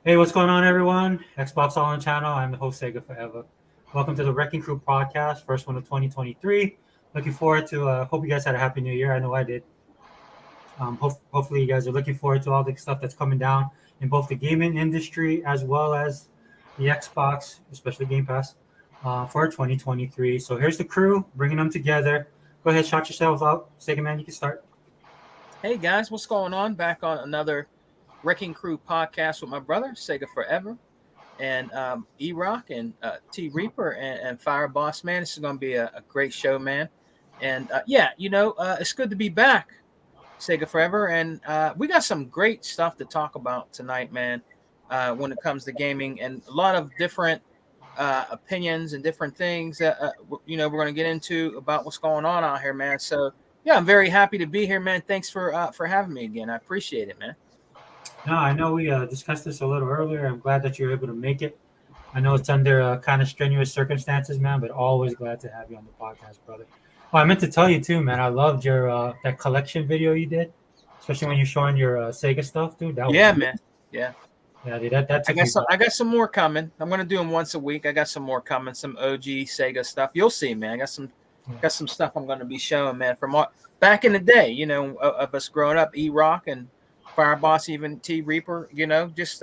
Hey, what's going on, everyone? Xbox All In channel. I'm the host, Sega Forever. Welcome to the Wrecking Crew podcast, first one of 2023. Looking forward to. Hope you guys had a happy new year. I know I did. Hopefully, you guys are looking forward to all the stuff that's coming down in both the gaming industry as well as the Xbox, especially Game Pass, for 2023. So here's the crew, bringing them together. Go ahead, shout yourselves out. Sega Man, you can start. Hey guys, what's going on? Back on another Wrecking Crew podcast with my brother Sega Forever and E-Rock and T Reaper and Fire Boss. Man, this is going to be a great show, man. And it's good to be back, Sega Forever. And we got some great stuff to talk about tonight, man. When it comes to gaming and a lot of different opinions and different things that we're going to get into about what's going on out here, man. So yeah, I'm very happy to be here, man. Thanks for having me again. I appreciate it, man. No, I know we discussed this a little earlier. I'm glad that you're able to make it. I know it's under kind of strenuous circumstances, man, but always glad to have you on the podcast, brother. Oh, I meant to tell you too, man. I loved your that collection video you did, especially when you're showing your Sega stuff, dude. That was Yeah, man. Yeah, yeah, dude. That I took got me some. back. I got some more coming. I'm gonna do them once a week. I got some more coming. Some OG Sega stuff. You'll see, man. I Yeah. got some stuff I'm gonna be showing, man. From back in the day, of us growing up, E Rock and Fireboss, even T Reaper. Just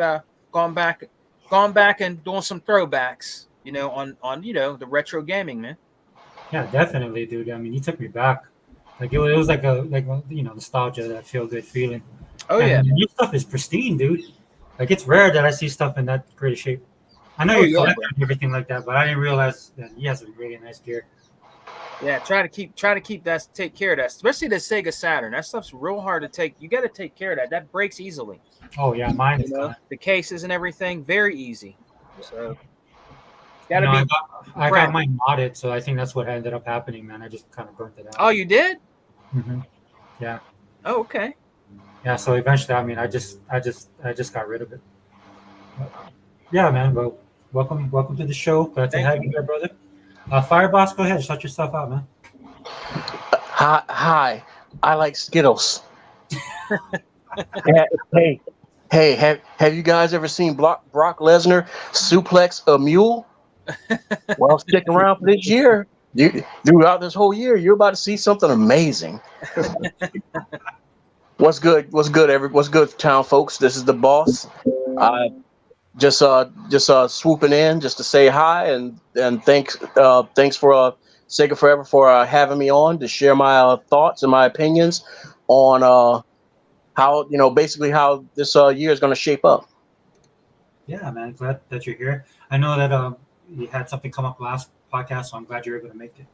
gone back, gone back and doing some throwbacks. On the retro gaming, man. Yeah, definitely, dude. I mean, you took me back. Like it was like a nostalgia, that feel good feeling. Oh And yeah, man. your stuff is pristine, dude. Like it's rare that I see stuff in that great shape. I know Oh you yeah, collect bro. and everything like that, but I didn't realize that he has some really nice gear. Yeah, try to keep that take care of that, especially the Sega Saturn. That stuff's real hard to take. You got to take care of that. That breaks easily. Oh yeah, mine is kind of. The cases and everything, very easy. So got You to know, be I got crafty. mine modded, so I think that's what ended up happening, man. I just kind of burnt it out. Oh, you did? Yeah, Oh, okay. yeah. So eventually, I mean, I just got rid of it. But, yeah, man. Well, welcome to the show. Glad to Thank have you. you here, brother. Fireboss, go ahead, shut yourself out, man. Hi. I like Skittles. Hey, hey, have you guys ever seen Brock Lesnar suplex a mule? Well, stick around for this year. Throughout this whole year, you're about to see something amazing. What's good? What's good, town folks? This is the boss. I just swooping in just to say hi and thanks for Sega Forever for having me on to share my thoughts and my opinions on how basically how this year is going to shape up. Yeah, man. Glad that you're here. I know that you had something come up last podcast, so I'm glad you're able to make it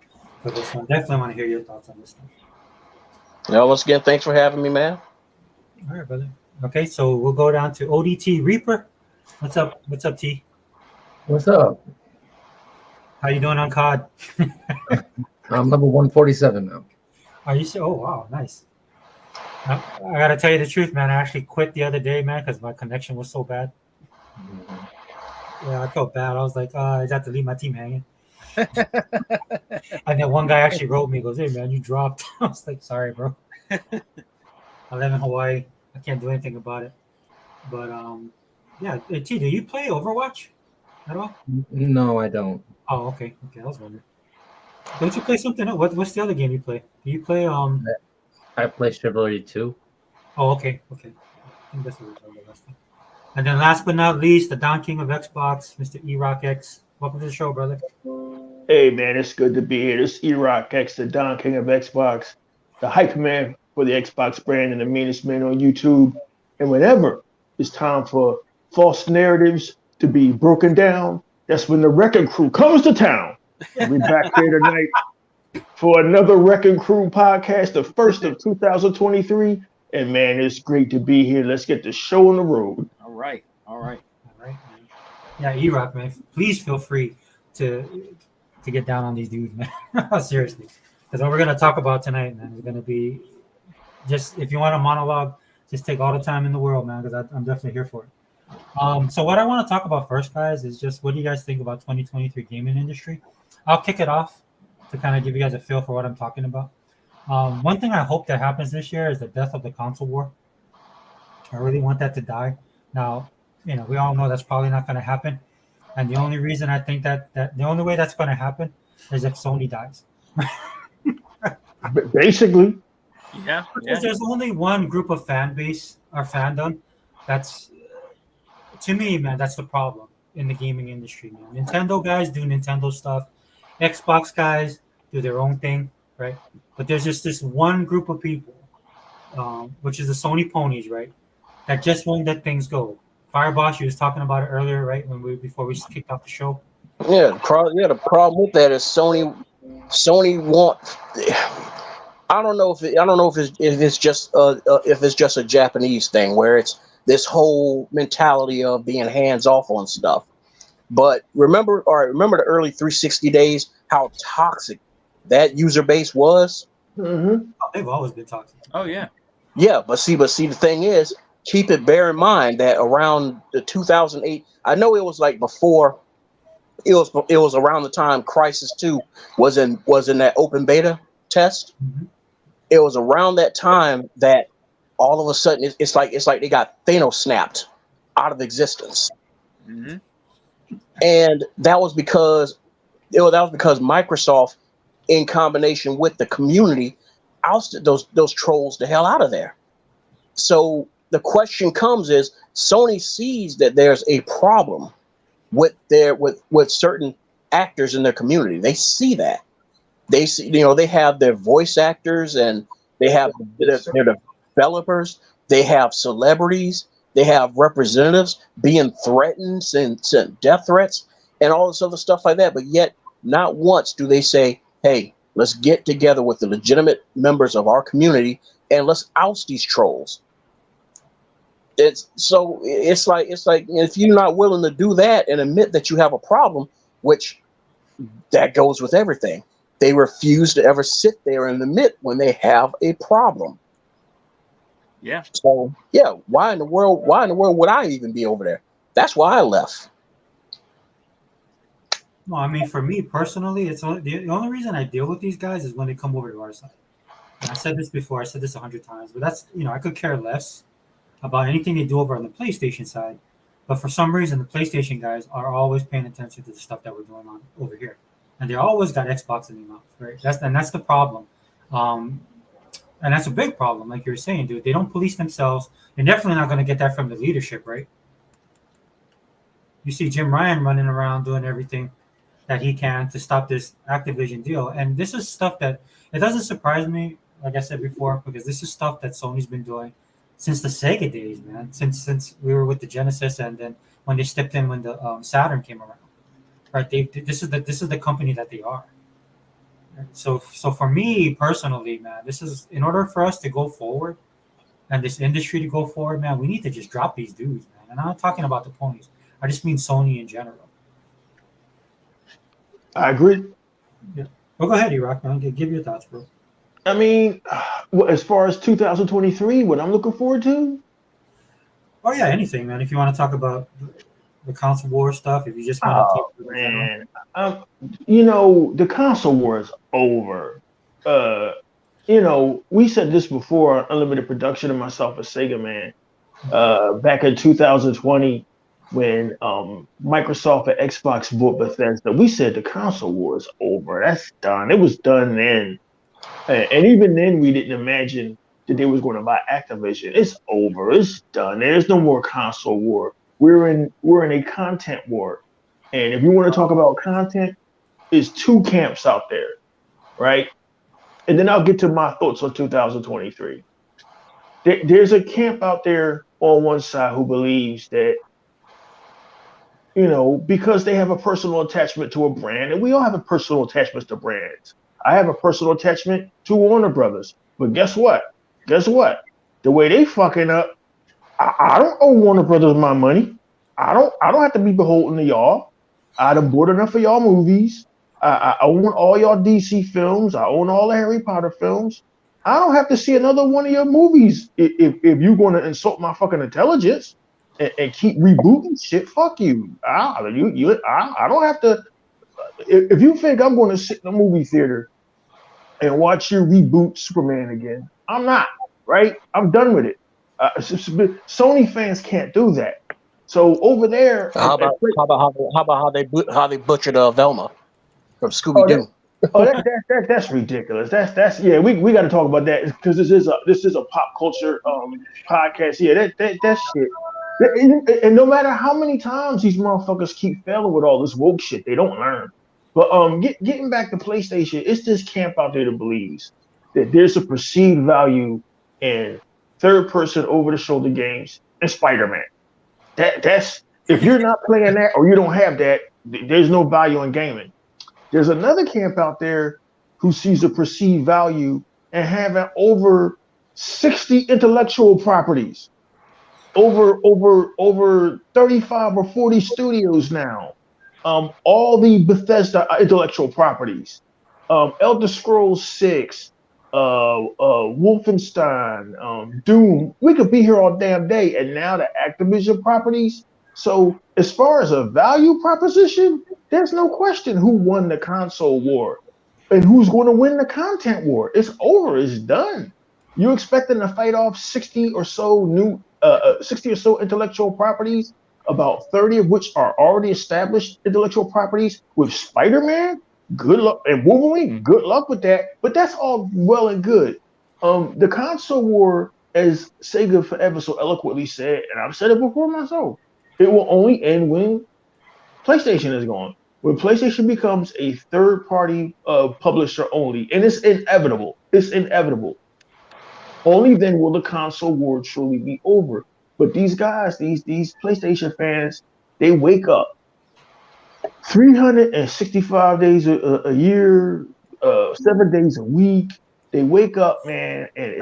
for this one. Definitely want to hear your thoughts on this stuff. Once again, thanks for having me, man. All right, brother. Okay, so we'll go down to ODT Reaper. What's up? What's up, T? What's up? How you doing on COD? I'm number 147 now. Are you so? Oh, wow, nice. I gotta tell you the truth, man. I actually quit the other day, man, because my connection was so bad. Yeah, I felt bad. I was like, I got to leave my team hanging. And then one guy actually wrote me, goes, "Hey, man, you dropped." I was like, "Sorry, bro. I live in Hawaii. I can't do anything about it." But yeah. Hey, T, do you play Overwatch at all? No, I don't. Oh, okay, okay. I was wondering. Don't you play something else? What's the other game you play? Do you play I play Chivalry 2. Oh, okay, okay. I think that's what we were talking about last time. And then last but not least, the Don King of Xbox, Mr. E-Rock X. Welcome to the show, brother. Hey man, it's good to be here. This is E-Rock X, the Don King of Xbox, the hype man for the Xbox brand and the meanest man on YouTube. And whenever it's time for false narratives to be broken down, that's when the Wrecking Crew comes to town. And we're back here tonight for another Wrecking Crew podcast, the first of 2023. And man, it's great to be here. Let's get the show on the road. All right. All right. All right, man. Yeah, E-Rock, man. Please feel free to get down on these dudes, man. Seriously, because what we're gonna talk about tonight, man, is gonna be just if you want a monologue, just take all the time in the world, man, because I'm definitely here for it. So what I want to talk about first, guys, is just what do you guys think about 2023 gaming industry? I'll kick it off to kind of give you guys a feel for what I'm talking about. One thing I hope that happens this year is the death of the console war. I really want that to die. Now, we all know that's probably not going to happen. And the only reason I think that the only way that's going to happen is if Sony dies. Basically, Yeah, Because there's only one group of fan base or fandom that's, to me, man, that's the problem in the gaming industry, man. Nintendo guys do Nintendo stuff, Xbox guys do their own thing, right? But there's just this one group of people, which is the Sony ponies, right? That just won't let things go. Fireboss, you was talking about it earlier, right? Before we kicked off the show. Yeah, the problem with that is Sony want. I don't know if it's just a Japanese thing where it's this whole mentality of being hands off on stuff. But remember the early 360 days, how toxic that user base was. mm-hmm. Oh, they've always been toxic. Oh yeah. Yeah, but see, the thing is, bear in mind that around the 2008, I know it was like before. It was around the time Crisis 2 was in that open beta test. Mhm. It was around that time that all of a sudden it's like they got Thanos snapped out of existence, Mm-hmm. and that was because Microsoft, in combination with the community, ousted those trolls the hell out of there. So the question comes is Sony sees that there's a problem with certain actors in their community. They see that. They see, they have their voice actors and they have their developers. They have celebrities. They have representatives being threatened, sent death threats, and all this other stuff like that. But yet, not once do they say, "Hey, let's get together with the legitimate members of our community and let's oust these trolls." It's like if you're not willing to do that and admit that you have a problem, which that goes with everything. They refuse to ever sit there and admit when they have a problem. Yeah. So yeah, why in the world would I even be over there? That's why I left. No, I mean, for me personally, the only reason I deal with these guys is when they come over to our side. And I said this before. I said this 100 times, but that's I could care less about anything they do over on the PlayStation side. But for some reason, the PlayStation guys are always paying attention to the stuff that we're doing on over here, and they always got Xbox in their mouth, right? That's the problem, and that's a big problem. Like you were saying, dude, they don't police themselves. They're definitely not going to get that from the leadership, right? You see Jim Ryan running around doing everything that he can to stop this Activision deal, and this is stuff that it doesn't surprise me. Like I said before, because this is stuff that Sony's been doing since the Sega days, man. Since we were with the Genesis, and then when they stepped in when the Saturn came around, right? This is the company that they are. So for me personally, man, this is in order for us to go forward and this industry to go forward, man. We need to just drop these dudes, man. And I'm not talking about the ponies. I just mean Sony in general. I agree. Yeah. Well, go ahead, E-Rock, man. Give your thoughts, bro. I mean, as far as 2023, what I'm looking forward to? Oh yeah, anything, man. If you want to talk about the console war stuff, if you just want to talk about it in general. The console war is over. We said this before, Unlimited Production and myself as Sega Man, back in 2020 when Microsoft and Xbox bought Bethesda. We said the console war is over. That's done. It was done then. And even then, we didn't imagine that they was going to buy Activision. It's over. It's done. There's no more console war. We're in a content war. And if you want to talk about content, there's two camps out there, right? And then I'll get to my thoughts on 2023. There's a camp out there on one side who believes that, because they have a personal attachment to a brand, and we all have a personal attachment to brands. I have a personal attachment to Warner Brothers. But guess what? The way they fucking up, I don't owe Warner Brothers my money. I don't have to be beholden to y'all. I done bought enough of y'all movies. I own all y'all DC films. I own all the Harry Potter films. I don't have to see another one of your movies if you're going to insult my fucking intelligence and keep rebooting shit. Fuck you. I don't have to. If you think I'm going to sit in a movie theater and watch you reboot Superman again, I'm not. Right? I'm done with it. Sony fans can't do that. So over there, How about how they butchered Velma from Scooby oh, Doo? that's ridiculous. That's yeah. We got to talk about that because this is a pop culture podcast. Yeah, that shit. And no matter how many times these motherfuckers keep failing with all this woke shit, they don't learn. But getting back to PlayStation, it's this camp out there that believes that there's a perceived value in third person over the shoulder games and Spider-Man. That's if you're not playing that or you don't have that, there's no value in gaming. There's another camp out there who sees a perceived value in having over 60 intellectual properties, over 35 or 40 studios now. All the Bethesda intellectual properties, Elder Scrolls 6, Wolfenstein, Doom. We could be here all damn day. And now the Activision properties. So as far as a value proposition, there's no question who won the console war and who's going to win the content war. It's over. It's done. You expecting to fight off 60 or so intellectual properties, about 30 of which are already established intellectual properties with Spider-Man? Good luck. And Wolverine, good luck with that. But that's all well and good. The console war, as Sega forever so eloquently said, and I've said it before myself, it will only end when PlayStation is gone. When PlayStation becomes a third-party publisher only, and it's inevitable. It's inevitable. Only then will the console war truly be over. But these guys, these PlayStation fans, they wake up 365 days a year, 7 days a week. They wake up, man, and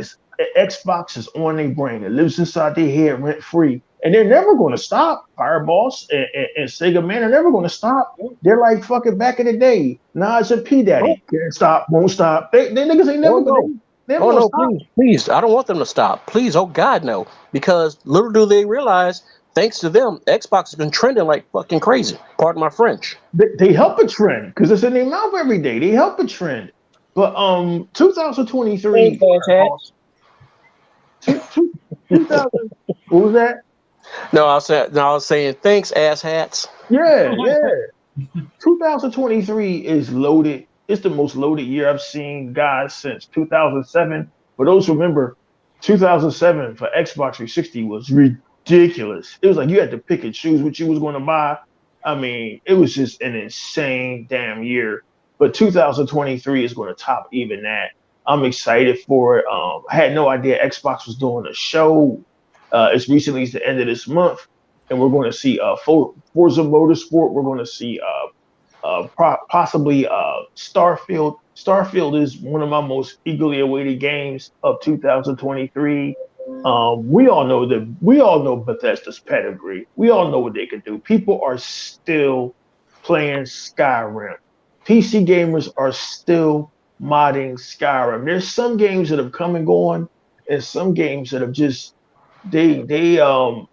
Xbox is on their brain. It lives inside their head rent-free. And they're never going to stop. Fireboss and Sega Man are never going to stop. They're like fucking back in the day. Nas and P Daddy. Can't stop, won't stop. They niggas ain't never going to stop. Please. I don't want them to stop. Please, oh God, no. Because little do they realize, thanks to them, Xbox has been trending like fucking crazy. Pardon my French. They help a trend because it's in their mouth every day. They help a trend. But 2023. What was that? No, I was saying thanks, ass hats. Yeah. 2023 is loaded. It's the most loaded year I've seen, guys, since 2007. For those who remember, 2007 for Xbox 360 was ridiculous. It was like you had to pick and choose what you was going to buy. I mean, it was just an insane damn year. But 2023 is going to top even that. I'm excited for it. I had no idea Xbox was doing a show as recently as the end of this month, and we're going to see Forza Motorsport. We're going to see possibly Starfield. Starfield is one of my most eagerly awaited games of 2023. We all know Bethesda's pedigree. We all know what they can do. People are still playing Skyrim. PC gamers are still modding Skyrim. There's some games that have come and gone, and some games that have just I'm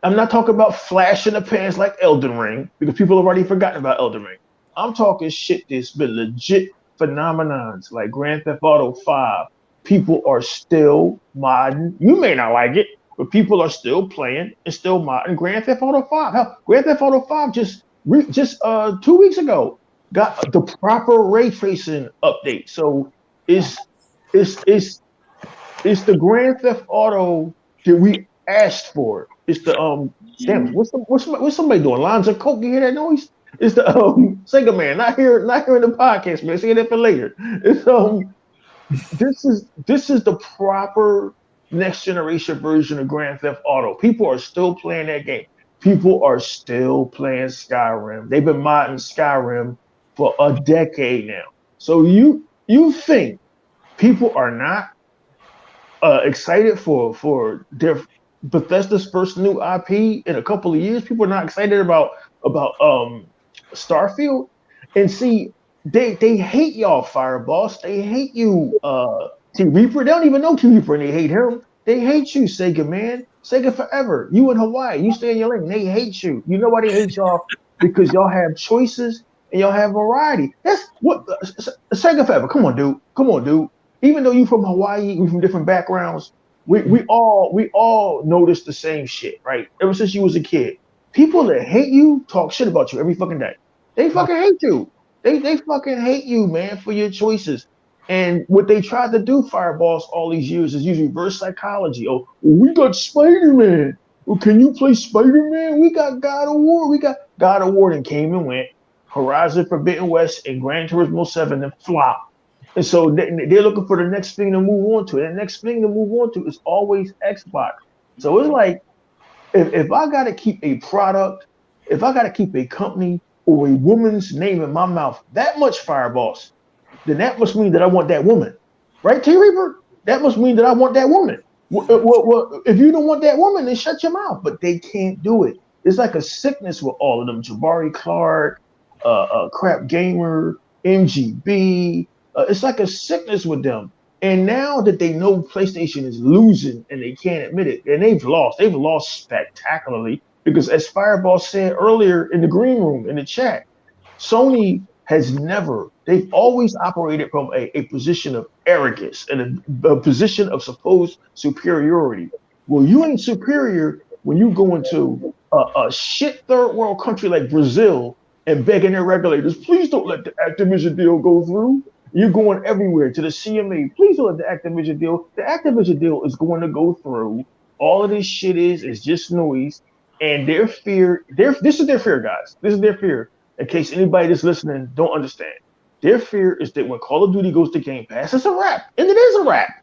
not talking about flash in the pans like Elden Ring, because people have already forgotten about Elden Ring. I'm talking shit that's been legit phenomenons like Grand Theft Auto 5. People are still modding. You may not like it, but people are still playing and still modding Grand Theft Auto 5. Hell, Grand Theft Auto 5 just 2 weeks ago got the proper ray tracing update. So it's the Grand Theft Auto that we asked for. It's the damn. What's somebody doing? Lines of coke. You hear that noise? It's the Sega Man. Not here in the podcast, man. Save that for later. It's this is the proper next generation version of Grand Theft Auto. People are still playing that game. People are still playing Skyrim. They've been modding Skyrim for a decade now. So you think people are not excited for their Bethesda's first new IP in a couple of years? People are not excited about Starfield. And see, they hate y'all, Fireboss. They hate you, T Reaper. They don't even know T Reaper and they hate him. They hate you, Sega Man. Sega forever. You in Hawaii. You stay in your lane. They hate you. You know why they hate y'all? Because y'all have choices and y'all have variety. That's what Sega forever. Come on, dude. Even though you from Hawaii, we from different backgrounds, we all notice the same shit, right? Ever since you was a kid, people that hate you talk shit about you every fucking day. They fucking hate you. They fucking hate you, man, for your choices. And what they tried to do, Fireballs, all these years is use reverse psychology. Oh, well, we got Spider-Man. Well, can you play Spider-Man? We got God of War. We got God of War and came and went. Horizon Forbidden West and Gran Turismo 7 and flop. And so they're looking for the next thing to move on to. And the next thing to move on to is always Xbox. So it's like, if I got to keep a product, if I got to keep a company or a woman's name in my mouth that much, Fireballs, then that must mean that I want that woman. Right, T Reaper? That must mean that I want that woman. Well, if you don't want that woman, then shut your mouth. But they can't do it. It's like a sickness with all of them. Jabari Clark, Crap Gamer, MGB. It's like a sickness with them. And now that they know PlayStation is losing and they can't admit it, and they've lost spectacularly because, as Fireball said earlier in the green room in the chat, Sony has never, they've always operated from a position of arrogance and a position of supposed superiority. Well, you ain't superior when you go into a shit third world country like Brazil and begging their regulators, please don't let the Activision deal go through. You're going everywhere to the CMA. Please don't let the Activision deal. The Activision deal is going to go through. All of this shit is just noise. And their fear, this is their fear, guys. This is their fear. In case anybody that's listening don't understand. Their fear is that when Call of Duty goes to Game Pass, it's a wrap. And it is a wrap.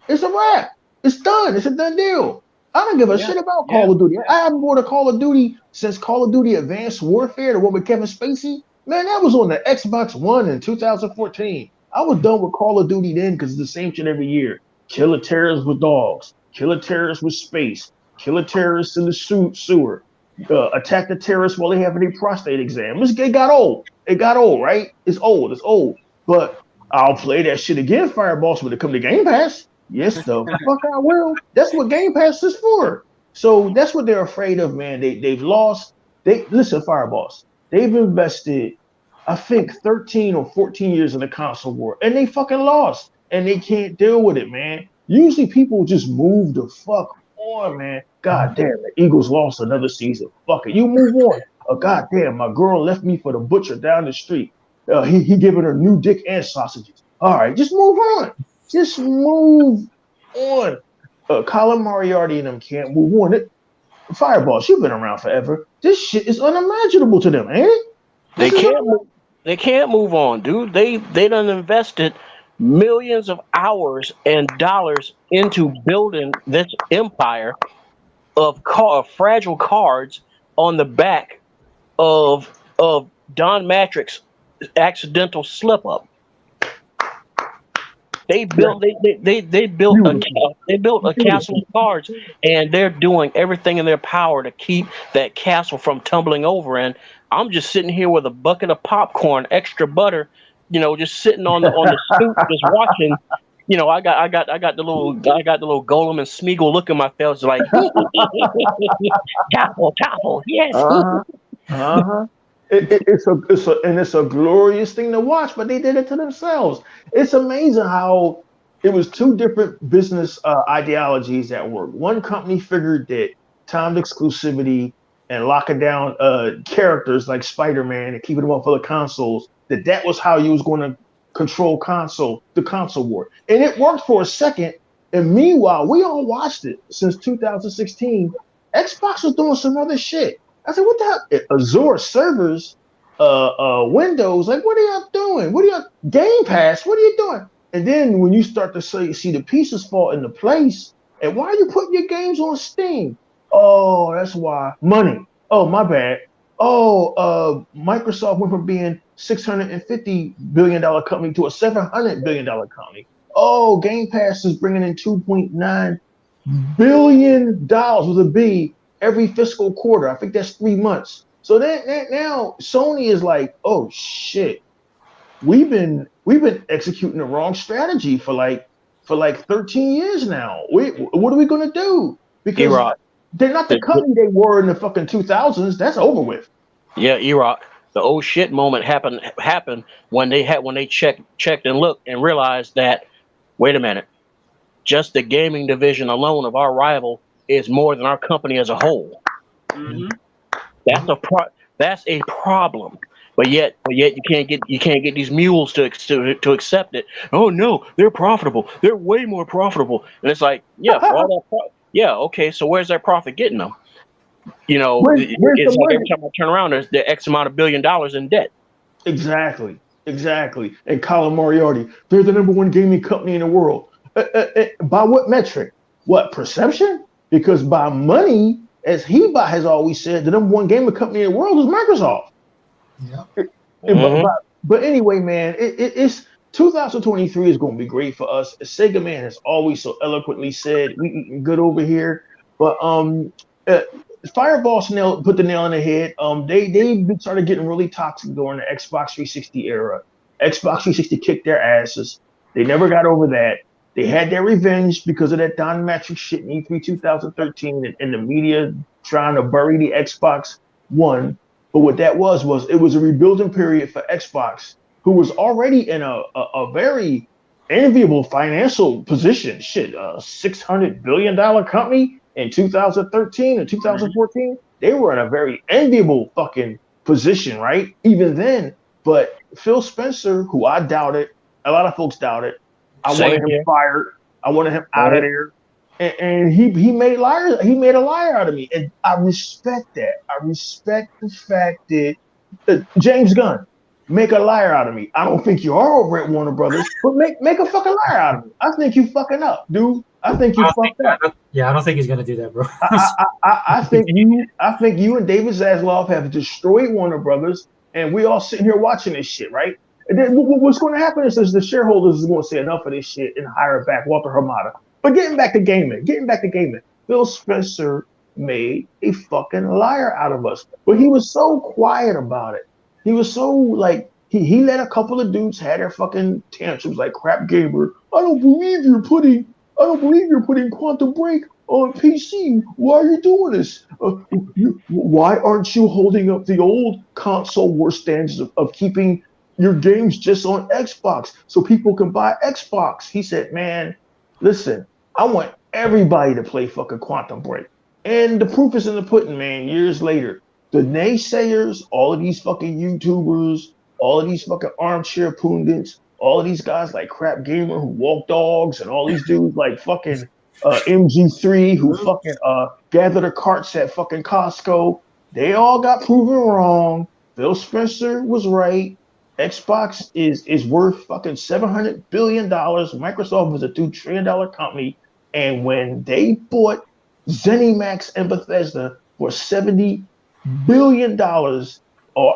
It's a wrap. It's done. It's a done deal. I don't give a shit about Call of Duty. I haven't bought a Call of Duty since Call of Duty Advanced Warfare, the one with Kevin Spacey. Man, that was on the Xbox One in 2014. I was done with Call of Duty then because it's the same shit every year. Kill a terrorist with dogs. Kill a terrorist with space. Kill a terrorist in the sewer. Attack the terrorists while they having a prostate exam. It got old. It got old, right? It's old. It's old. But I'll play that shit again, Fireballs, when it come to Game Pass. Yes, the fuck I will. That's what Game Pass is for. So that's what they're afraid of, man. They've lost. Listen, Fireballs. They've invested, I think, 13 or 14 years in the console war, and they fucking lost, and they can't deal with it, man. Usually people just move the fuck on, man. God damn, the Eagles lost another season. Fuck it, you move on. God damn, my girl left me for the butcher down the street. He giving her new dick and sausages. All right, just move on. Just move on. Colin Moriarty and them can't move on. Fireballs, you've been around forever. This shit is unimaginable to them, ain't it? They can't move on, dude. They done invested millions of hours and dollars into building this empire of fragile cards on the back of Don Matrix's accidental slip up. They built a castle of cards, and they're doing everything in their power to keep that castle from tumbling over. And I'm just sitting here with a bucket of popcorn, extra butter, just sitting on the stoop, just watching. I got the little Golem and Smeagol look in my face, like topple, yes. It's a glorious thing to watch, but they did it to themselves. It's amazing how it was two different business ideologies at work. One company figured that timed exclusivity and locking down characters like Spider-Man and keeping them up for the consoles, that was how you was going to control the console war. And it worked for a second. And meanwhile, we all watched it since 2016. Xbox was doing some other shit. I said, what the hell? Azure servers, Windows, like, what are y'all doing? Game Pass, what are you doing? And then when you start to see the pieces fall into place, and why are you putting your games on Steam? Oh, that's why. Money. Oh, my bad. Oh, Microsoft went from being $650 billion company to a $700 billion company. Oh, Game Pass is bringing in $2.9 billion with a B every fiscal quarter. I think that's 3 months. So that now Sony is like, oh shit, we've been executing the wrong strategy for like 13 years now. What are we gonna do? Because they're not the company they were in the fucking 2000s. That's over with. Yeah, E-Rock. The oh shit moment happened when they checked and looked and realized that, wait a minute, just the gaming division alone of our rival is more than our company as a whole. Mhm. That's a problem. But yet you can't get these mules to accept it. Oh no, they're profitable. They're way more profitable. And it's like, yeah, for all that okay, so where's that profit getting them? You know, Where's it's the like money? every time I turn around, there's the X amount of $1 billion in debt. Exactly. And Colin Moriarty, they're the number one gaming company in the world. By what metric? What, perception? Because by money, as has always said, the number one gaming company in the world is Microsoft. Mhm. But anyway, man, it's 2023 is going to be great for us. As Sega Man has always so eloquently said, we eating good over here. But Fireball put the nail on the head. They started getting really toxic during the Xbox 360 era. Xbox 360 kicked their asses. They never got over that. They had their revenge because of that Don Matrix shit in E3 2013 and the media trying to bury the Xbox One. But what that was it was a rebuilding period for Xbox, who was already in a very enviable financial position. Shit, a $600 billion company in 2013 and 2014. They were in a very enviable fucking position, right? Even then. But Phil Spencer, who I doubted, a lot of folks doubted, I wanted him fired. I wanted him out of there. And he made liars. He made a liar out of me, and I respect that. I respect the fact that James Gunn make a liar out of me. I don't think you are over at Warner Brothers, but make a fucking liar out of me. I think you fucking up, dude. I think you fucked up. I don't think he's gonna do that, bro. I think you and David Zaslav have destroyed Warner Brothers, and we all sitting here watching this shit, right? And then what's going to happen is the shareholders is going to say enough of this shit and hire back Walter Hamada. But getting back to gaming, Phil Spencer made a fucking liar out of us. But he was so quiet about it. He was so like, he let a couple of dudes have their fucking tantrums like Crap Gamer. I don't believe you're putting Quantum Break on PC. Why are you doing this? Why aren't you holding up the old console war standards of keeping your games just on Xbox so people can buy Xbox? He said, man, listen, I want everybody to play fucking Quantum Break. And the proof is in the pudding, man. Years later, the naysayers, all of these fucking YouTubers, all of these fucking armchair pundits, all of these guys like Crap Gamer who walk dogs, and all these dudes like fucking MG3 who fucking gather the carts at fucking Costco, they all got proven wrong. Phil Spencer was right. Xbox is worth fucking $700 billion. Microsoft was a $2 trillion company. And when they bought ZeniMax and Bethesda for $70 billion,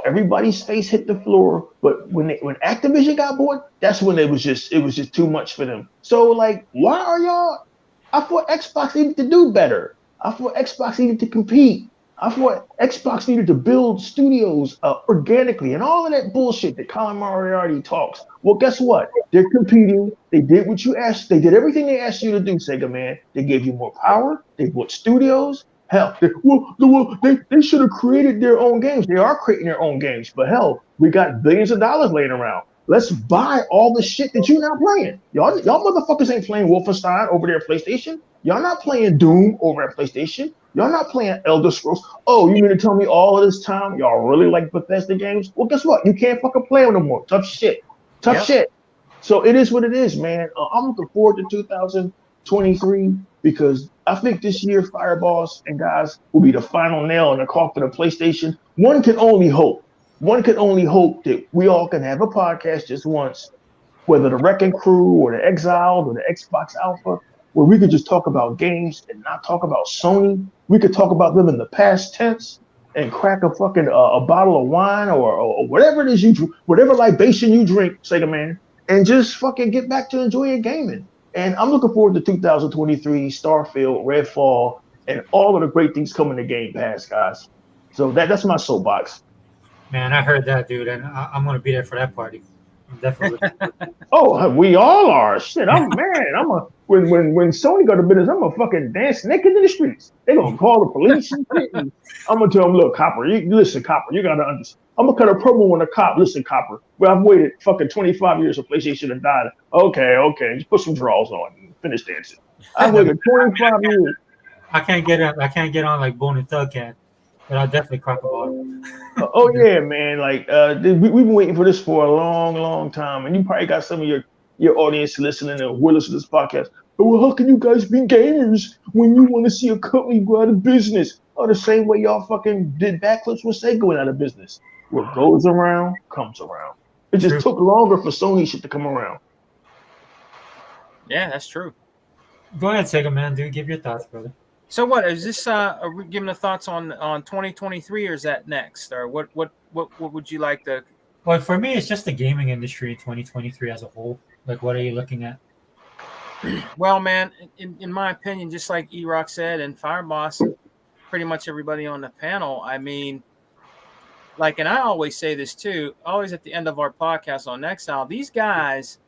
everybody's face hit the floor. But when Activision got bought, that's when it was just too much for them. So like, why are y'all? I thought Xbox needed to do better. I thought Xbox needed to compete. I thought Xbox needed to build studios organically and all of that bullshit that Colin Moriarty talks. Well, guess what? They're competing. They did what you asked. They did everything they asked you to do, Sega Man. They gave you more power. They bought studios. Hell, they should have created their own games. They are creating their own games. But hell, we got billions of dollars laying around. Let's buy all the shit that you're not playing. Y'all motherfuckers ain't playing Wolfenstein over there at PlayStation. Y'all not playing Doom over at PlayStation. Y'all not playing Elder Scrolls. Oh, you mean to tell me all of this time y'all really like Bethesda games? Well, guess what? You can't fucking play them no more. Tough shit. So it is what it is, man. I'm looking forward to 2023 because I think this year Fireballs and guys will be the final nail in the coffin of PlayStation. One can only hope that we all can have a podcast just once, whether the Wrecking Crew or the Exiled or the Xbox Alpha, where we could just talk about games and not talk about Sony. We could talk about them in the past tense and crack a fucking a bottle of wine or whatever it is whatever libation you drink, Sega Man, and just fucking get back to enjoying gaming. And I'm looking forward to 2023, Starfield, Redfall, and all of the great things coming to Game Pass, guys. So that's my soapbox. Man, I heard that, dude, and I'm gonna be there for that party. I'm definitely. Oh, we all are. Shit, when Sony go to business, I'm gonna fucking dance naked in the streets. They're gonna call the police and shit. And I'm gonna tell them, look, Copper, you gotta understand. I'm gonna cut a promo on a cop. Listen, Copper, well, I've waited fucking 25 years for PlayStation to die. Okay, just put some draws on. finish the answer. I waited 25 years. I can't get on like Bone and Thug can, but I'll definitely crack about it. Oh yeah, man. Like we've been waiting for this for a long, long time, and you probably got some of your audience listening and will listen to this podcast. But well, how can you guys be gamers when you want to see a company go out of business? Oh, the same way y'all fucking did backflips when Sega went out of business. What goes around comes around. It just True. took longer for Sony shit to come around. Yeah, that's true. Go ahead, Sega man, dude. Give your thoughts, brother. So what is this? Are we giving the thoughts on 2023, or is that next, or what would you like to? Well, for me, it's just the gaming industry in 2023 as a whole. Like, what are you looking at? Well, man, in my opinion, just like E-Rock said and Fireboss, pretty much everybody on the panel. I mean, like, and I always say this too, always at the end of our podcast on Nextile, these guys,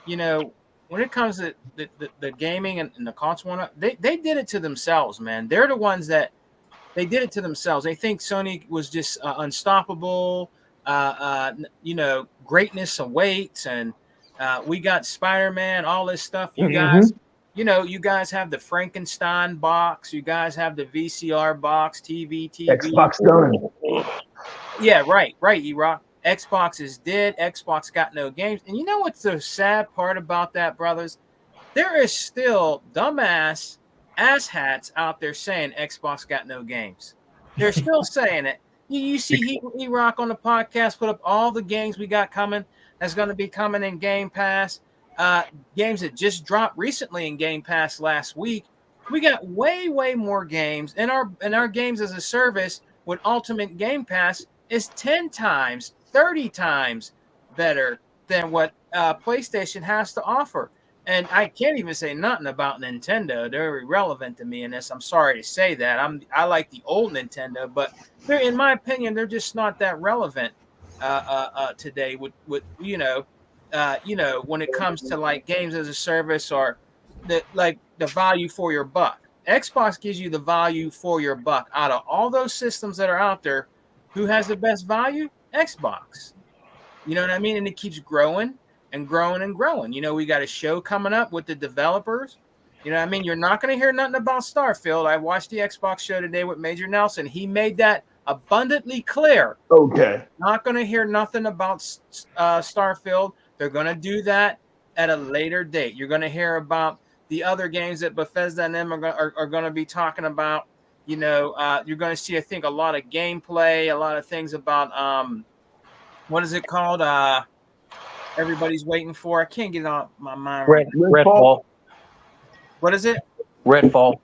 you know, when it comes to the gaming and the console one, they did it to themselves, man. They're the ones that they did it to themselves. They think Sony was just unstoppable, you know, greatness awaits, and we got Spider-Man, all this stuff. You guys, you know, you guys have the Frankenstein box. You guys have the VCR box, TV. Xbox done. Yeah, right, E-Rock. Xbox is dead. Xbox got no games. And you know what's the sad part about that, brothers? There is still dumbass asshats out there saying Xbox got no games. They're still saying it. You see E-Rock on the podcast put up all the games we got coming. That's going to be coming in Game Pass. Games that just dropped recently in Game Pass last week. We got way more games. And our games as a service with Ultimate Game Pass is 10 times, 30 times better than what PlayStation has to offer. And I can't even say nothing about Nintendo. They're irrelevant to me in this. I'm sorry to say that. I like the old Nintendo, but in my opinion, they're just not that relevant today. With you know, when it comes to like games as a service or the value for your buck. Xbox gives you the value for your buck. Out of all those systems that are out there, who has the best value? Xbox. You know what I mean? And it keeps growing and growing and growing. You know, we got a show coming up with the developers. You know what I mean? You're not going to hear nothing about Starfield. I watched the Xbox show today with Major Nelson. He made that abundantly clear. Okay. Not going to hear nothing about Starfield. They're going to do that at a later date. You're going to hear about the other games that Bethesda and them are going to be talking about. You know, you're going to see, I think, a lot of gameplay, a lot of things about what is it called? Everybody's waiting for. I can't get it on my mind. Redfall. What is it? Redfall.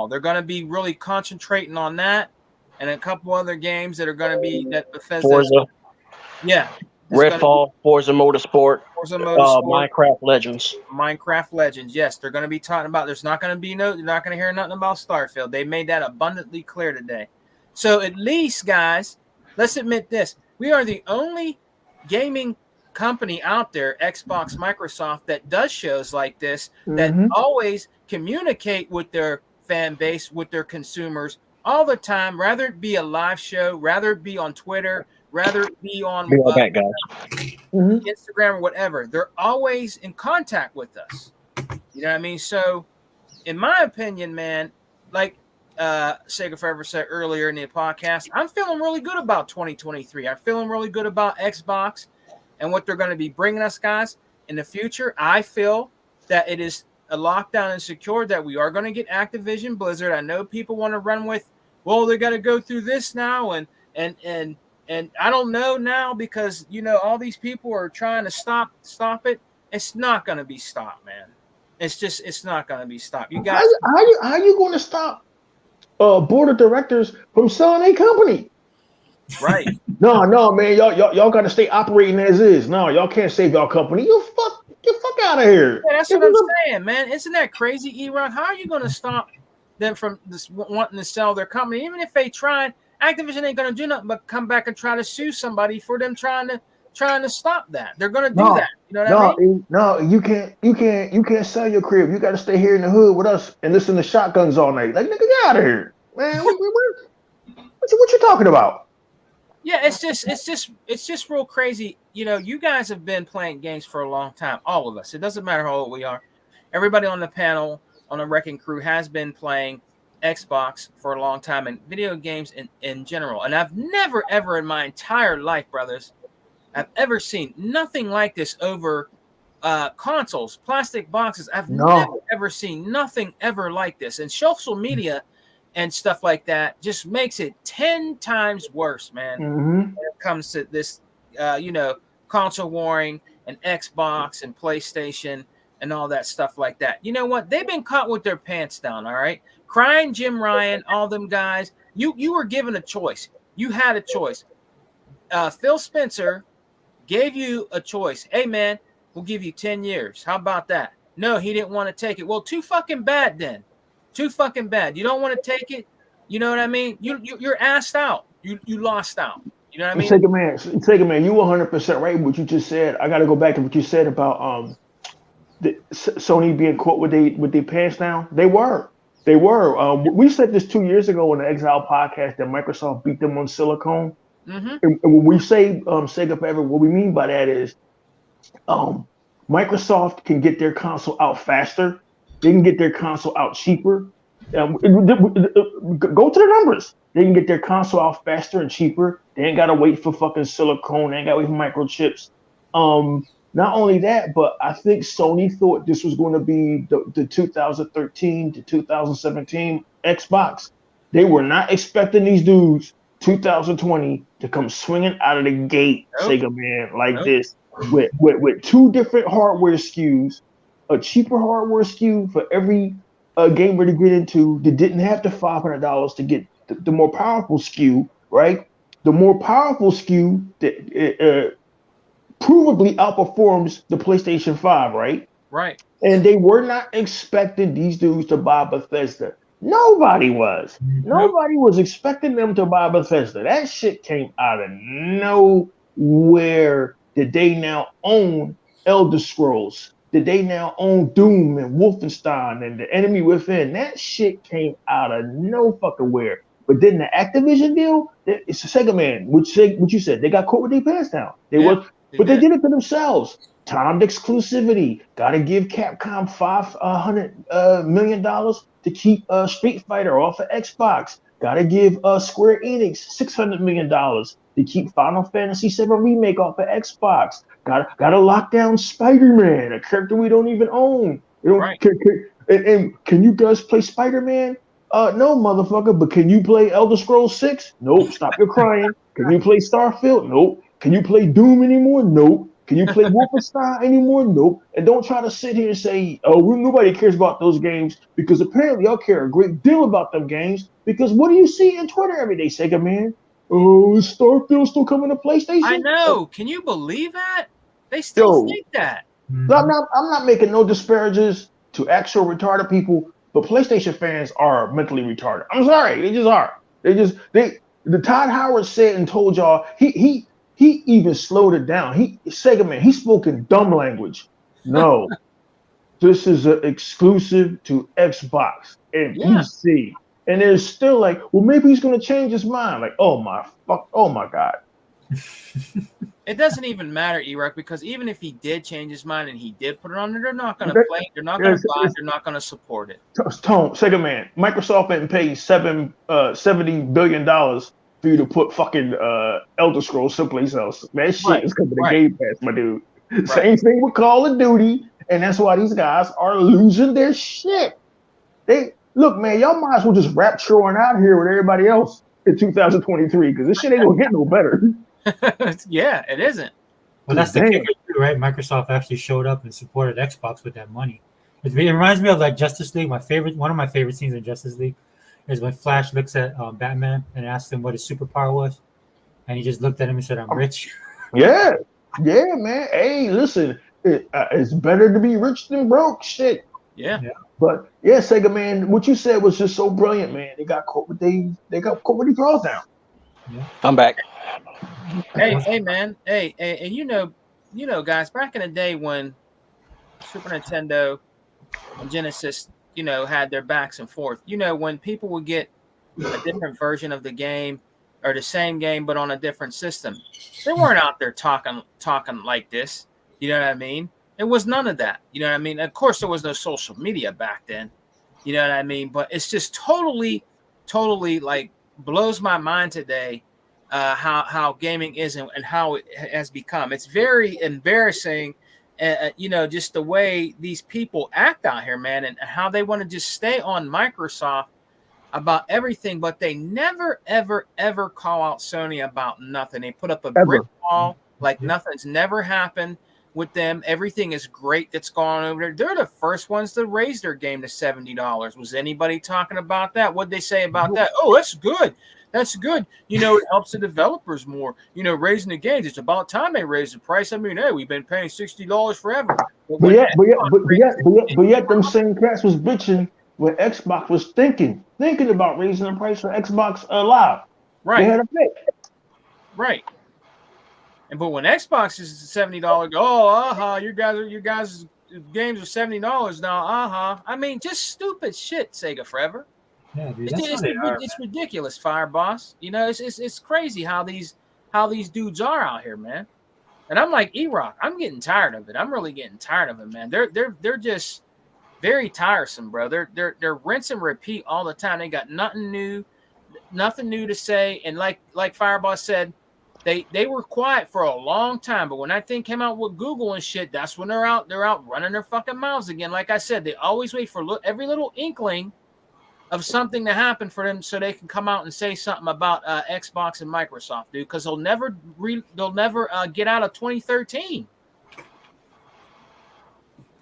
They're going to be really concentrating on that, and a couple other games that are going to be that Bethesda. Forza. Yeah. Redfall, Forza Motorsport, Minecraft Legends. Yes, they're going to be talking about. You're not going to hear nothing about Starfield. They made that abundantly clear today. So at least, guys, let's admit this: we are the only gaming company out there, Xbox, Microsoft, that does shows like this that always communicate with their fan base, with their consumers all the time. Rather it be a live show, rather it be on Twitter. Rather it be on Instagram or whatever. They're always in contact with us. You know what I mean? So, in my opinion, man, like Sega Forever said earlier in the podcast, I'm feeling really good about 2023. I'm feeling really good about Xbox and what they're going to be bringing us, guys, in the future. I feel that it is a lockdown and secure, that we are going to get Activision Blizzard. I know people want to run with, well, they got to go through this now, and I don't know now, because, you know, all these people are trying to stop it. It's not going to be stopped, man. It's not going to be stopped. You guys, how you going to stop board of directors from selling a company? Right. No, man. Y'all got to stay operating as is. No, y'all can't save y'all company. Get fuck out of here. Yeah, that's what I'm saying, man. Isn't that crazy, E-Rock? How are you going to stop them from this wanting to sell their company? Even if they tried, Activision ain't going to do nothing but come back and try to sue somebody for them trying to stop that. They're going to do that. You know what I mean? No, you can't sell your crib. You got to stay here in the hood with us and listen to shotguns all night. Like, nigga, get out of here, man. What you talking about? Yeah, it's just real crazy. You know, you guys have been playing games for a long time, all of us. It doesn't matter how old we are. everybody on the panel on the Wrecking Crew has been playing Xbox for a long time and video games in general. And I've never, ever in my entire life, brothers, I've ever seen nothing like this over consoles, plastic boxes. I've never, ever seen nothing ever like this. And social media and stuff like that just makes it 10 times worse, man, when it comes to this, console warring and Xbox and PlayStation and all that stuff like that. You know what? They've been caught with their pants down, all right? Crying Jim Ryan, all them guys, you were given a choice. You had a choice. Phil Spencer gave you a choice. Hey, man, we'll give you 10 years. How about that? No, he didn't want to take it. Well, too fucking bad then. Too fucking bad. You don't want to take it. You know what I mean? You're asked out. You lost out. You know what I mean? Take a man. You 100% right. What you just said. I got to go back to what you said about Sony being caught with their pants down. They were. We said this 2 years ago on the Exile podcast that Microsoft beat them on silicone. And when we say Sega Forever, what we mean by that is Microsoft can get their console out faster. They can get their console out cheaper. Go to the numbers. They can get their console out faster and cheaper. They ain't got to wait for fucking silicone. They ain't got to wait for microchips. Not only that, but I think Sony thought this was going to be the 2013 to 2017 Xbox. They were not expecting these dudes 2020 to come swinging out of the gate, Sega man, like this with two different hardware SKUs, a cheaper hardware SKU for every gamer to get into that didn't have the $500 to get the more powerful SKU, right? The more powerful SKU that provably outperforms the PlayStation 5, right? Right. And they were not expecting these dudes to buy Bethesda. Nobody was. Nobody was expecting them to buy Bethesda. That shit came out of nowhere. That they now own Elder Scrolls. That they now own Doom and Wolfenstein and The Enemy Within. That shit came out of no fucking where. But then the Activision deal, it's a Sega man, which you said, they got caught with their pants down. They did it to themselves. Timed exclusivity. Got to give Capcom $500 million to keep Street Fighter off of Xbox. Got to give Square Enix $600 million to keep Final Fantasy VII Remake off of Xbox. Got to lock down Spider-Man, a character we don't even own. Right. Can you guys play Spider-Man? No, motherfucker. But can you play Elder Scrolls 6? Nope. Stop your crying. Can you play Starfield? Nope. Can you play Doom anymore? Nope. Can you play Wolfenstein anymore? Nope. And don't try to sit here and say, nobody cares about those games, because apparently y'all care a great deal about them games, because what do you see in Twitter every day, Sega man? Oh, is Starfield still coming to PlayStation? I know. Can you believe that? They still think that. I'm not making no disparages to actual retarded people, but PlayStation fans are mentally retarded. I'm sorry. They just are. The Todd Howard said and told y'all, he even slowed it down. Sega man, he spoke in dumb language. No, this is an exclusive to Xbox and PC. And they're still like, well, maybe he's going to change his mind. Like, oh my God. It doesn't even matter, E-Rock, because even if he did change his mind and he did put it on there, they're not going to play it. They're not going to buy it. They're not going to support it. Tone, Sega man, Microsoft didn't pay $70 billion for you to put fucking Elder Scrolls someplace else. That shit is coming to Game Pass, my dude. Right. Same thing with Call of Duty, and that's why these guys are losing their shit. Look, man, y'all might as well just rapture on out here with everybody else in 2023, because this shit ain't gonna get no better. Yeah, it isn't. Well, that's the kicker too, right? Microsoft actually showed up and supported Xbox with that money. It reminds me of like Justice League. One of my favorite scenes in Justice League is when Flash looks at Batman and asks him what his superpower was, and he just looked at him and said, "I'm rich." Yeah, man. Hey, listen, it's better to be rich than broke. Shit. Yeah. But yeah, Sega man, what you said was just so brilliant, man. They got caught with the draws down. Yeah. I'm back. Hey, man. Hey, and you know, guys, back in the day when Super Nintendo and Genesis, had their backs and forth, when people would get a different version of the game or the same game but on a different system, they weren't out there talking like this. You know what I mean? It was none of that. You know what I mean? Of course, there was no social media back then. You know what I mean? But it's just totally like blows my mind today how gaming is and how it has become. It's very embarrassing, you know, just the way these people act out here, man, and how they want to just stay on Microsoft about everything, but they never, ever call out Sony about nothing. They put up a brick wall like nothing's never happened with them. Everything is great that's going on over there. They're the first ones to raise their game to $70. Was anybody talking about that? What'd they say about that? Oh, that's good. That's good. You know, it helps the developers more. You know, raising the games. It's about time they raise the price. I mean, hey, we've been paying $60 forever. But yet, them same cats was bitching when Xbox was thinking about raising the price for Xbox Live. Right. They had to pay. Right. But when Xbox is $70, your guys' games are $70 now. I mean, just stupid shit, Sega Forever. Yeah, dude, It's ridiculous, Fire Boss. You know, it's crazy how these dudes are out here, man. And I'm like E-Rock, I'm getting tired of it. I'm really getting tired of it, man. They're just very tiresome, bro. They're rinse and repeat all the time. They got nothing new to say. And like Fire Boss said, they were quiet for a long time, but when that thing came out with Google and shit, that's when they're out running their fucking mouths again. Like I said, they always wait for every little inkling of something to happen for them so they can come out and say something about Xbox and Microsoft, dude, because they'll never get out of 2013.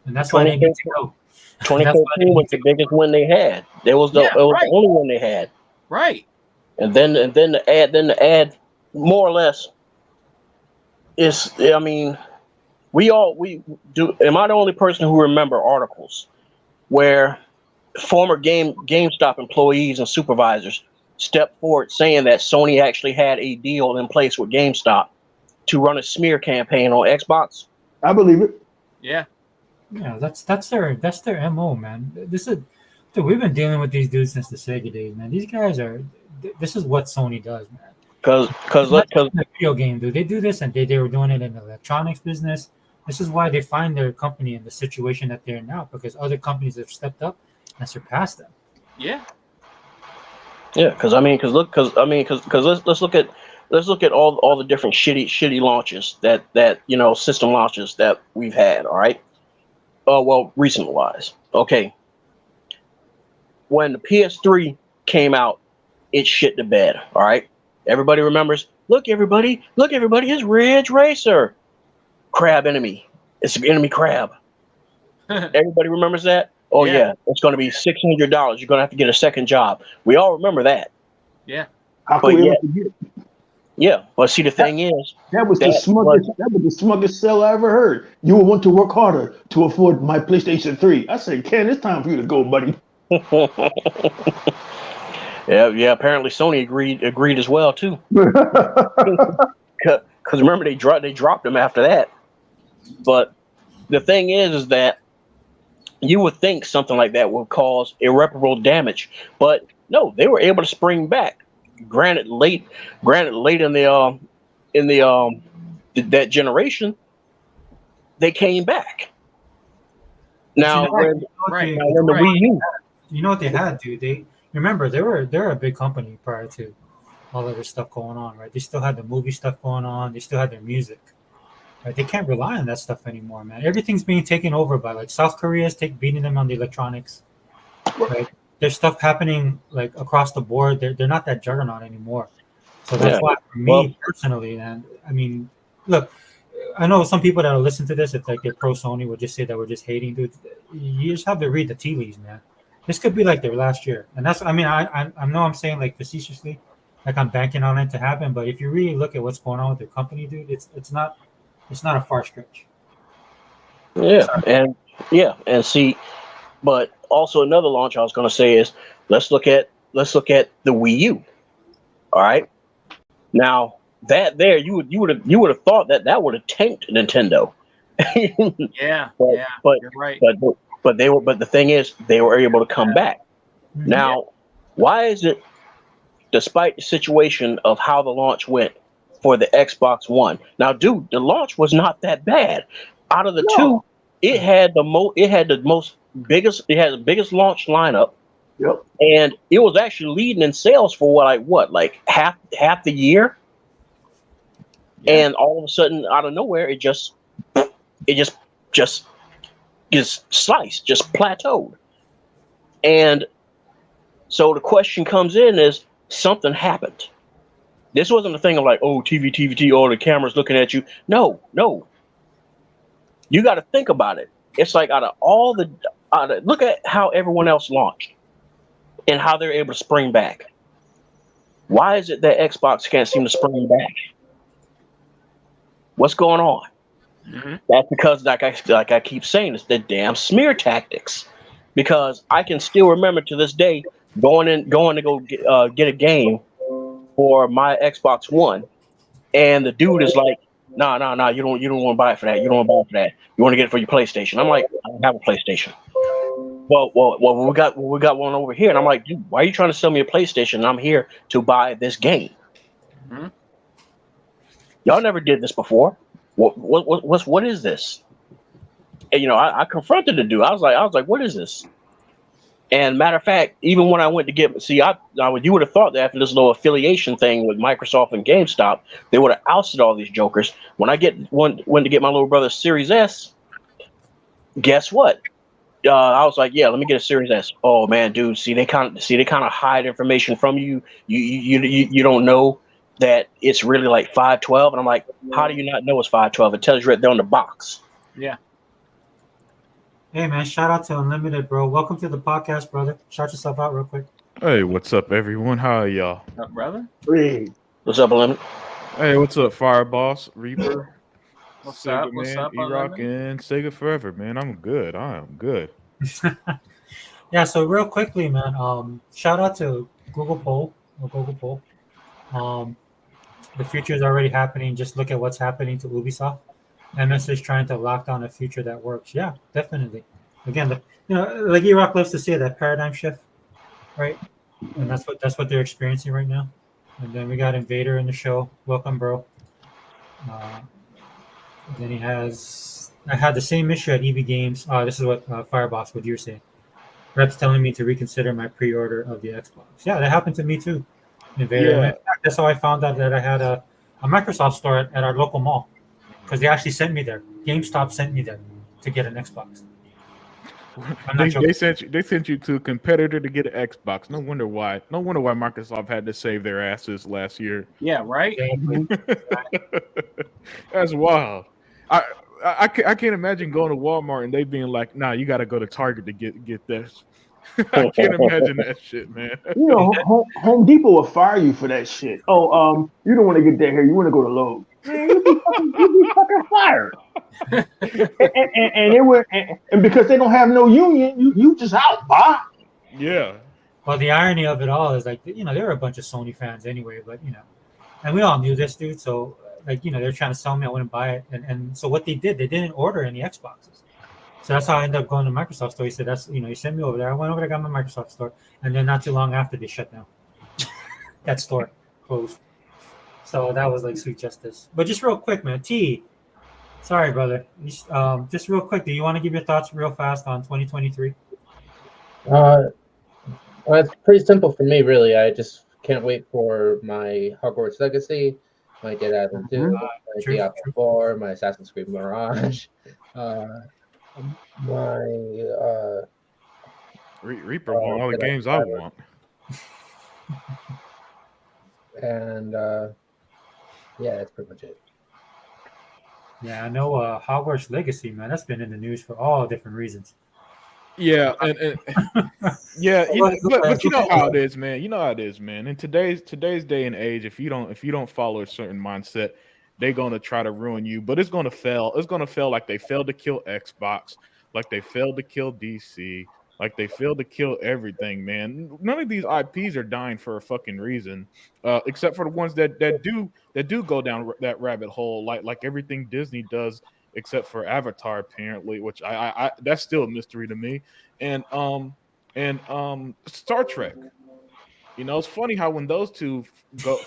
And that's why they need to go. 2013 was the biggest one they had. It was the only one they had. Right. And then the ad more or less is, I mean, we do. Am I the only person who remember articles where former GameStop employees and supervisors stepped forward saying that Sony actually had a deal in place with GameStop to run a smear campaign on Xbox? I believe it. Yeah. Yeah, that's their MO, man. Dude, we've been dealing with these dudes since the Sega days, man. These guys this is what Sony does, man. Because the video game, dude, they do this, and they were doing it in the electronics business. This is why they find their company in the situation that they're in now, because other companies have stepped up and surpassed them. Yeah. Yeah, because let's look at all the different shitty launches that you know, system launches that we've had. All right. Well, recent wise, okay. When the PS3 came out, it shit the bed. All right. Everybody remembers. Look, everybody, it's Ridge Racer. Crab enemy. It's an enemy crab. Everybody remembers that. Oh yeah, it's going to be $600. You're going to have to get a second job. We all remember that. Yeah. Yeah, but see, the thing is, that was the smuggest sell I ever heard. You will want to work harder to afford my PlayStation 3. I said, Ken, it's time for you to go, buddy. Yeah. Apparently, Sony agreed as well too. Because remember, they dropped them after that. But the thing is that you would think something like that would cause irreparable damage, but no, they were able to spring back. Granted, late in that generation, they came back. Now, when the Wii U, you know what they had, dude? They remember they're a big company prior to all of this stuff going on, right? They still had the movie stuff going on. They still had their music. Right? They can't rely on that stuff anymore, man. Everything's being taken over by like South Korea's beating them on the electronics. Right? There's stuff happening like across the board. They're not that juggernaut anymore. So that's why, for me personally, and I mean, look, I know some people that will listen to this, if like they're pro Sony, will just say that we're just hating, dude. You just have to read the tea leaves, man. This could be like their last year, and that's. I mean, I know I'm saying like facetiously, like I'm banking on it to happen. But if you really look at what's going on with their company, dude, it's not a far stretch. And see, but also another launch I was going to say is let's look at the Wii U. All right, now that there you would have thought that would have tanked Nintendo. But you're right. But the thing is, they were able to come back. Now, why is it, despite the situation of how the launch went for the Xbox One? Now, dude, the launch was not that bad. Out of the two, It had the biggest launch lineup, Yep. and it was actually leading in sales for like half the year. Yeah. And all of a sudden, out of nowhere, it just gets sliced, just plateaued. And so the question comes in is something happened. This wasn't a thing of like, oh, TV, oh, the camera's looking at you. No. You got to think about it. It's like look at how everyone else launched and how they're able to spring back. Why is it that Xbox can't seem to spring back? What's going on? Mm-hmm. That's because, like I keep saying, it's the damn smear tactics. Because I can still remember to this day going to go get a game for my Xbox One, and the dude is like, "Nah, you don't want to buy it for that. You don't want to buy it for that. You want to get it for your PlayStation." I'm like, "I don't have a PlayStation." Well, we got one over here, and I'm like, "Dude, why are you trying to sell me a PlayStation? And I'm here to buy this game." Mm-hmm. Y'all never did this before. What is this? And, I confronted the dude. I was like, what is this? And matter of fact, even when I went to you would have thought that after this little affiliation thing with Microsoft and GameStop, they would have ousted all these jokers. When I went to get my little brother's Series S, guess what? I was like, yeah, let me get a Series S. Oh man, dude, they kind of hide information from you. You don't know that it's really like 512. And I'm like, how do you not know it's 512? It tells you right there on the box. Yeah. Hey man, shout out to Unlimited, bro. Welcome to the podcast, brother. Shout yourself out real quick. Hey, what's up, everyone? How are y'all? What's up, brother? Hey. What's up, Unlimited? Hey, what's up, Fireboss, Reaper, What's Sega up? What's Man, up, E-Rock, Unlimited? and Sega Forever, man. I'm good. I am good. Yeah, so real quickly, man, shout out to Google Poll. The future is already happening. Just look at what's happening to Ubisoft. MS is trying to lock down a future that works. Yeah, definitely. Again, like E-Rock loves to say, that paradigm shift, right? And that's what they're experiencing right now. And then we got Invader in the show. Welcome, bro. Then I had the same issue at EB Games. This is what Fireboss, what you're saying. Reps telling me to reconsider my pre-order of the Xbox. Yeah, that happened to me too. Invader. Yeah. And in fact, that's how I found out that I had a Microsoft store at our local mall, because they actually sent me there. GameStop sent me there to get an Xbox. They sent you to a competitor to get an Xbox. No wonder why Microsoft had to save their asses last year. Yeah, right. That's wild. I can't imagine going to Walmart and they being like, "Nah, you got to go to Target to get this." I can't imagine that shit, man. Home Depot will fire you for that shit. Oh, you don't want to get that here. You want to go to Lowe's. Man, you be fucking fired. and because they don't have no union, you just out, bye. Yeah. Well, the irony of it all is, like, they were a bunch of Sony fans anyway, but and we all knew this dude, so they're trying to sell me, I wouldn't buy it, and so what they didn't order any Xboxes. So that's how I ended up going to Microsoft store. He said, he sent me over there. I went over there, got my Microsoft store, and then not too long after, they shut down. That store closed. So that was like sweet justice. But just real quick, man, T. Sorry, brother. Just real quick, do you want to give your thoughts real fast on 2023? Well, it's pretty simple for me, really. I just can't wait for my Hogwarts Legacy, my Dead Island 2, my Diablo 4, my Assassin's Creed Mirage, my Reaper want all the games I want. And yeah, that's pretty much it. Yeah, I know Hogwarts Legacy, man. That's been in the news for all different reasons. Yeah, and yeah, but you know how it is, man. You know how it is, man. In today's day and age, if you don't follow a certain mindset, they're gonna try to ruin you. But it's gonna fail. It's gonna fail like they failed to kill Xbox, like they failed to kill DC, like they failed to kill everything, man. None of these IPs are dying for a fucking reason, except for the ones that do go down that rabbit hole, like everything Disney does, except for Avatar, apparently, which I that's still a mystery to me. And Star Trek. It's funny how when those two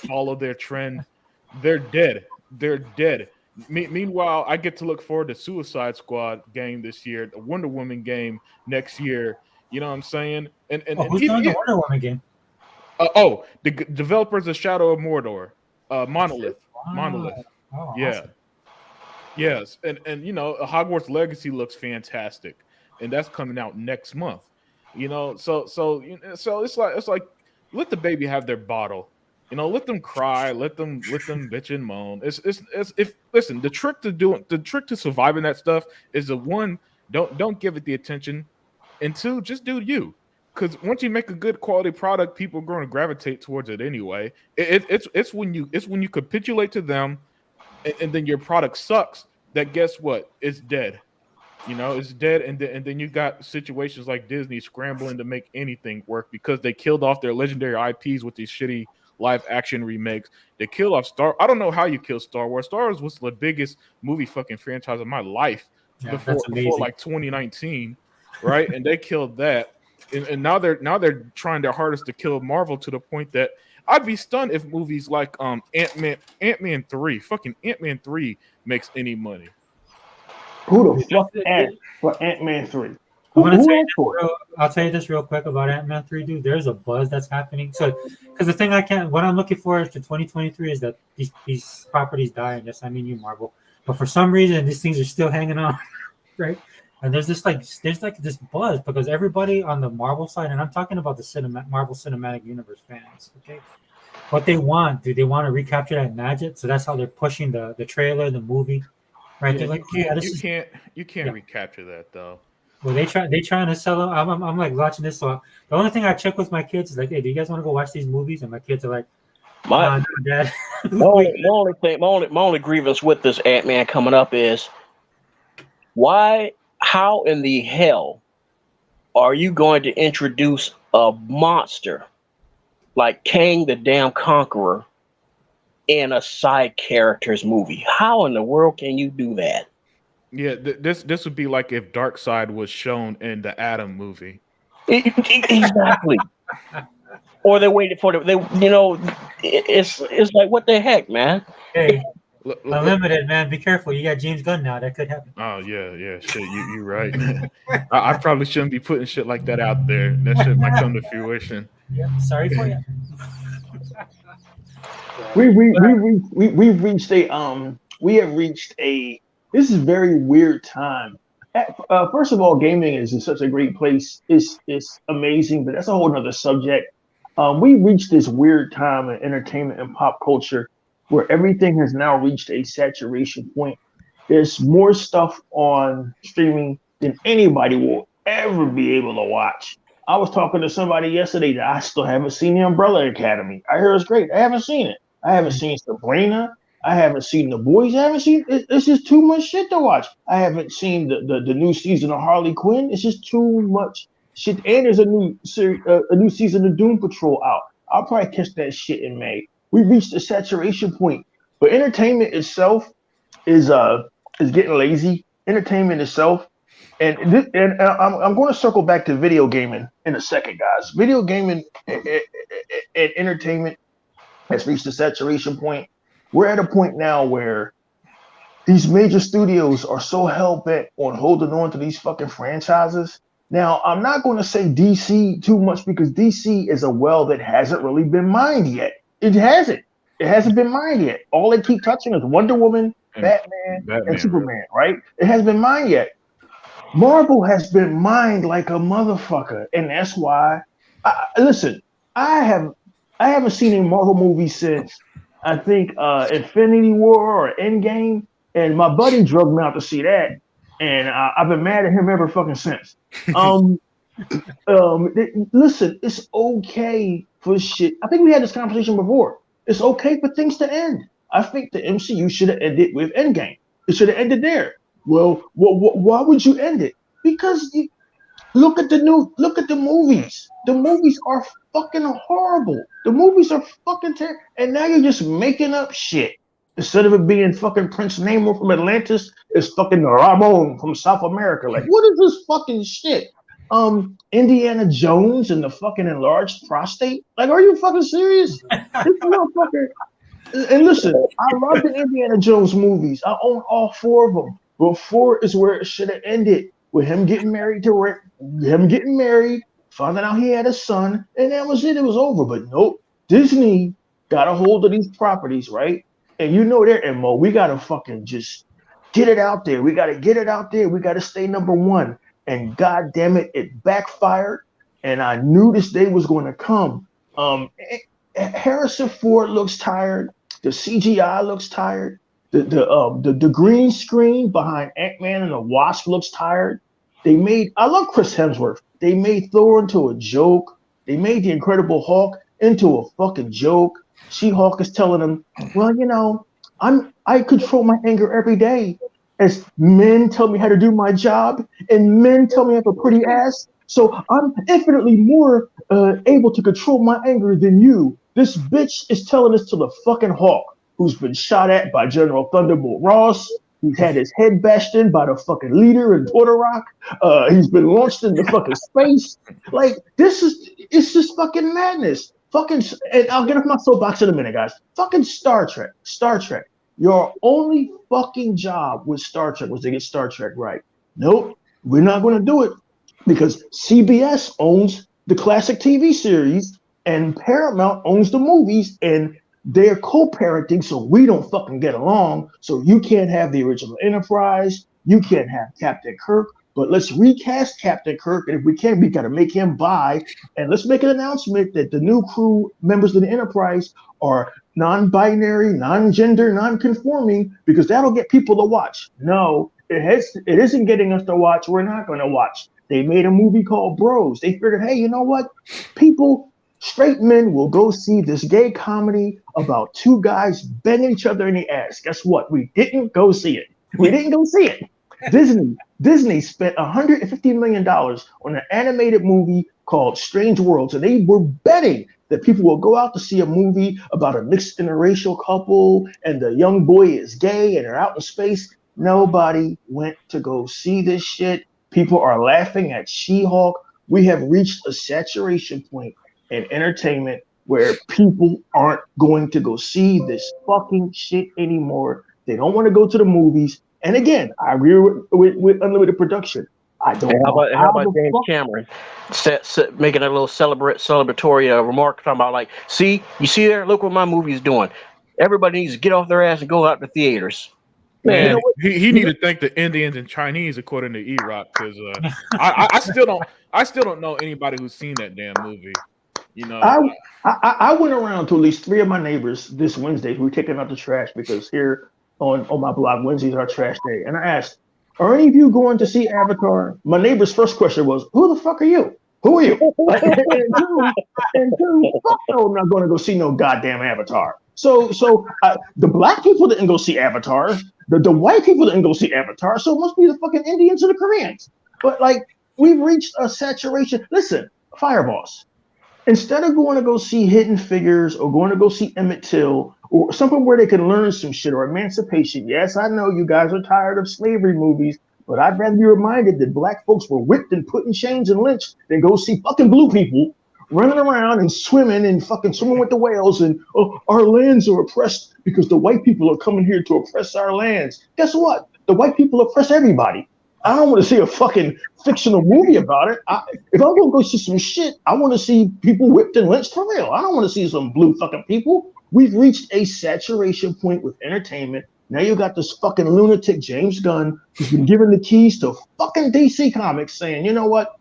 follow their trend, they're dead. They're dead. Meanwhile, I get to look forward to Suicide Squad game this year, the Wonder Woman game next year. You know what I'm saying? And who's doing the Wonder Woman game? The developers of Shadow of Mordor, Monolith. Monolith. Oh, Yeah. awesome. Yes, and Hogwarts Legacy looks fantastic, and that's coming out next month. So it's like let the baby have their bottle. Let them cry, let them bitch and moan. Listen, the trick to surviving that stuff is one, don't give it the attention, and two, just do you. Because once you make a good quality product, people are going to gravitate towards it anyway. It's when you capitulate to them, and then your product sucks. That guess what? It's dead. It's dead, and then you got situations like Disney scrambling to make anything work because they killed off their legendary IPs with these shitty live action remakes. They killed off I don't know how you kill Star Wars. Star Wars was the biggest movie fucking franchise of my life before like 2019, right? And they killed that. And now they're trying their hardest to kill Marvel to the point that I'd be stunned if movies like Ant-Man 3 makes any money. Who the fuck asked for Ant-Man 3? I'll tell you this real quick about Ant-Man 3, dude. There's a buzz that's happening. So, because the thing what I'm looking for to 2023 is that these properties die. And yes, I mean you, Marvel. But for some reason, these things are still hanging on, right? And there's this buzz because everybody on the Marvel side, and I'm talking about the Marvel Cinematic Universe fans, okay? What they want, they want to recapture that magic. So that's how they're pushing the trailer, the movie, right? Yeah, they're like, you can't recapture that though. Well, they trying to sell them. I'm like watching this. So the only thing I check with my kids is like, hey, do you guys want to go watch these movies? And my kids are like, no, Dad. My only grievance with this Ant-Man coming up is how in the hell are you going to introduce a monster like Kang the Damn Conqueror in a side character's movie? How in the world can you do that? Yeah, this would be like if Darkseid was shown in the Atom movie. Exactly. Or they waited for it's like, what the heck, man? Hey, Unlimited, man. Be careful. You got James Gunn now. That could happen. Oh yeah. Shit, you're right. I probably shouldn't be putting shit like that out there. That shit might come to fruition. Yeah, sorry for you. We have reached a this is a very weird time. First of all, gaming is in such a great place. It's amazing, but that's a whole nother subject. We reached this weird time in entertainment and pop culture where everything has now reached a saturation point. There's more stuff on streaming than anybody will ever be able to watch. I was talking to somebody yesterday that I still haven't seen The Umbrella Academy. I hear it's great. I haven't seen it. I haven't seen Sabrina. I haven't seen The Boys. I haven't seen it's just too much shit to watch. I haven't seen the new season of Harley Quinn. It's just too much shit. And there's a new season of Doom Patrol out. I'll probably catch that shit in May. We reached a saturation point. But entertainment itself is getting lazy. Entertainment itself, and I'm going to circle back to video gaming in a second, guys. Video gaming and entertainment has reached a saturation point. We're at a point now where these major studios are so hell-bent on holding on to these fucking franchises. Now, I'm not going to say DC too much because DC is a well that hasn't really been mined yet. It hasn't been mined yet. All they keep touching is Wonder Woman, Batman, and Superman, right? It hasn't been mined yet. Marvel has been mined like a motherfucker, and that's why. Listen, I haven't seen a Marvel movie since I think Infinity War or Endgame, and my buddy drugged me out to see that, and I've been mad at him ever fucking since. Listen, it's okay for shit. I think we had this conversation before. It's okay for things to end. I think the MCU should have ended with Endgame. It should have ended there. Well, why would you end it? Because look at the movies. The movies are fucking horrible. The movies are fucking terrible. And now you're just making up shit. Instead of it being fucking Prince Namor from Atlantis, it's fucking Ramon from South America. Like, what is this fucking shit? Indiana Jones and the fucking enlarged prostate? Like, are you fucking serious? This motherfucker. And listen, I love the Indiana Jones movies. I own all 4 of them. But 4 is where it should have ended, with him getting married to Rick, finding out he had a son, and that was it. It was over. But nope, Disney got a hold of these properties, right? And you know their MO. We gotta fucking just get it out there. We gotta get it out there. We gotta stay number 1. And god damn it, it backfired. And I knew this day was going to come. Harrison Ford looks tired. The CGI looks tired. The green screen behind Ant-Man and the Wasp looks tired. I love Chris Hemsworth. They made Thor into a joke. They made the Incredible Hulk into a fucking joke. She-Hulk is telling him, well, you know, I control my anger every day. As men tell me how to do my job, and men tell me I have a pretty ass. So I'm infinitely more able to control my anger than you. This bitch is telling this to the fucking Hulk, who's been shot at by General Thunderbolt Ross. He's had his head bashed in by the fucking leader in Puerto Rock. He's been launched into fucking space. Like, it's just fucking madness. And I'll get off my soapbox in a minute, guys. Fucking Star Trek. Your only fucking job with Star Trek was to get Star Trek right. Nope, we're not going to do it because CBS owns the classic TV series and Paramount owns the movies, and they're co-parenting, so we don't fucking get along. So you can't have the original Enterprise. You can't have Captain Kirk. But let's recast Captain Kirk, and if we can, we got to make him bi. And let's make an announcement that the new crew members of the Enterprise are non-binary, non-gender, non-conforming, because that'll get people to watch. No, it isn't getting us to watch. We're not going to watch. They made a movie called Bros. They figured, hey, you know what? Straight men will go see this gay comedy about 2 guys banging each other in the ass. Guess what? We didn't go see it. Disney spent $150 million on an animated movie called Strange Worlds, and they were betting that people will go out to see a movie about a mixed interracial couple and the young boy is gay and they're out in space. Nobody went to go see this shit. People are laughing at She-Hulk. We have reached a saturation point in entertainment where people aren't going to go see this fucking shit anymore. They don't want to go to the movies. And again, I agree with unlimited production. I don't know. How about James Cameron making a little celebratory remark talking about, like, see there? Look what my movie is doing. Everybody needs to get off their ass and go out to theaters. Man, you know he need to thank the Indians and Chinese, according to E-Rock, because I still don't know anybody who's seen that damn movie. You know, I went around to at least 3 of my neighbors this Wednesday who were taking out the trash, because here on my block, Wednesdays are trash day. And I asked, are any of you going to see Avatar? My neighbor's first question was, who the fuck are you? Who are you? and two, fuck no, I'm not going to go see no goddamn Avatar. So the black people didn't go see Avatar. The white people didn't go see Avatar. So it must be the fucking Indians and the Koreans. But like, we've reached a saturation. Listen, Fireboss, instead of going to go see Hidden Figures or going to go see Emmett Till or something where they can learn some shit, or Emancipation. Yes, I know you guys are tired of slavery movies, but I'd rather be reminded that black folks were whipped and put in chains and lynched than go see fucking blue people running around and swimming with the whales, and our lands are oppressed because the white people are coming here to oppress our lands. Guess what? The white people oppress everybody. I don't want to see a fucking fictional movie about it. If I'm going to go see some shit, I want to see people whipped and lynched for real. I don't want to see some blue fucking people. We've reached a saturation point with entertainment. Now you got this fucking lunatic James Gunn who's been given the keys to fucking DC Comics, saying, you know what?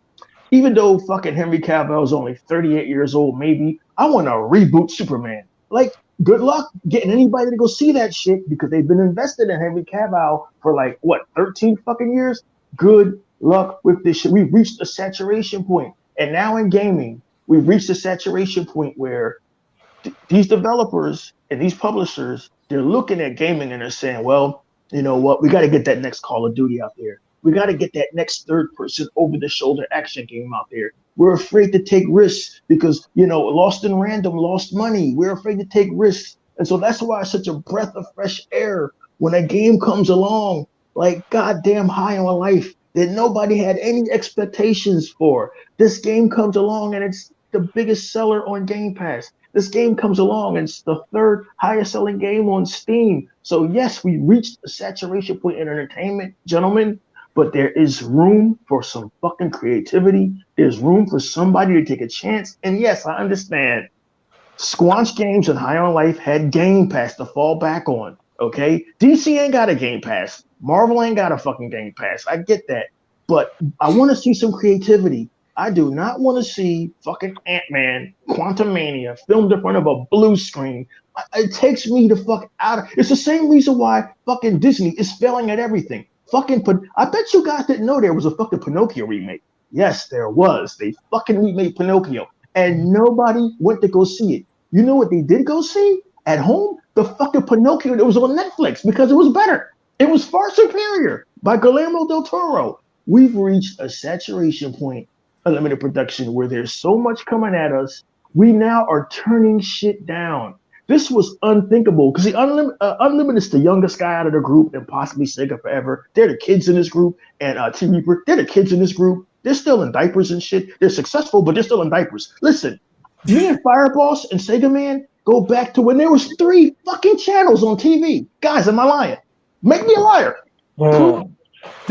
Even though fucking Henry Cavill is only 38 years old, maybe, I want to reboot Superman. Like, good luck getting anybody to go see that shit, because they've been invested in Henry Cavill for 13 fucking years? Good luck with this shit. We've reached a saturation point. And now in gaming, we've reached a saturation point where these developers and these publishers, they're looking at gaming and they're saying, well, you know what? We got to get that next Call of Duty out there. We got to get that next third-person over-the-shoulder action game out there. We're afraid to take risks because, Lost in Random lost money. We're afraid to take risks. And so that's why it's such a breath of fresh air when a game comes along like goddamn High on Life that nobody had any expectations for. This game comes along and the biggest seller on Game Pass. This game comes along and it's the third highest selling game on Steam. So yes, we reached a saturation point in entertainment, gentlemen, but there is room for some fucking creativity. There's room for somebody to take a chance. And yes, I understand. Squanch Games and High on Life had Game Pass to fall back on. Okay, DC ain't got a Game Pass. Marvel ain't got a fucking Game Pass. I get that, but I want to see some creativity. I do not want to see fucking Ant-Man, Quantumania filmed in front of a blue screen. It takes me to fuck out of. It's the same reason why fucking Disney is failing at everything. I bet you guys didn't know there was a fucking Pinocchio remake. Yes, there was. They fucking remade Pinocchio, and nobody went to go see it. You know what they did go see at home? The fucking Pinocchio that was on Netflix because it was better. It was far superior by Guillermo del Toro. We've reached a saturation point of limited production where there's so much coming at us. We now are turning shit down. This was unthinkable because the Unlimited is the youngest guy out of the group and possibly Sega Forever. They're the kids in this group, and T Reaper, they're the kids in this group. They're still in diapers and shit. They're successful, but they're still in diapers. Listen, me and Fireboss and Sega Man go back to when there was 3 fucking channels on TV. Guys, am I lying? Make me a liar. I don't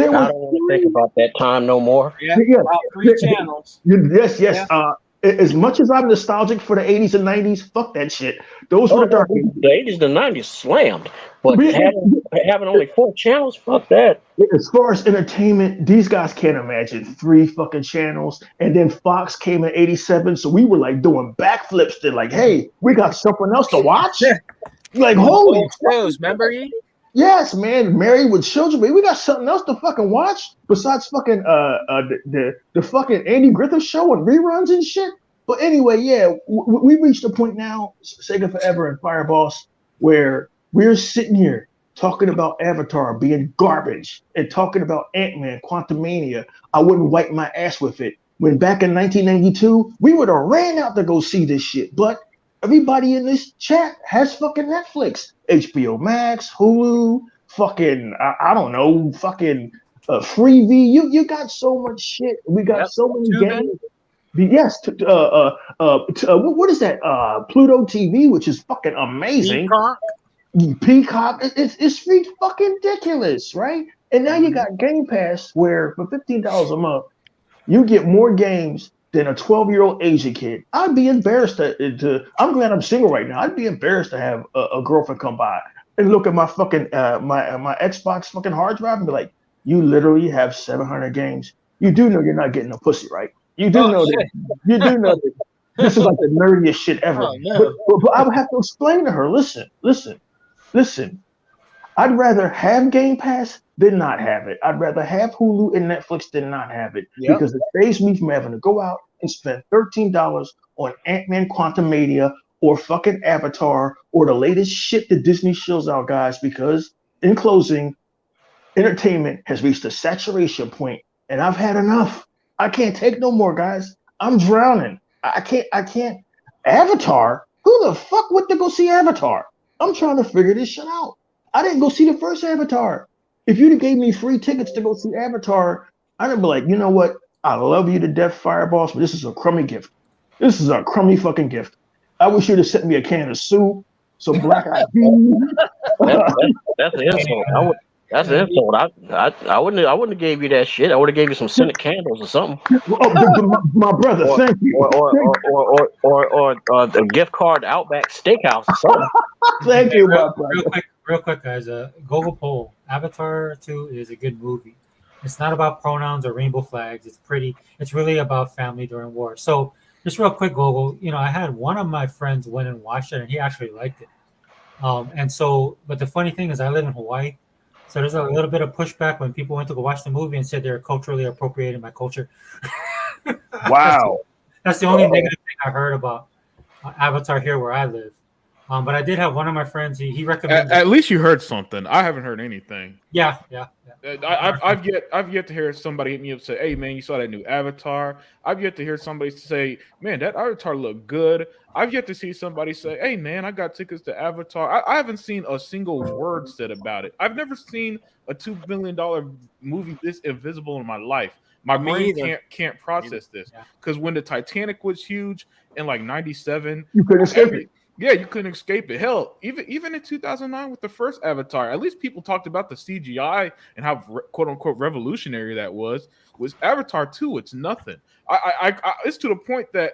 want to think about that time no more. Yeah, about 3 channels. Yes. Yeah. As much as I'm nostalgic for the 80s and 90s, fuck that shit. Those were the dark days. The 80s and 90s slammed. But having only 4 channels, fuck that. As far as entertainment, these guys can't imagine 3 fucking channels. And then Fox came in 87, so we were like doing backflips to like, hey, we got something else to watch? Like, holy shows, remember you? Yes, man, Married with Children, but we got something else to fucking watch besides fucking the fucking Andy Griffith show and reruns and shit. But anyway, yeah, we reached a point now, Sega Forever and Fireboss, where we're sitting here talking about Avatar being garbage and talking about Ant-Man, Quantumania. I wouldn't wipe my ass with it. When back in 1992, we would have ran out to go see this shit, but everybody in this chat has fucking Netflix, HBO Max, Hulu, fucking, I don't know, fucking Freevee. You got so much shit. We got so many games. Yes. What is that? Pluto TV, which is fucking amazing. Peacock. It's fucking ridiculous, right? And now you got Game Pass, where for $15 a month, you get more games than a 12-year-old Asian kid. I'd be embarrassed to. I'm glad I'm single right now. I'd be embarrassed to have a girlfriend come by and look at my fucking my Xbox fucking hard drive and be like, "You literally have 700 games. You do know you're not getting no pussy, right? You do know that. You do know that this is like the nerdiest shit ever." Oh, no. but I would have to explain to her. Listen. I'd rather have Game Pass than not have it. I'd rather have Hulu and Netflix than not have it because it saves me from having to go out and spend $13 on Ant-Man Quantumania or fucking Avatar or the latest shit that Disney shows out, guys, because in closing, entertainment has reached a saturation point and I've had enough. I can't take no more, guys. I'm drowning. I can't. Avatar? Who the fuck went to go see Avatar? I'm trying to figure this shit out. I didn't go see the first Avatar. If you'd have gave me free tickets to go see Avatar, I'd be like, you know what? I love you to death, Fireboss, but this is a crummy gift. This is a crummy fucking gift. I wish you'd have sent me a can of soup, some black-eyed peas. That's an insult. That's an insult. I wouldn't have gave you that shit. I would have gave you some scented candles or something. My brother, thank you. Or a gift card to Outback Steakhouse or something. Thank you, my brother. Real quick, guys. Google poll. Avatar 2 is a good movie. It's not about pronouns or rainbow flags. It's really about family during war. So just real quick, Google. I had one of my friends went and watched it, and he actually liked it. But the funny thing is, I live in Hawaii. So there's a little bit of pushback when people went to go watch the movie and said they're culturally appropriating my culture. Wow. That's the only negative thing I heard about Avatar here where I live. But I did have one of my friends. He recommended. At least you heard something. I haven't heard anything. Yeah. I've yet to hear somebody hit me up and say, "Hey man, you saw that new Avatar." I've yet to hear somebody say, "Man, that Avatar looked good." I've yet to see somebody say, "Hey man, I got tickets to Avatar." I haven't seen a single word said about it. I've never seen a $2 billion movie this invisible in my life. My Me brain either. can't process this Yeah. because when the Titanic was huge in like '97, You couldn't escape it. yeah, you couldn't escape it. Hell, even in 2009 with the first Avatar, at least people talked about the CGI and how quote unquote revolutionary that was. Was Avatar 2? It's nothing. I it's to the point that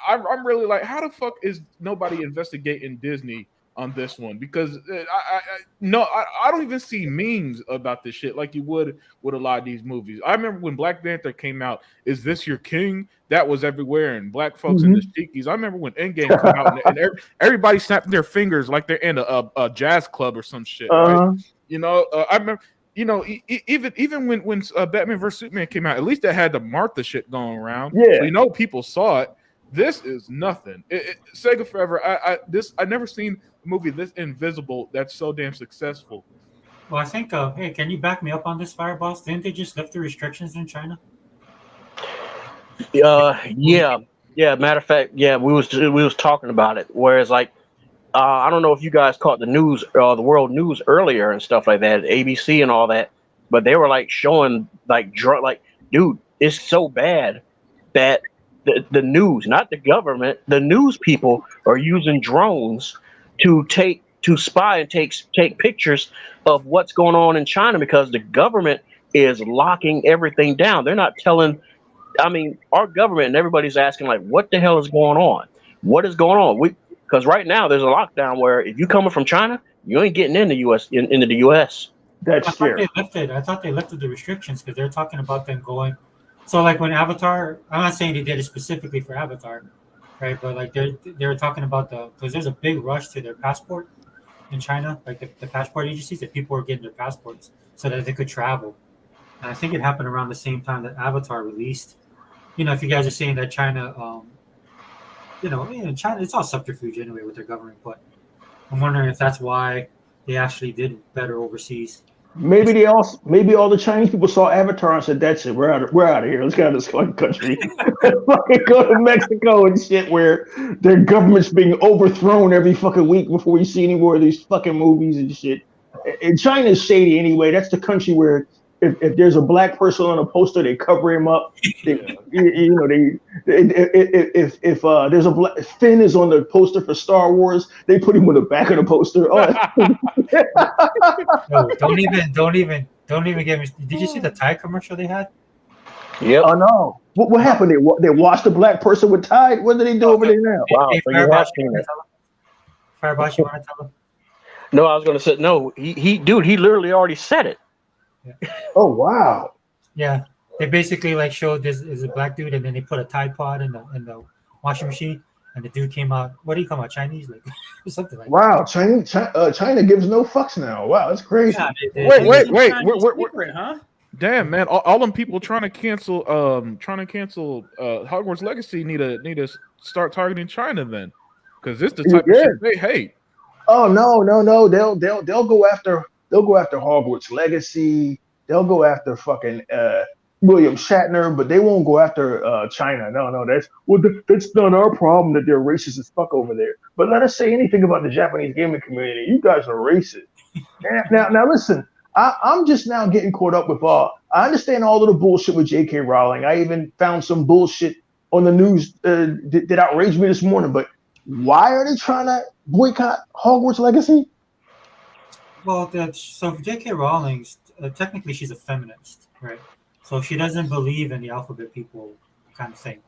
I'm really like, how the fuck is nobody investigating Disney on this one? Because I don't even see memes about this shit like you would with a lot of these movies. I remember when Black Panther came out, "Is this your king?" That was everywhere, and black folks in the cheekies. I remember when Endgame came out, and everybody snapping their fingers like they're in a jazz club or some shit. Right? You know, I remember. You know, even when Batman vs Superman came out, at least that had the Martha shit going around. Yeah. So, you know, people saw it. This is nothing. Sega Forever. I never seen a movie this invisible that's so damn successful. Well, I think. Hey, can you back me up on this, Fireboss? Didn't they just lift the restrictions in China? Yeah. Matter of fact, yeah, we was talking about it. Whereas, like, I don't know if you guys caught the news, the world news earlier and stuff like that, ABC and all that, but they were like showing like dude, it's so bad that the news, not the government, the news people are using drones to spy and take pictures of what's going on in China because the government is locking everything down. They're not telling. I mean, our government and everybody's asking like, what the hell is going on? What is going on? Because right now there's a lockdown where if you coming from China, you ain't getting in the U.S. into the U.S. That's I thought scary. I thought they lifted the restrictions because they're talking about them going. So like when Avatar, I'm not saying they did it specifically for Avatar, right? But like they were talking about because there's a big rush to their passport in China, like the passport agencies, that people were getting their passports so that they could travel. And I think it happened around the same time that Avatar released. You know, if you guys are saying that China, China, it's all subterfuge anyway with their government, but I'm wondering if that's why they actually did better overseas. Maybe all the Chinese people saw Avatar and said, "That's it, we're out of here. Let's get out of this fucking country." Fucking go to Mexico and shit, where their government's being overthrown every fucking week before you see any more of these fucking movies and shit. And China's shady anyway. That's the country where if there's a black person on a poster, they cover him up. If there's a black Finn is on the poster for Star Wars, they put him on the back of the poster. No, don't even get me. Did you see the Tide commercial they had? Yep. Oh no! What happened? They washed the black person with Tide. What do they do over there now? Wow. Hey, So you have seen it. Fireboss, you want to tell them? No, I was gonna say no. He literally already said it. Oh wow! Yeah, they basically like showed this is a black dude, and then they put a Tide pod in the washing machine, and the dude came out. What do you come out? Chinese, like something like. Wow, China gives no fucks now. Wow, that's crazy. Yeah, Wait. Secret, huh? Damn, man! All them people trying to cancel Hogwarts Legacy need to start targeting China then, because this the type of shit they hate. Oh no! They'll go after Hogwarts Legacy. They'll go after fucking William Shatner, but they won't go after China. No, that's not our problem that they're racist as fuck over there. But let us say anything about the Japanese gaming community. You guys are racist. Now listen. I'm just now getting caught up with I understand all of the bullshit with J.K. Rowling. I even found some bullshit on the news that outraged me this morning. But why are they trying to boycott Hogwarts Legacy? Well, so J.K. Rowling, technically she's a feminist, right? So she doesn't believe in the alphabet people kind of thing.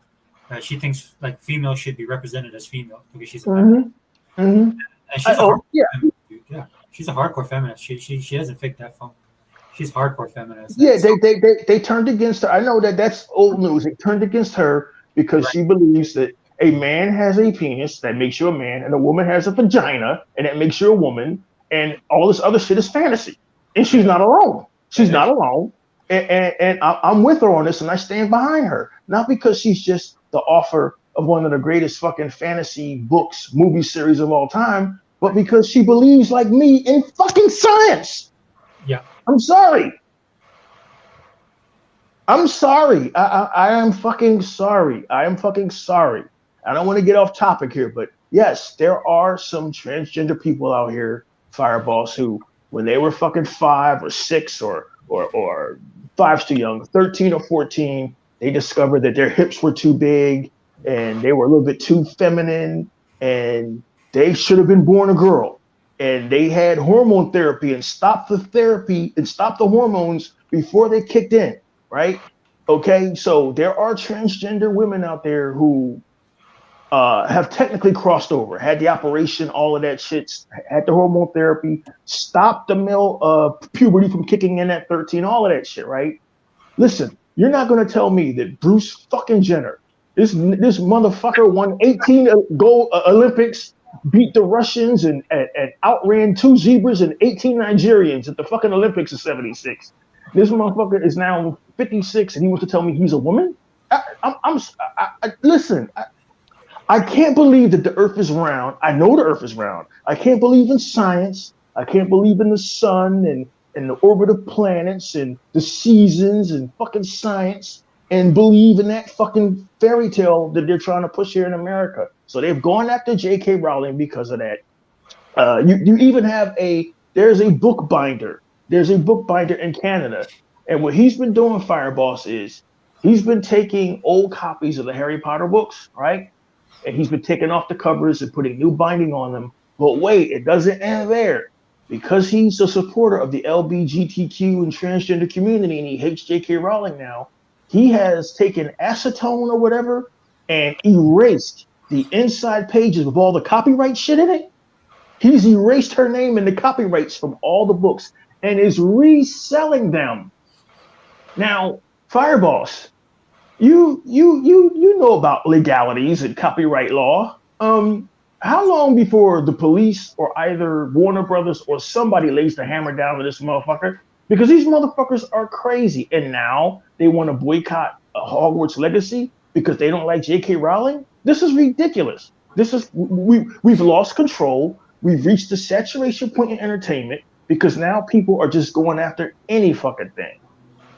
She thinks like females should be represented as female because she's a feminist. Mm-hmm. And she's feminist, dude. Yeah, she's a hardcore feminist. She doesn't fake that phone. She's hardcore feminist. Yeah, they turned against her. I know that's old news. They turned against her because she believes that a man has a penis that makes you a man, and a woman has a vagina and that makes you a woman, and all this other shit is fantasy. And she's not alone. She's not alone. And I'm with her on this, and I stand behind her. Not because she's just the author of one of the greatest fucking fantasy books, movie series of all time, but because she believes like me in fucking science. Yeah. I'm sorry. I'm sorry. I am fucking sorry. I am fucking sorry. I don't want to get off topic here, but yes, there are some transgender people out here, Fireballs, who when they were fucking 5 or 6 or 5's too young, 13 or 14, they discovered that their hips were too big and they were a little bit too feminine and they should have been born a girl. And they had hormone therapy and stopped the therapy and stopped the hormones before they kicked in, right? Okay, so there are transgender women out there who have technically crossed over, had the operation, all of that shit, had the hormone therapy, stopped the male puberty from kicking in at 13, all of that shit, right? Listen, you're not going to tell me that Bruce fucking Jenner, this motherfucker won 18 gold Olympics, beat the Russians and outran 2 zebras and 18 Nigerians at the fucking Olympics in 76. This motherfucker is now 56 and he wants to tell me he's a woman? Listen, I can't believe that the earth is round. I know the earth is round. I can't believe in science. I can't believe in the sun and the orbit of planets and the seasons and fucking science and believe in that fucking fairy tale that they're trying to push here in America. So they've gone after J.K. Rowling because of that. You even have there's a book binder. There's a book binder in Canada. And what he's been doing, Fireboss, is he's been taking old copies of the Harry Potter books, right? And he's been taking off the covers and putting new binding on them. But wait, it doesn't end there. Because he's a supporter of the LGBTQ and transgender community and he hates J.K. Rowling now, he has taken acetone or whatever and erased the inside pages with all the copyright shit in it. He's erased her name and the copyrights from all the books and is reselling them. Now, Fireboss, you know about legalities and copyright law. How long before the police or either Warner Brothers or somebody lays the hammer down on this motherfucker? Because these motherfuckers are crazy. And now they want to boycott Hogwarts Legacy because they don't like J.K. Rowling? This is ridiculous. We've lost control. We've reached the saturation point in entertainment because now people are just going after any fucking thing.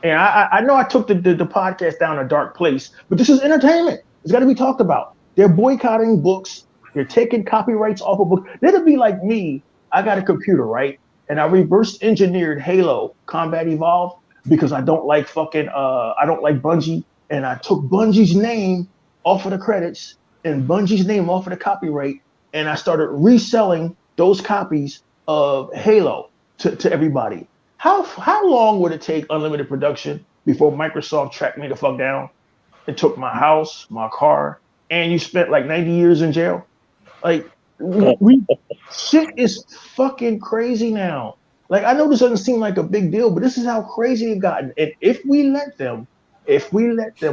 And I know I took the podcast down a dark place, but this is entertainment. It's got to be talked about. They're boycotting books. They're taking copyrights off of books. That'd be like me. I got a computer, right? And I reverse engineered Halo Combat Evolved because I don't like Bungie. And I took Bungie's name off of the credits and Bungie's name off of the copyright. And I started reselling those copies of Halo to everybody. How long would it take unlimited production before Microsoft tracked me the fuck down and took my house, my car, and you spent like 90 years in jail? Like, shit is fucking crazy now. Like, I know this doesn't seem like a big deal, but this is how crazy it's gotten. And if we let them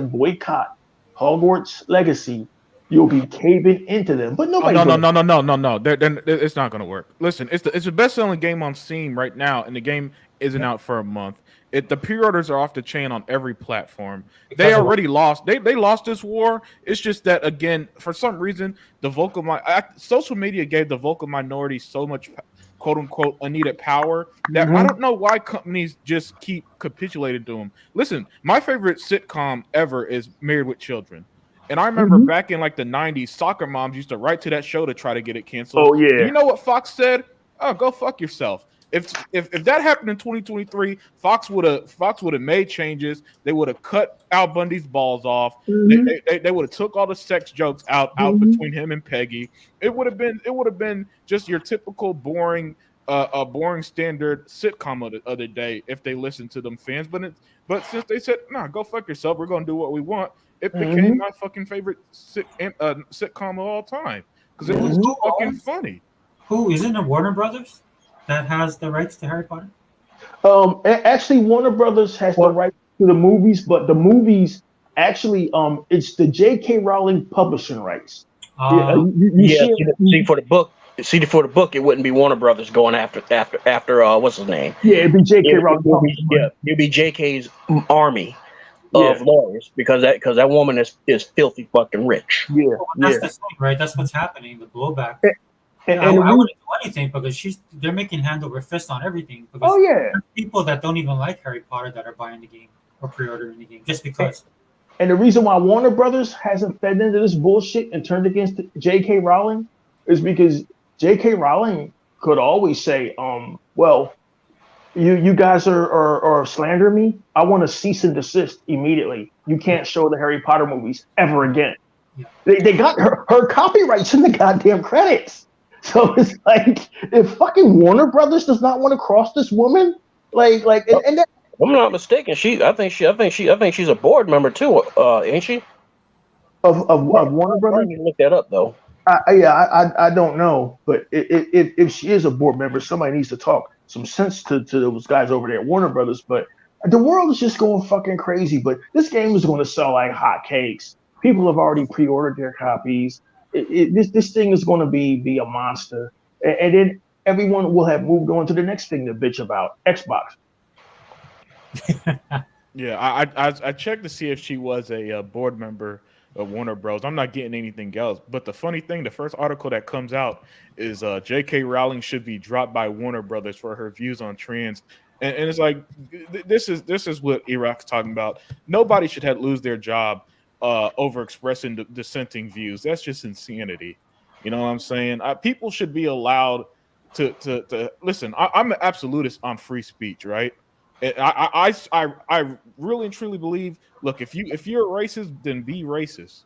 boycott Hogwarts Legacy, you'll be caving into them. But nobody. No. It's not gonna work. Listen, it's the best-selling game on Steam right now, and the game isn't out for a month. The pre-orders are off the chain on every platform. They already lost. They lost this war. It's just that, again, for some reason, social media gave the vocal minority so much quote unquote unneeded power that I don't know why companies just keep capitulating to them. Listen, my favorite sitcom ever is Married with Children. And I remember back in like the 90s, soccer moms used to write to that show to try to get it canceled. Oh, yeah. And you know what Fox said? Oh, go fuck yourself. If that happened in 2023, Fox would have made changes. They would have cut Al Bundy's balls off. They would have took all the sex jokes out between him and Peggy. It would have been just your typical boring standard sitcom of the other day if they listened to them fans. But since they said, nah, go fuck yourself, we're gonna do what we want, it became my fucking favorite sitcom of all time because it was fucking funny. Who isn't it? Warner Brothers that has the rights to Harry Potter? Actually, Warner Brothers has the rights to the movies, but the movies actually, it's the J.K. Rowling publishing rights. See for the book. See for the book, it wouldn't be Warner Brothers going after what's his name? Yeah, it'd be J.K. Rowling. It'd be J.K.'s army. of lawyers because that woman is filthy fucking rich. Yeah, Well, that's the thing, right? That's what's happening. The blowback. And I wouldn't do anything because they're making hand over fist on everything. Because there's people that don't even like Harry Potter that are buying the game or pre-ordering the game just because. And the reason why Warner Brothers hasn't fed into this bullshit and turned against J.K. Rowling is because J.K. Rowling could always say, well, you guys are slandering me. I want to cease and desist immediately. You can't show the Harry Potter movies ever again. Yeah. They got her copyrights in the goddamn credits. So it's like, if fucking Warner Brothers does not want to cross this woman, and that, I'm not mistaken. I think she's a board member too, ain't she? Of Warner Brothers. Let me look that up though. I don't know, but if she is a board member, somebody needs to talk some sense to those guys over there at Warner Brothers. But the world is just going fucking crazy. But this game is going to sell like hotcakes. People have already pre-ordered their copies. This thing is going to be a monster, and then everyone will have moved on to the next thing to bitch about, Xbox. Yeah, I checked to see if she was a board member of Warner Bros. I'm not getting anything else. But the funny thing, the first article that comes out is J.K. Rowling should be dropped by Warner Brothers for her views on trans. And it's like this is what Iraq's talking about. Nobody should lose their job over expressing dissenting views. That's just insanity. You know what I'm saying? People should be allowed to listen. I'm an absolutist on free speech, right? I really and truly believe. Look, if you're a racist, then be racist.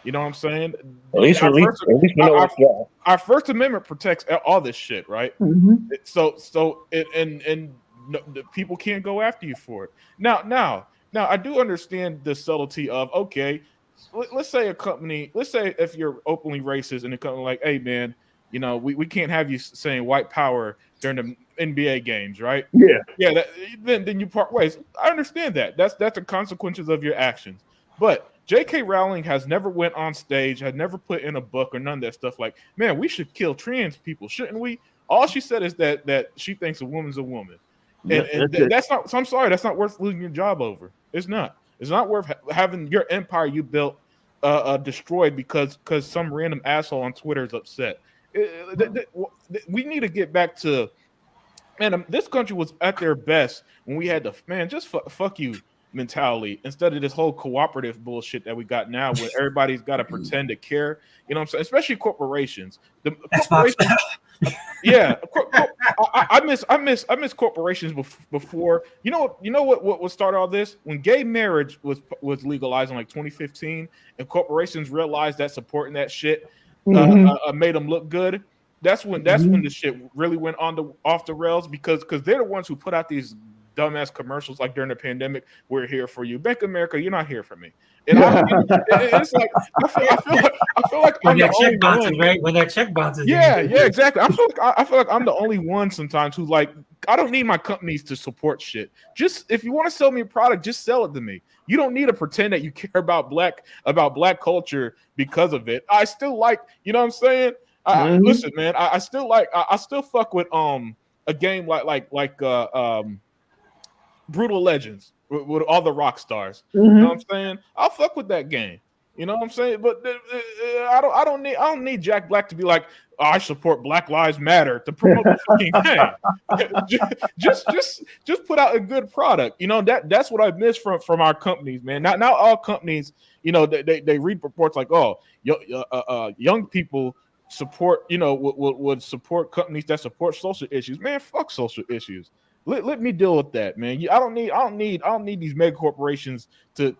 You know what I'm saying? At least our First Amendment protects all this shit, right? Mm-hmm. So people can't go after you for it. Now, I do understand the subtlety of, okay, let's say if you're openly racist and a company like, hey man, you know, we can't have you saying white power during the NBA games, right? Yeah. Then you part ways. I understand that. That's the consequences of your actions. But J.K. Rowling has never went on stage, has never put in a book or none of that stuff. Like, man, we should kill trans people, shouldn't we? All she said is that she thinks a woman's a woman, and that's not. So I'm sorry, that's not worth losing your job over. It's not. It's not worth having your empire you built destroyed because some random asshole on Twitter is upset. We need to get back to, man, this country was at their best when we had just fuck you mentality instead of this whole cooperative bullshit that we got now where everybody's got to pretend to care. You know what I'm saying? Especially corporations. Yeah, I miss corporations before. You know what started all this? When gay marriage was legalized in like 2015, and corporations realized that supporting that shit made them look good. That's when the shit really went off the rails because they're the ones who put out these dumbass commercials like during the pandemic. We're here for you, Bank of America. You're not here for me. And it's like I feel like when that check bounces, right? When that check bounces, yeah, exactly. I feel like I'm the only one sometimes who's like, I don't need my companies to support shit. Just if you want to sell me a product, just sell it to me. You don't need to pretend that you care about black culture because of it. I still like, you know what I'm saying? Listen, man, I still fuck with a game like Brutal Legends with all the rock stars. You know what I'm saying? I'll fuck with that game. You know what I'm saying? But I don't need Jack Black to be like, oh, I support Black Lives Matter to promote the fucking game. just put out a good product. You know, that's what I miss from our companies, man. Not all companies, you know, they read reports like, oh, young people support, you know, would support companies that support social issues. Man, fuck social issues. Let me deal with that, man. I don't need these mega corporations to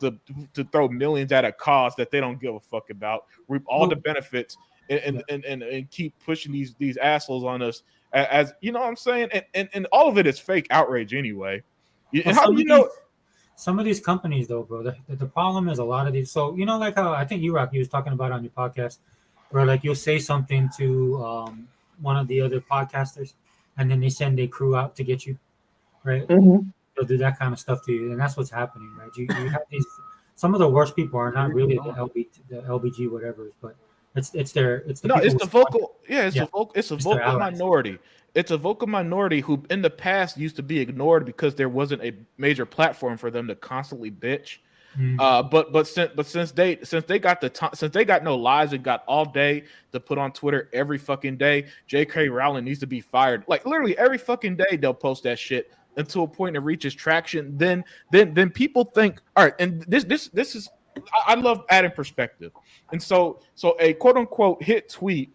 throw millions at a cause that they don't give a fuck about, reap all the benefits, and keep pushing these assholes on us as you know what I'm saying, and all of it is fake outrage anyway. And how do you know? Some of these companies, though, bro, the problem is a lot of these. So you know, like how I think you was talking about on your podcast, where like you'll say something to one of the other podcasters, and then they send a crew out to get you. Right, they'll do that kind of stuff to you, and that's what's happening, right? You have these. Some of the worst people are not really the LBG whatever, but it's the vocal minority. It's a vocal minority who in the past used to be ignored because there wasn't a major platform for them to constantly bitch. But since they got the time, since they got no lives and got all day to put on Twitter every fucking day, J.K. Rowling needs to be fired. Like literally every fucking day they'll post that shit until a point it reaches traction. Then people think, all right, and this is I love adding perspective. And so a quote unquote hit tweet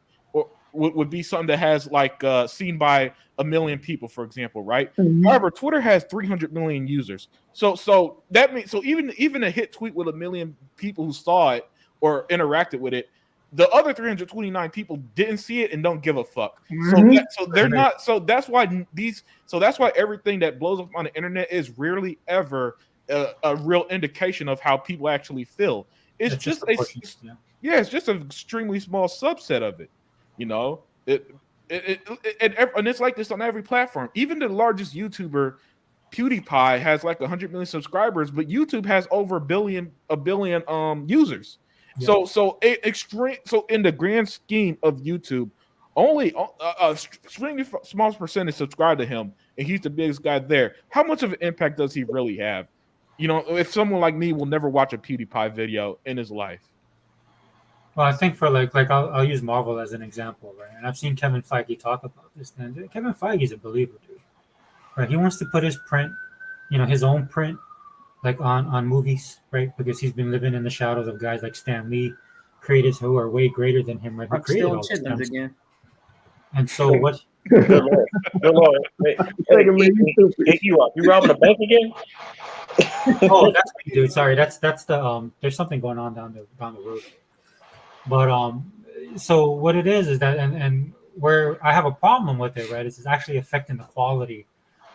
would be something that has like seen by 1 million people, for example, right? However, Twitter has 300 million users. So that means even a hit tweet with 1 million people who saw it or interacted with it, the other 329 people didn't see it and don't give a fuck. So they're not. So that's why everything that blows up on the internet is rarely ever a real indication of how people actually feel. It's just it's just an extremely small subset of it. You know, and it's like this on every platform. Even the largest YouTuber, PewDiePie, has like 100 million subscribers, but YouTube has over a billion users. Yeah. So in the grand scheme of YouTube, only a extremely small percentage subscribe to him, and he's the biggest guy there. How much of an impact does he really have? You know, if someone like me will never watch a PewDiePie video in his life. Well, I think for like I'll use Marvel as an example, right? And I've seen Kevin Feige talk about this. And Kevin Feige's a believer, dude. Right? He wants to put his print, his own print, like on movies, right? Because he's been living in the shadows of guys like Stan Lee, creators who are way greater than him, right? Who created all this stuff. Again. And so what? Good Lord. Hey, you robbing a bank again? Oh, that's me, dude. Sorry, that's the there's something going on down the road. But so what it is that and where I have a problem with it, right, is it's actually affecting the quality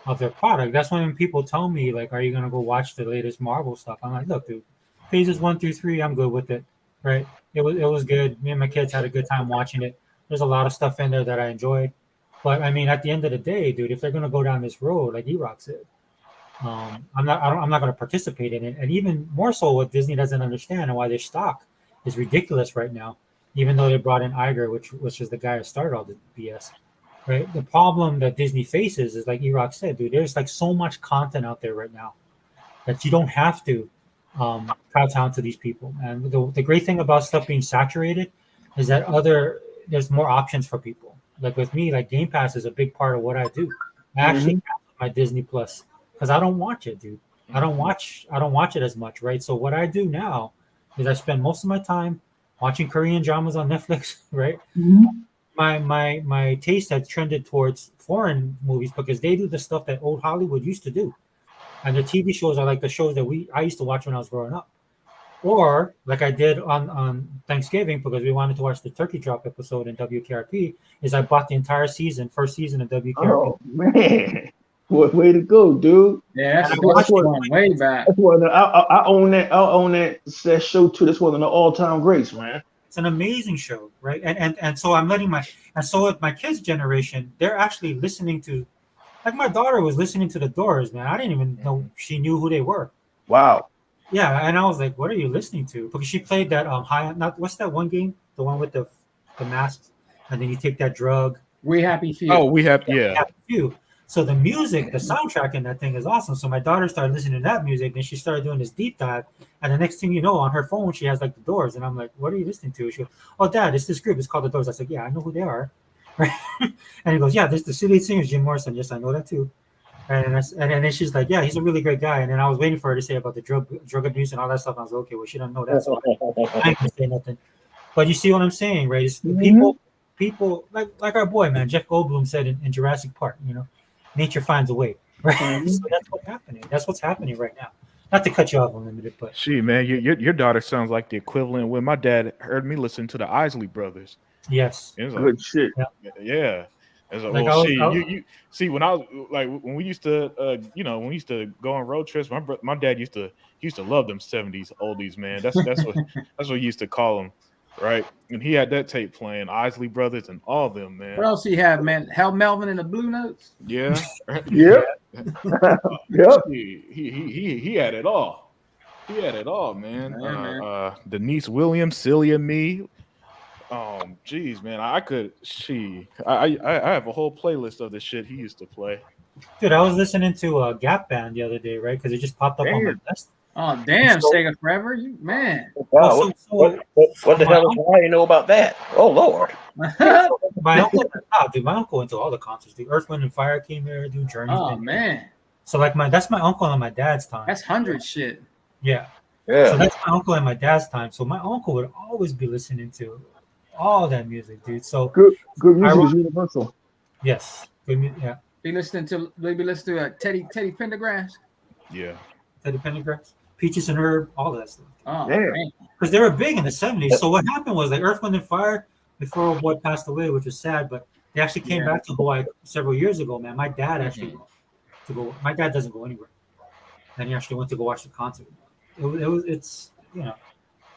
of their product. That's when people tell me, like, are you gonna go watch the latest Marvel stuff? I'm like, look, dude, phases 1 through 3, I'm good with it. Right? It was good. Me and my kids had a good time watching it. There's a lot of stuff in there that I enjoyed. But I mean, at the end of the day, dude, if they're gonna go down this road, like E-Rock said, I'm not gonna participate in it. And even more so, what Disney doesn't understand and why their stock is ridiculous right now, even though they brought in Iger, which is the guy who started all the BS, right? The problem that Disney faces is, like E-Rock said, dude, there's like so much content out there right now that you don't have to kowtow to these people. And the great thing about stuff being saturated is that there's more options for people. Like with me, like Game Pass is a big part of what I do. I actually have my Disney Plus because I don't watch it, dude. I don't watch it as much, right? So what I do now is I spend most of my time watching Korean dramas on Netflix, right? My taste has trended towards foreign movies because they do the stuff that old Hollywood used to do. And the TV shows are like the shows that I used to watch when I was growing up. Or like I did on Thanksgiving because we wanted to watch the Turkey Drop episode in WKRP, is I bought the entire first season of WKRP. Oh, man. Way to go, dude! Yeah, that's one way back. That's one I own that. I own that show too. That's one of the all-time greats, man. It's an amazing show, right? And so I'm letting with my kids' generation, they're actually listening to, like my daughter was listening to The Doors, man. I didn't even know she knew who they were. Wow. Yeah, and I was like, "What are you listening to?" Because she played that what's that one game? The one with the masks, and then you take that drug. We Happy Few. Oh, We Happy Few. So the music, the soundtrack in that thing is awesome. So my daughter started listening to that music, and she started doing this deep dive. And the next thing you know, on her phone, she has like The Doors, and I'm like, "What are you listening to?" She goes, "Oh, Dad, it's this group. It's called The Doors." I said, "Yeah, I know who they are." Right? And he goes, "Yeah, this the lead singer is Jim Morrison." Yes, I know that too. And then she's like, "Yeah, he's a really great guy." And then I was waiting for her to say about the drug abuse and all that stuff. And I was like, "Okay, well, she doesn't know that, so I ain't gonna say nothing." But you see what I'm saying, right? It's people like our boy, man, Jeff Goldblum said in Jurassic Park, nature finds a way, right? So that's what's happening. That's what's happening right now. Not to cut you off Unlimited, but gee, man, your daughter sounds like the equivalent when my dad heard me listen to the Isley Brothers. Yes, good shit. Yeah. As a, like you see when I was like when we used to when we used to go on road trips, my dad used to love them 70s oldies, man. That's what he used to call them, right? And he had that tape playing, Isley Brothers and all them, man. What else he had, man? Hal Melvin and the Blue Notes. Yeah. Yep. Yep. He had it all. He had it all, man. Yeah, man. Denise Williams, Celia Me. Geez, man, I have a whole playlist of the shit he used to play. Dude, I was listening to Gap Band the other day, right? Because it just popped up on my list. Oh damn, So- Sega Forever, you man. Wow, what the hell is why you know about that? Oh Lord. My uncle, my uncle went to all the concerts. The Earth, Wind, and Fire came here. Dude, Journey's Oh been here. man, So like that's my uncle on my dad's time. that's 100 shit. Yeah. So Yeah. that's my uncle and my dad's time. So my uncle would always be listening to all that music, dude. So Good music is universal. yes, good yeah. Be listening to Teddy Pendergrass. Yeah. Teddy Pendergrass, Peaches and Herb, all that stuff. Oh Damn. man. Because they were big in the 70s. So what happened was like Earth, Wind, and Fire before old boy passed away, which was sad, but they actually came back to Hawaii several years ago, man. My dad actually to go. My dad doesn't go anywhere, and he actually went to go watch the concert. It's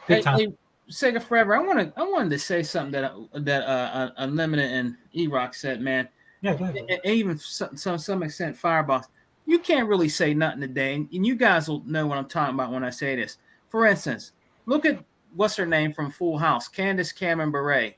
big time. Hey, Sega Forever. I wanted to say something that Unlimited and E-Rock said, man. Yeah, go ahead. And even some extent Fireboss. You can't really say nothing today, and you guys will know what I'm talking about when I say this. For instance, look at what's her name from Full House, Candace Cameron Bure.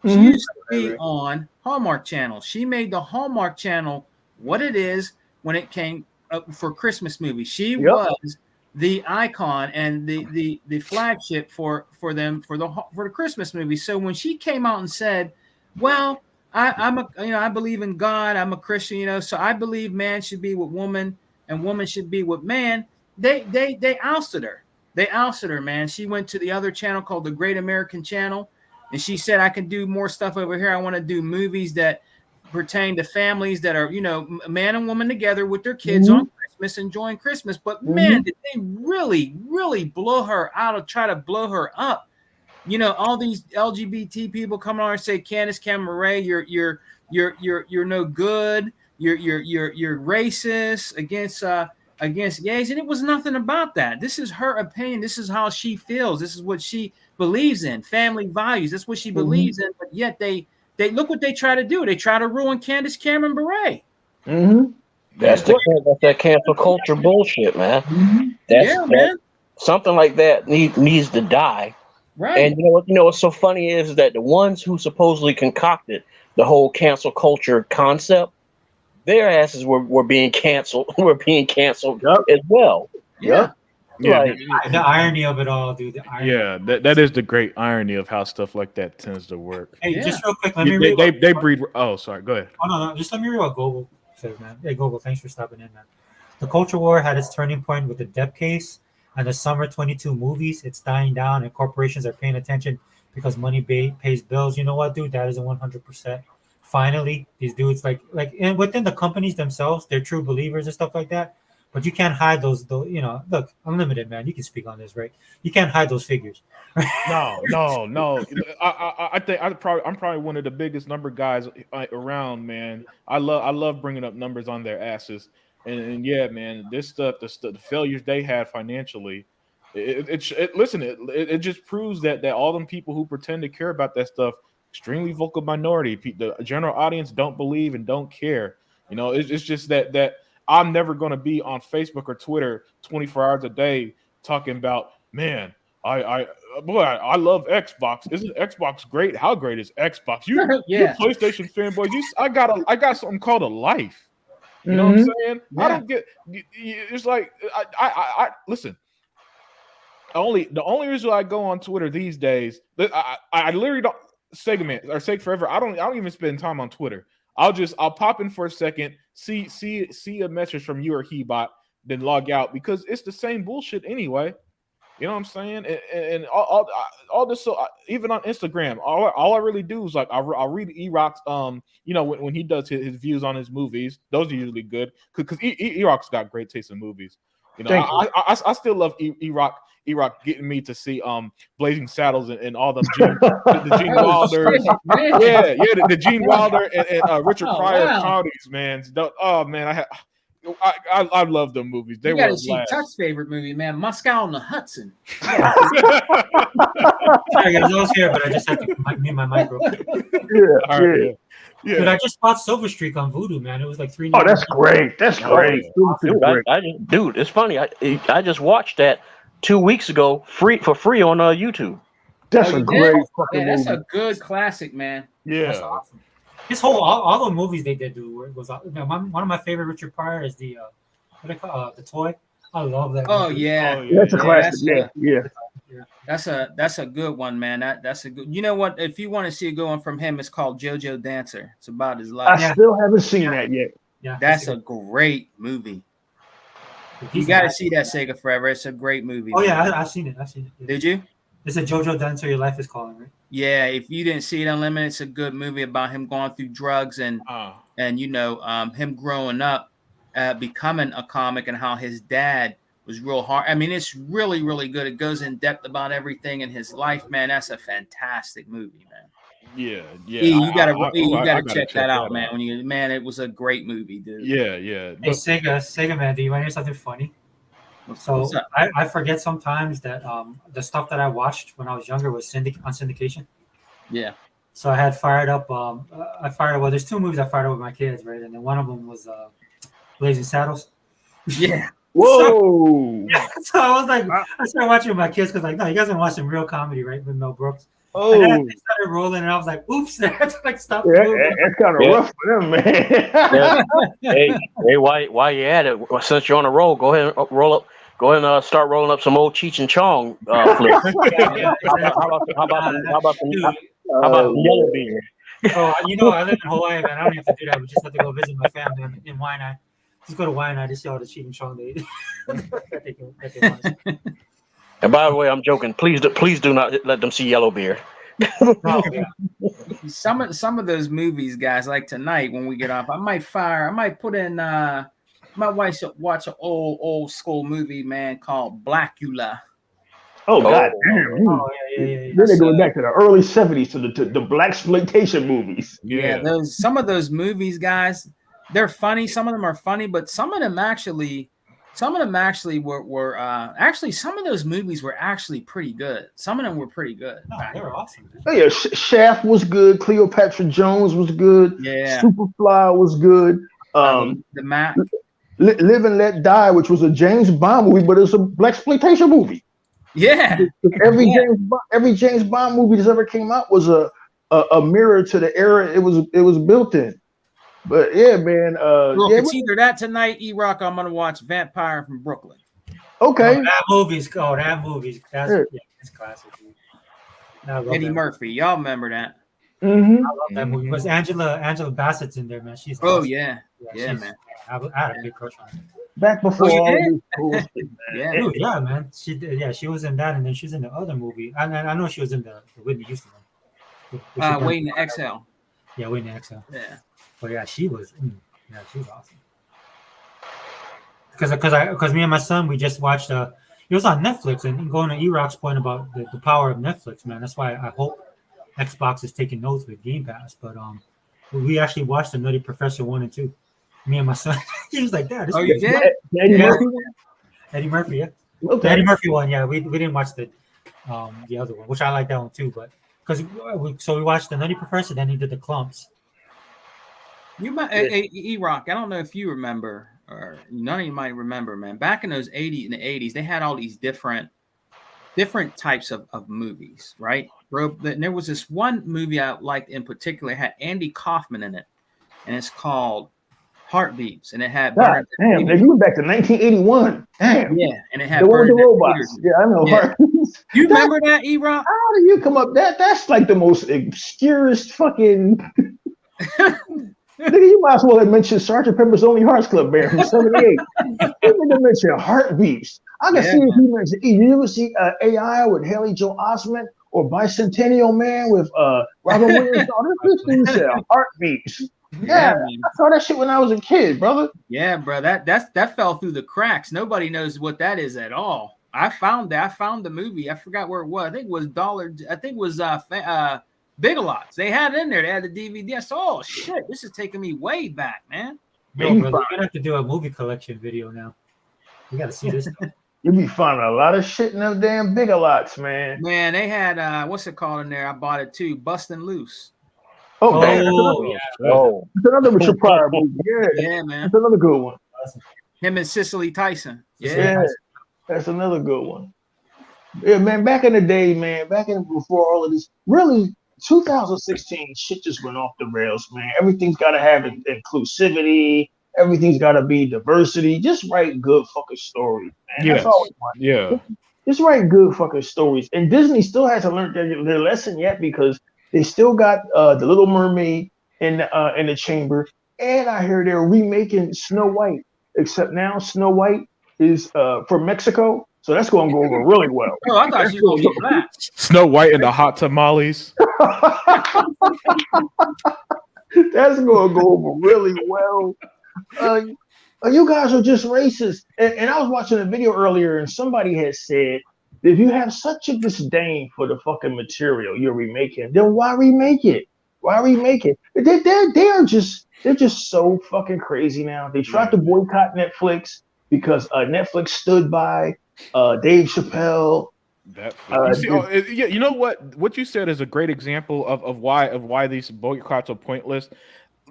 She used to be on Hallmark Channel. She made the Hallmark Channel what it is when it came up for Christmas movies. She was the icon and the flagship for the Christmas movies. So when she came out and said, "Well, I believe in God. I'm a Christian, so I believe man should be with woman and woman should be with man," they ousted her. They ousted her, man. She went to the other channel called the Great American Channel, and she said, "I can do more stuff over here. I want to do movies that pertain to families that are, man and woman together with their kids on Christmas, enjoying Christmas." But man, did they really, really blow her out try to blow her up. All these LGBT people coming on and say, "Candace Cameron, you're no good. You're racist against gays," and it was nothing about that. This is her opinion. This is how she feels. This is what she believes in. Family values. That's what she believes in. But yet they look what they try to do. They try to ruin Candace Cameron Bure. That's that cancel culture bullshit, man. Man. Something like that needs to die. Right. And what's so funny is that the ones who supposedly concocted the whole cancel culture concept, their asses were being canceled. Were being canceled as well. Yeah. Yeah, Like, The irony of it all, dude. The irony. yeah, that is the great irony of how stuff like that tends to work. Hey, Yeah. just real quick, let me read. They breed. Oh, sorry. Go ahead. Oh no, just let me read what Google says, man. Hey, Google, thanks for stopping in, man. The culture war had its turning point with the Depp case and the summer 22 movies. It's dying down, and corporations are paying attention because money pays bills. You know what, dude? That is a 100%. Finally, these dudes and within the companies themselves, they're true believers and stuff like that. But you can't hide those. Look, Unlimited, man. You can speak on this, right? You can't hide those figures. No. I think I'm probably one of the biggest number guys around, man. I love bringing up numbers on their asses, and yeah, man, this stuff, the failures they had financially, it just proves that all them people who pretend to care about that stuff, extremely vocal minority. The general audience don't believe and don't care. It's just that I'm never going to be on Facebook or Twitter 24 hours a day talking about, man, I love Xbox. Isn't Xbox great? How great is Xbox? You PlayStation fanboys. I got something called a life. You know what I'm saying? Yeah. I don't get. It's like I listen. The only reason I go on Twitter these days, I literally don't. Sega Forever. I don't even spend time on Twitter. I'll pop in for a second, see a message from you or Hebot, then log out because it's the same bullshit anyway. You know what I'm saying? And all this. So even on Instagram, all I really do is I'll read E-Rock's when he does his views on his movies. Those are usually good because E-Rock's got great taste in movies. I still love E-Rock getting me to see Blazing Saddles and all them the Gene Wilder, the Gene Wilder and Richard Pryor comedies, man. Oh man, I love them movies. They you were gotta see Tuck's favorite movie, man, Moscow on the Hudson. Sorry guys, I was here, but I just had to mute my mic real quick. Yeah. Dude, I just bought Silver Streak on Voodoo, man. It was like $3. Oh, that's great. That's great. Dude, it's funny. I just watched that 2 weeks ago, for free on YouTube. That's a great fucking that's movie. a good classic, man. That's Yeah. awesome. His whole all the movies they did do was one of my favorite Richard Pryor is the what do they call the toy. I love that. Oh movie. yeah, That's a Yeah, classic. that's Yeah, yeah. that's a good one, man. That's a good. You know what? If you want to see a good one from him, it's called JoJo Dancer. It's about his life. I Yeah. still haven't seen that yet. Yeah, That's a great movie. You he's got to an see that Sega Forever. It's a great movie. Oh yeah, man. I've seen it. I've seen it. Yeah. Did you? It's a JoJo Dancer. Your life is calling, right? Yeah. If you didn't see it, Unlimited, it's a good movie about him going through drugs and you know him growing up, becoming a comic, and how his dad was real hard. I mean, it's really, really good. It goes in depth about everything in his life, man. That's a fantastic movie, man. Yeah. You gotta I check that out, man. It was a great movie, dude. Yeah. Hey, Sega man, do you want to hear something funny? So What's up? I forget sometimes that the stuff that I watched when I was younger was on syndication. Yeah. So I had fired up. Well, there's two movies I fired up with my kids, right? And then one of them was Blazing Saddles. Yeah. Whoa. So I was like, I started watching with my kids because, like, no, you guys want to watch some real comedy, right? With Mel Brooks. Oh, And then they started rolling, and I was like, oops, I had to like stop. the yeah, movie. that's kind of rough for them, man. Hey, while you're at it, since you're on a roll, go ahead and roll up. Go ahead and start rolling up some old Cheech and Chong flicks. How about some Yellow Beard? So I live in Hawaii, man. I don't have to do that. We just have to go visit my family in Waianae. Just go to Waianae to see all the Cheech and Chong that they want. And by the way, I'm joking. Please do not let them see Yellow Beard. Oh, yeah. Some of those movies, guys, like tonight when we get off, I might put in my wife should watch an old school movie, man, called Blackula. Oh God damn! Oh yeah. Then they go back to the early '70s to the black exploitation movies. Yeah, some of those movies, guys, they're funny. Some of them are funny, but some of them actually were actually some of those movies were actually pretty good. Some of them were pretty good. No, they were awesome. Man. Oh yeah, Shaft was good. Cleopatra Jones was good. Yeah, Superfly was good. the Mac. Live and Let Die, which was a James Bond movie, but it's a black exploitation movie. Yeah, Every James Bond movie that's ever came out was a mirror to the era it was built in. But yeah, man. Look, it's either that tonight, E-Rock. I'm gonna watch Vampire from Brooklyn. Okay. Oh, that movie's it's classic. Dude. Eddie Murphy, y'all remember that? Mm-hmm. I love that movie because Angela Bassett's in there, man. She's Oh awesome. yeah, man. I had a big crush on her. Back before you all did? this cool shit, man. Yeah. Dude, yeah, man. She did. Yeah, she was in that, and then she was in the other movie. And I know she was in the Whitney Houston one. Waiting to Exhale. Yeah, Waiting to Exhale. Yeah. But yeah, she was awesome. Because me and my son, we just watched it was on Netflix, and going to E-Rock's point about the power of Netflix, man. That's why I hope Xbox is taking notes with Game Pass. But we actually watched the Nutty Professor 1 and 2. Me and my son, he was like, "Dad, this Oh, you did? Eddie Murphy? Eddie Murphy, yeah. Okay. The Eddie Murphy one, yeah. We didn't watch the other one, which I like that one too. But because we watched the Nutty Professor, then he did the Clumps. You might, E-Rock. I don't know if you remember, or none of you might remember, man. Back in those '80s, they had all these different types of movies, right? Bro, and there was this one movie I liked in particular. It had Andy Kaufman in it, and it's called Heartbeats, and it had God damn, they went back to 1981. Damn. Yeah, and it had The one with the Bernadette robots. Peters. Yeah, I know. Yeah. Heartbeats. You remember that, E-Rock? How do you come up? That's like the most obscurest fucking. Nigga, you might as well have mentioned Sergeant Pepper's Only Hearts Club Band from '78. You didn't mention Heartbeats. I can see if you mentioned. You ever see AI with Haley Joel Osment or Bicentennial Man with Robin Williams? This thing said Heartbeats. Yeah, I saw that shit when I was a kid, brother. Yeah, bro. That fell through the cracks. Nobody knows what that is at all. I found the movie. I forgot where it was. I think it was Big Lots. They had it in there. They had the DVD. I said, oh shit, this is taking me way back, man. Yo, brother, we're gonna have to do a movie collection video now. We gotta see this stuff. You be finding a lot of shit in them damn Big Lots, man. Man, they had what's it called in there? I bought it too. Bustin' Loose. Oh, damn. Oh, It's another Richard Pryor movie. Yeah, man. That's another good one. Him and Cicely Tyson. Yeah, that's another good one. Yeah, man. Back in the day, man. Before all of this, really, 2016 shit just went off the rails, man. Everything's got to have inclusivity. everything's got to be diversity. Just write good fucking stories, man. That's Yes. all we want. Yeah. Just write good fucking stories. And Disney still hasn't learned their lesson yet because they still got the Little Mermaid in the chamber. And I hear they're remaking Snow White, except now Snow White is from Mexico. So that's going to go over really well. Oh, I thought you were going to get black. Snow White and the hot tamales. That's going to go over really well. You guys are just racist. And I was watching a video earlier, and somebody had said, if you have such a disdain for the fucking material you're remaking, then why remake it? Why remake it? They're just so fucking crazy now. They tried to boycott Netflix because Netflix stood by Dave Chappelle. You know what you said is a great example of why these boycotts are pointless.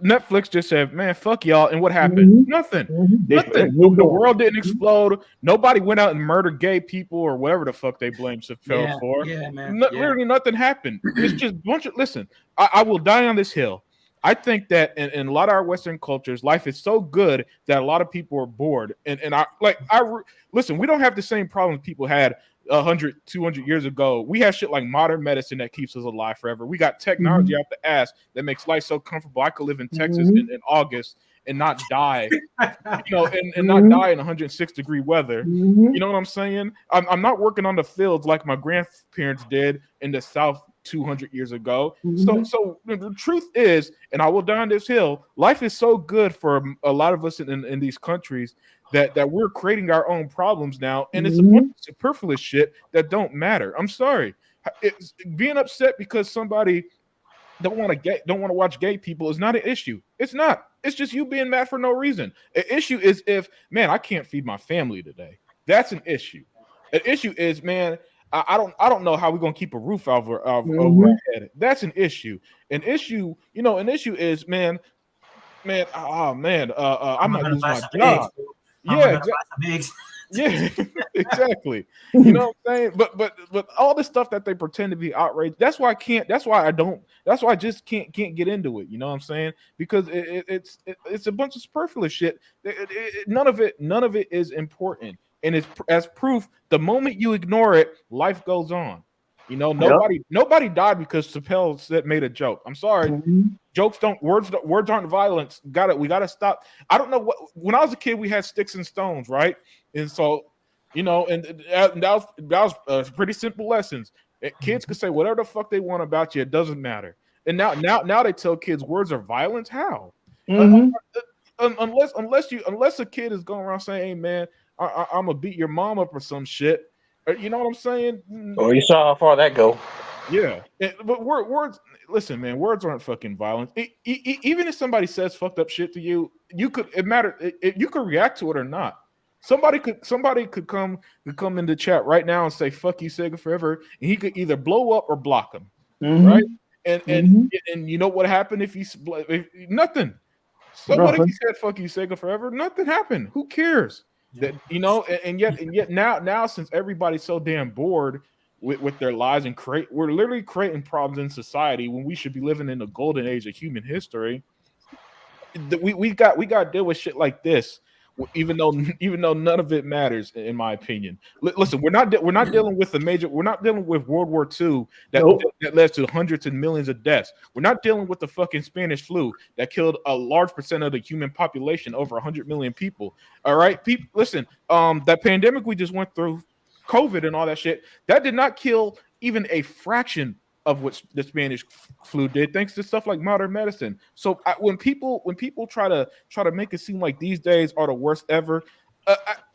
Netflix just said, "Man, fuck y'all," and what happened? Nothing. Nothing. The world didn't explode. Nobody went out and murdered gay people or whatever the fuck they blamed Chappelle for. Yeah, man. Literally nothing happened. It's just a bunch of. Listen, I will die on this hill. I think that in a lot of our Western cultures, life is so good that a lot of people are bored. And listen, we don't have the same problems people had 100, 200 years ago. We have shit like modern medicine that keeps us alive forever. We got technology out the ass that makes life so comfortable. I could live in Texas in August and not die, and not die in 106-degree weather. You know what I'm saying? I'm not working on the fields like my grandparents did in the South 200 years ago. So the truth is, and I will die on this hill, life is so good for a lot of us in these countries that we're creating our own problems now, and it's a bunch of superfluous shit that don't matter. I'm sorry. It's being upset because somebody don't want to watch gay people is not an issue. It's not. It's just you being mad for no reason. An issue is if, man, I can't feed my family today. That's an issue. An issue is, man, I don't know how we're gonna keep a roof over our head. That's an issue. An issue is, I'm not losing my job. Yeah, exactly. You know what I'm saying? But all the stuff that they pretend to be outraged. That's why I just can't get into it. You know what I'm saying? Because it's a bunch of superfluous shit. None of it is important. And it's as proof, the moment you ignore it, life goes on. You know, nobody died because Chappelle made a joke. I'm sorry. Words aren't violence. We gotta stop. I don't know when I was a kid, we had sticks and stones, right? And so, and that was pretty simple lessons. Kids could say whatever the fuck they want about you, it doesn't matter. And now they tell kids words are violence. How? Unless a kid is going around saying, "Hey man, I'm gonna beat your mom up or some shit." You know what I'm saying? Oh, you saw how far that go. Yeah, but words. Listen, man, words aren't fucking violence. Even if somebody says fucked up shit to you, you could react to it or not. Somebody could come in the chat right now and say "fuck you, Sega forever," and he could either blow up or block him, right? And you know what happened if nothing. Somebody said "fuck you, Sega forever," nothing happened. Who cares? That and yet now since everybody's so damn bored with their lives and we're literally creating problems in society when we should be living in the golden age of human history. We got to deal with shit like this, even though none of it matters, in my opinion. Listen, we're not dealing with we're not dealing with World War II that led to hundreds and millions of deaths. We're not dealing with the fucking Spanish flu that killed a large percent of the human population, over 100 million people. All right, people, listen. That pandemic we just went through, COVID and all that shit, that did not kill even a fraction of what the Spanish flu did, thanks to stuff like modern medicine. So when people try to make it seem like these days are the worst ever,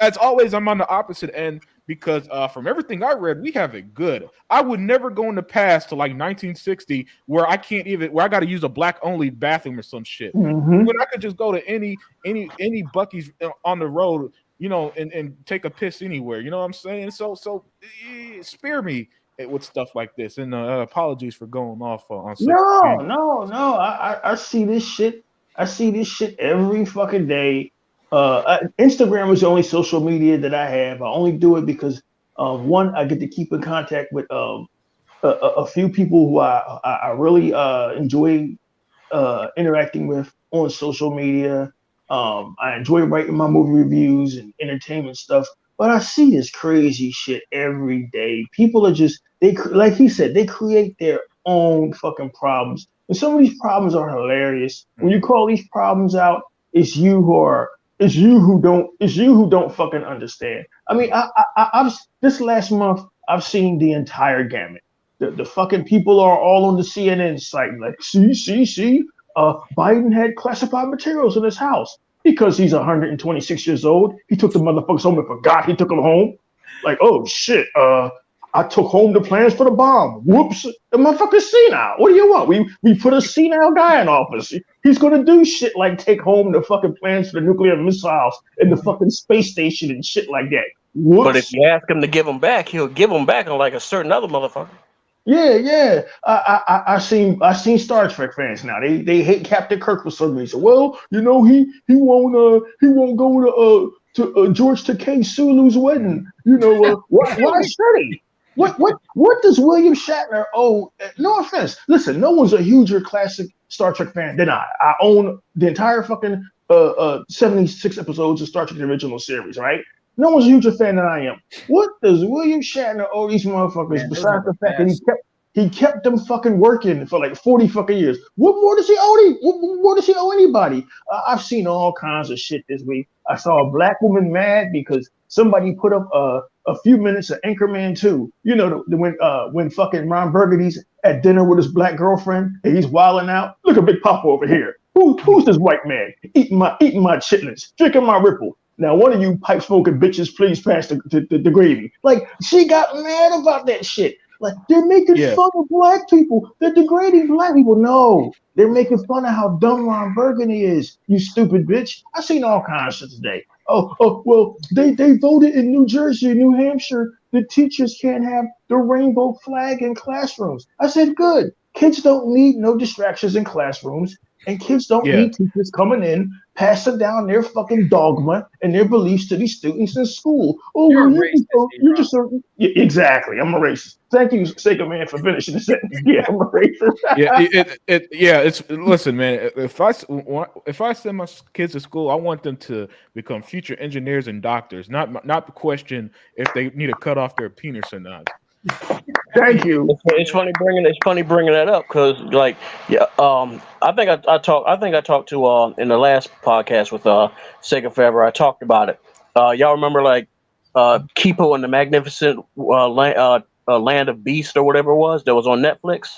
as always, I'm on the opposite end because from everything I read, we have it good. I would never go in the past to like 1960 where I got to use a black only bathroom or some shit. When I could just go to any Buc-ee's on the road, and take a piss anywhere. You know what I'm saying? So spare me with stuff like this. And apologies for going off on. No. I see this shit. I see this shit every fucking day. Instagram is the only social media that I have. I only do it because one, I get to keep in contact with a few people who I really enjoy interacting with on social media. I enjoy writing my movie reviews and entertainment stuff. But I see this crazy shit every day. People are just like he said, they create their own fucking problems. And some of these problems are hilarious. When you call these problems out, it's you who don't fucking understand. I mean, I've this last month I've seen the entire gamut. The fucking people are all on the CNN site, like, see, Biden had classified materials in his house because he's 126 years old. He took the motherfuckers home and forgot he took them home. Like, oh shit, I took home the plans for the bomb. Whoops, the motherfucker's senile. What do you want? We put a senile guy in office. He's gonna do shit like take home the fucking plans for the nuclear missiles and the fucking space station and shit like that. Whoops. But if you ask him to give them back, he'll give them back on like a certain other motherfucker. Yeah. I seen Star Trek fans now. They hate Captain Kirk for some reason. Well, you know, he won't go to George Takei Sulu's wedding. You know, why should he? What does William Shatner owe? No offense. Listen, no one's a huger classic Star Trek fan than I. I own the entire fucking 76 episodes of Star Trek the original series, right? No one's a huger fan than I am. What does William Shatner owe these motherfuckers besides the fact that he kept them fucking working for like 40 fucking years? What more does he owe? What more does he owe anybody? I've seen all kinds of shit this week. I saw a black woman mad because somebody put up a few minutes of Anchorman 2. You know, when fucking Ron Burgundy's at dinner with his black girlfriend and he's wilding out. Look at Big Papa over here. Who's this white man eating my chitlins, drinking my Ripple? Now, one of you pipe smoking bitches, please pass the gravy. Like, she got mad about that shit. Like, they're making fun of black people. They're degrading black people. No, they're making fun of how dumb Ron Burgundy is. You stupid bitch. I seen all kinds of shit today. Well, they voted in New Jersey, New Hampshire, the teachers can't have the rainbow flag in classrooms. I said, good. Kids don't need no distractions in classrooms. And kids don't need teachers coming in, passing down their fucking dogma and their beliefs to these students in school. Oh, you're just exactly. I'm a racist. Thank you, Sega Man, for finishing the sentence. Yeah, I'm a racist. It's listen, man. If I send my kids to school, I want them to become future engineers and doctors, not question if they need to cut off their penis or not. Thank you. It's funny bringing that up because, like, I think I talked to in the last podcast with Sega Forever. I talked about it. Y'all remember like Kipo and the Magnificent Land of Beast or whatever it was that was on Netflix?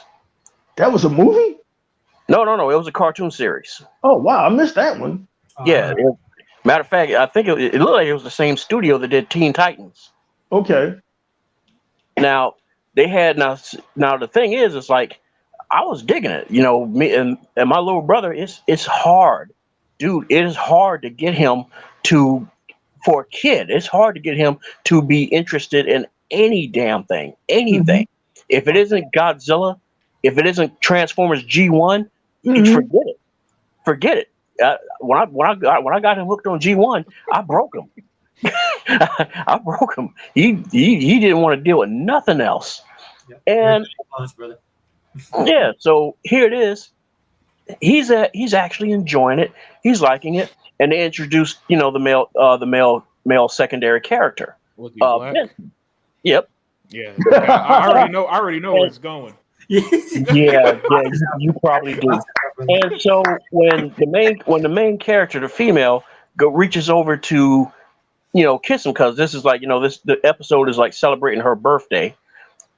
That was a movie? No. It was a cartoon series. Oh wow, I missed that one. Yeah. Matter of fact, I think it looked like it was the same studio that did Teen Titans. Okay. Now they had now the thing is, it's like I was digging it, you know. Me and my little brother, it's hard, dude. It is hard to get him for a kid. It's hard to get him to be interested in any damn thing, anything. Mm-hmm. If it isn't Godzilla, if it isn't Transformers G1, forget it. When I got him hooked on G1, I broke him. I broke him. He didn't want to deal with nothing else. Yep. And yeah, so here it is. He's actually enjoying it. He's liking it, and they introduced the male secondary character. Was he black? Yep. Yeah. I already know where it's going. Yeah, you probably do. And so when the main character, the female, reaches over to kiss him, because this is like, the episode is like celebrating her birthday,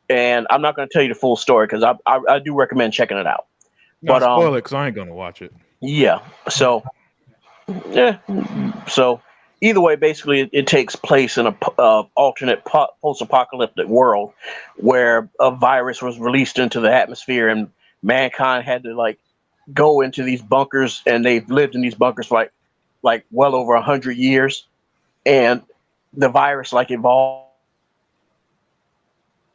and I'm not going to tell you the full story because I do recommend checking it out. But spoil it because I ain't going to watch it. Yeah. So either way, basically, it takes place in a alternate post-apocalyptic world where a virus was released into the atmosphere, and mankind had to like go into these bunkers, and they've lived in these bunkers for like well over 100 years. And the virus like evolved,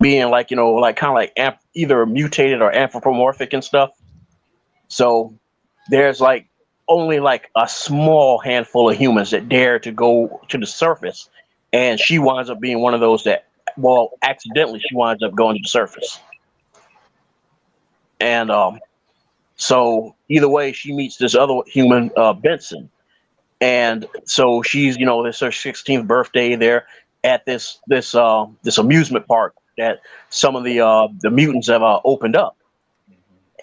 being like, kind of like either mutated or anthropomorphic and stuff. So there's like only like a small handful of humans that dare to go to the surface. And she winds up being one of those that, accidentally she winds up going to the surface. And so either way, she meets this other human, Benson. And so she's, it's her 16th birthday. They're at this amusement park that some of the mutants have opened up.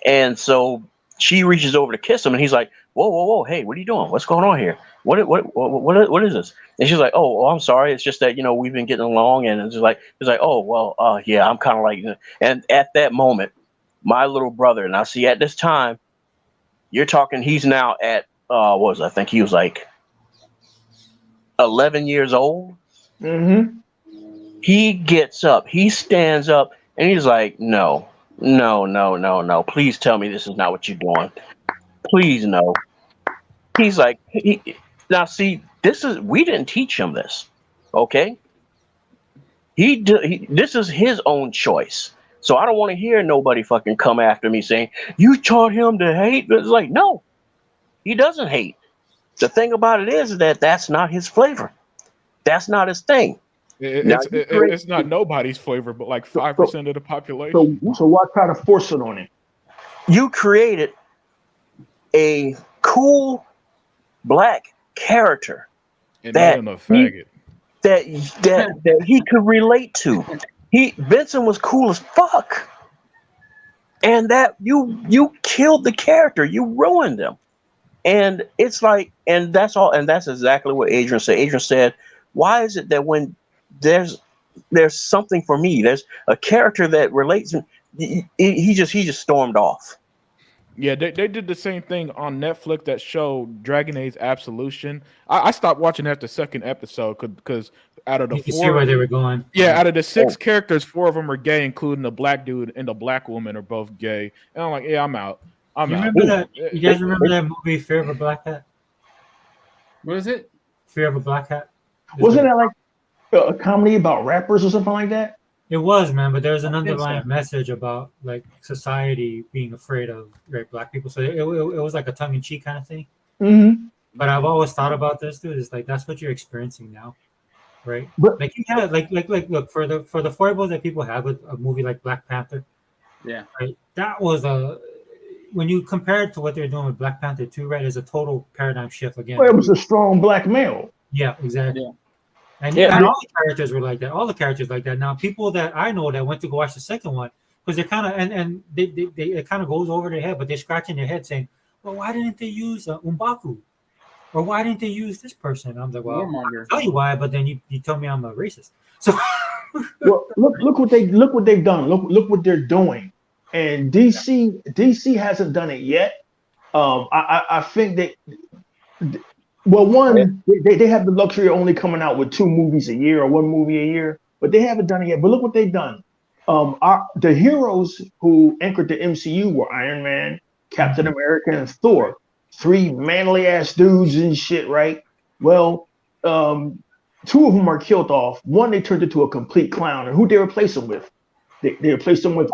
And so she reaches over to kiss him, and he's like, whoa, hey, what are you doing? What's going on here? What is this? And she's like, oh, I'm sorry. It's just that, we've been getting along. And it's like, oh, well, yeah, I'm kind of like, and at that moment, my little brother, now see, at this time, you're talking, he's now at, I think he was like 11 years old. Mm-hmm. He gets up, he stands up, and he's like, no. Please tell me this is not what you're doing. Please, no. He's like, now see, we didn't teach him this, okay? This is his own choice. So I don't want to hear nobody fucking come after me saying, you taught him to hate. It's like, no, he doesn't hate. The thing about it is that that's not his flavor. That's not his thing. It's not nobody's flavor, but like 5% of the population. So why try to force it on him? You created a cool black character and that a faggot that he could relate to. Vincent was cool as fuck, and that you killed the character, you ruined him, and it's like, and that's all, and that's exactly what Adrian said. Adrian said, "Why is it that when there's something for me, there's a character that relates, he just stormed off." Yeah, they did the same thing on Netflix, that show Dragon Age Absolution. I stopped watching after the second episode because out of the you can see where they were going. Yeah, out of the 6 characters, 4 of them are gay, including the black dude and the black woman are both gay. And I'm like, yeah, I'm out. You guys remember that movie Fear of a Black Hat? What is it? Fear of a Black Hat? Wasn't that like a comedy about rappers or something like that? It was, man, but there's an underlying message about like society being afraid of black people. So it was like a tongue-in-cheek kind of thing. Mm-hmm. But I've always thought about this, dude. It's like that's what you're experiencing now, right? But, like you have like look for the foibles that people have with a movie like Black Panther. Yeah, right. That was when you compare it to what they're doing with Black Panther 2, right? Is a total paradigm shift again. Well, it was a strong black male. Yeah, exactly. Yeah. And all the characters were like that. All the characters like that. Now, people that I know that went to go watch the second one, because they're kind of and they it kind of goes over their head, but they're scratching their head saying, "Well, why didn't they use M'Baku? Or why didn't they use this person?" And I'm like, "Well, I'll tell you why." But then you tell me I'm a racist. So, well, look what they've done. Look what they're doing. And DC hasn't done it yet. I think that. Well, one, they have the luxury of only coming out with 2 movies a year or 1 movie a year, but they haven't done it yet. But look what they've done. The heroes who anchored the MCU were Iron Man, Captain America, and Thor. 3 manly ass dudes and shit, right? Well, 2 of them are killed off. One, they turned into a complete clown. And who they replace him with? They replaced him with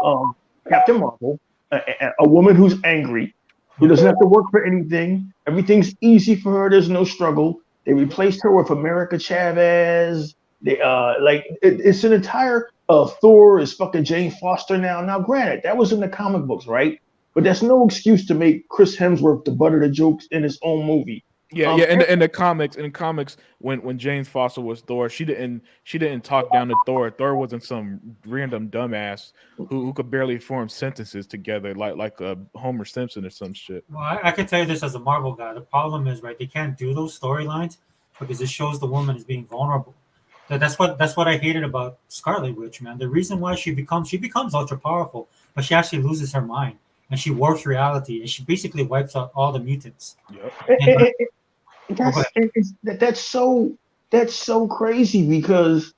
Captain Marvel, a woman who's angry, who doesn't have to work for anything. Everything's easy for her. There's no struggle. They replaced her with America Chavez. They it's an entire Thor is fucking Jane Foster now. Now, granted, that was in the comic books, right? But that's no excuse to make Chris Hemsworth the butt of the jokes in his own movie. Yeah. In the comics, when Jane Foster was Thor, she didn't talk down to Thor. Thor wasn't some random dumbass who could barely form sentences together like Homer Simpson or some shit. Well, I can tell you this as a Marvel guy. The problem is, right, they can't do those storylines because it shows the woman as being vulnerable. That's what I hated about Scarlet Witch, man. The reason why she becomes ultra powerful, but she actually loses her mind and she warps reality and she basically wipes out all the mutants. Yep. That's so crazy because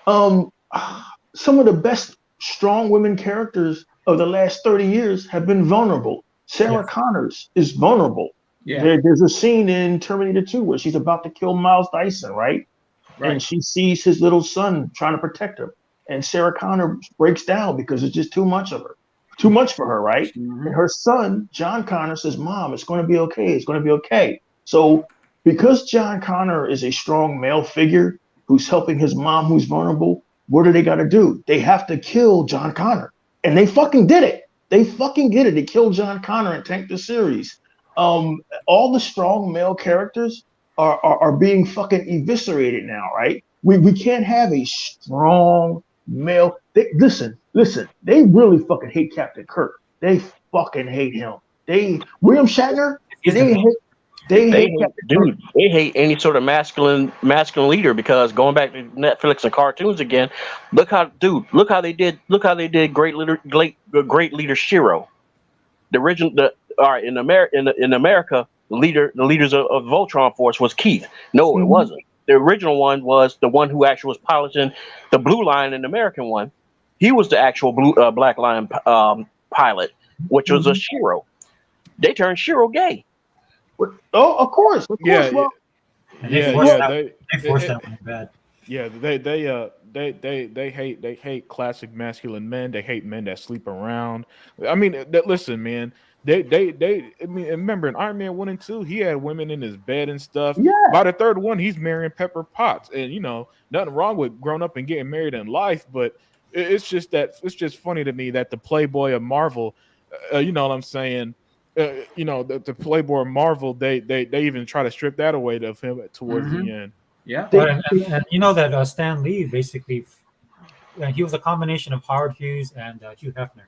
some of the best strong women characters of the last 30 years have been vulnerable. Sarah Connors is vulnerable. Yeah. There's a scene in Terminator 2 where she's about to kill Miles Dyson, right? And she sees his little son trying to protect her. And Sarah Connor breaks down because it's just too much for her, right? Mm-hmm. And her son, John Connor, says, "Mom, it's going to be okay. It's going to be okay." So because John Connor is a strong male figure who's helping his mom who's vulnerable, what do they got to do? They have to kill John Connor. And they fucking did it. They killed John Connor and tanked the series. all the strong male characters are being fucking eviscerated now, right? We can't have a strong male. Listen, they really fucking hate Captain Kirk. They fucking hate him. William Shatner, they hate any sort of masculine leader, because going back to Netflix and cartoons again, look how they did great leader Shiro. In America, the leaders of Voltron Force was Keith. No, it wasn't. The original one was the one who actually was piloting the Blue Line in the American one. He was the actual Black Line pilot, which was a Shiro. They turned Shiro gay. Oh, of course. They forced that one bad. Yeah, they hate classic masculine men. They hate men that sleep around. I mean, listen, man. I mean, remember in Iron Man 1 and 2, he had women in his bed and stuff. Yeah. By the third one, he's marrying Pepper Potts, and nothing wrong with growing up and getting married in life, but it's just funny to me that the Playboy of Marvel, you know what I'm saying? The Playboy of Marvel, they even try to strip that away of him towards the end. Yeah, and you know that Stan Lee basically, he was a combination of Howard Hughes and Hugh Hefner.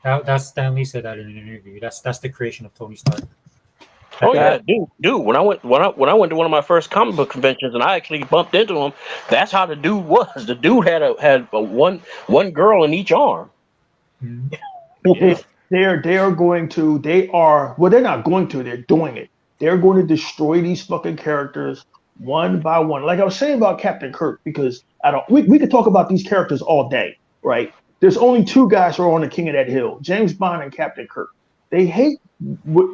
That's Stan Lee said that in an interview. That's the creation of Tony Stark. Oh yeah, dude. When I went to one of my first comic book conventions, and I actually bumped into him, that's how the dude was. The dude had one girl in each arm. Mm-hmm. They're not going to. They're doing it. They're going to destroy these fucking characters one by one. Like I was saying about Captain Kirk, because we could talk about these characters all day, right? There's only two guys who are on the King of that Hill, James Bond and Captain Kirk. They hate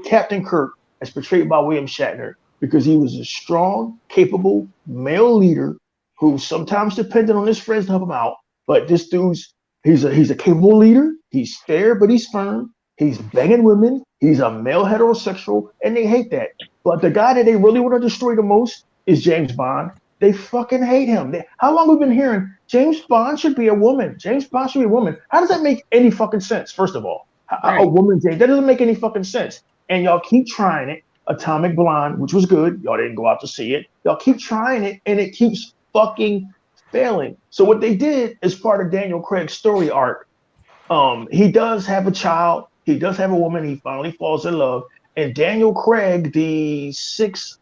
Captain Kirk as portrayed by William Shatner because he was a strong, capable male leader who sometimes depended on his friends to help him out. But this he's a capable leader. He's fair, but he's firm. He's banging women. He's a male heterosexual, and they hate that. But the guy that they really want to destroy the most is James Bond. They fucking hate him. How long have we been hearing James Bond should be a woman? James Bond should be a woman. How does that make any fucking sense? First of all, a woman, that doesn't make any fucking sense. And y'all keep trying it. Atomic Blonde, which was good. Y'all didn't go out to see it. Y'all keep trying it, and it keeps fucking failing. So what they did as part of Daniel Craig's story arc, he does have a child. He does have a woman. He finally falls in love. And Daniel Craig, the sixth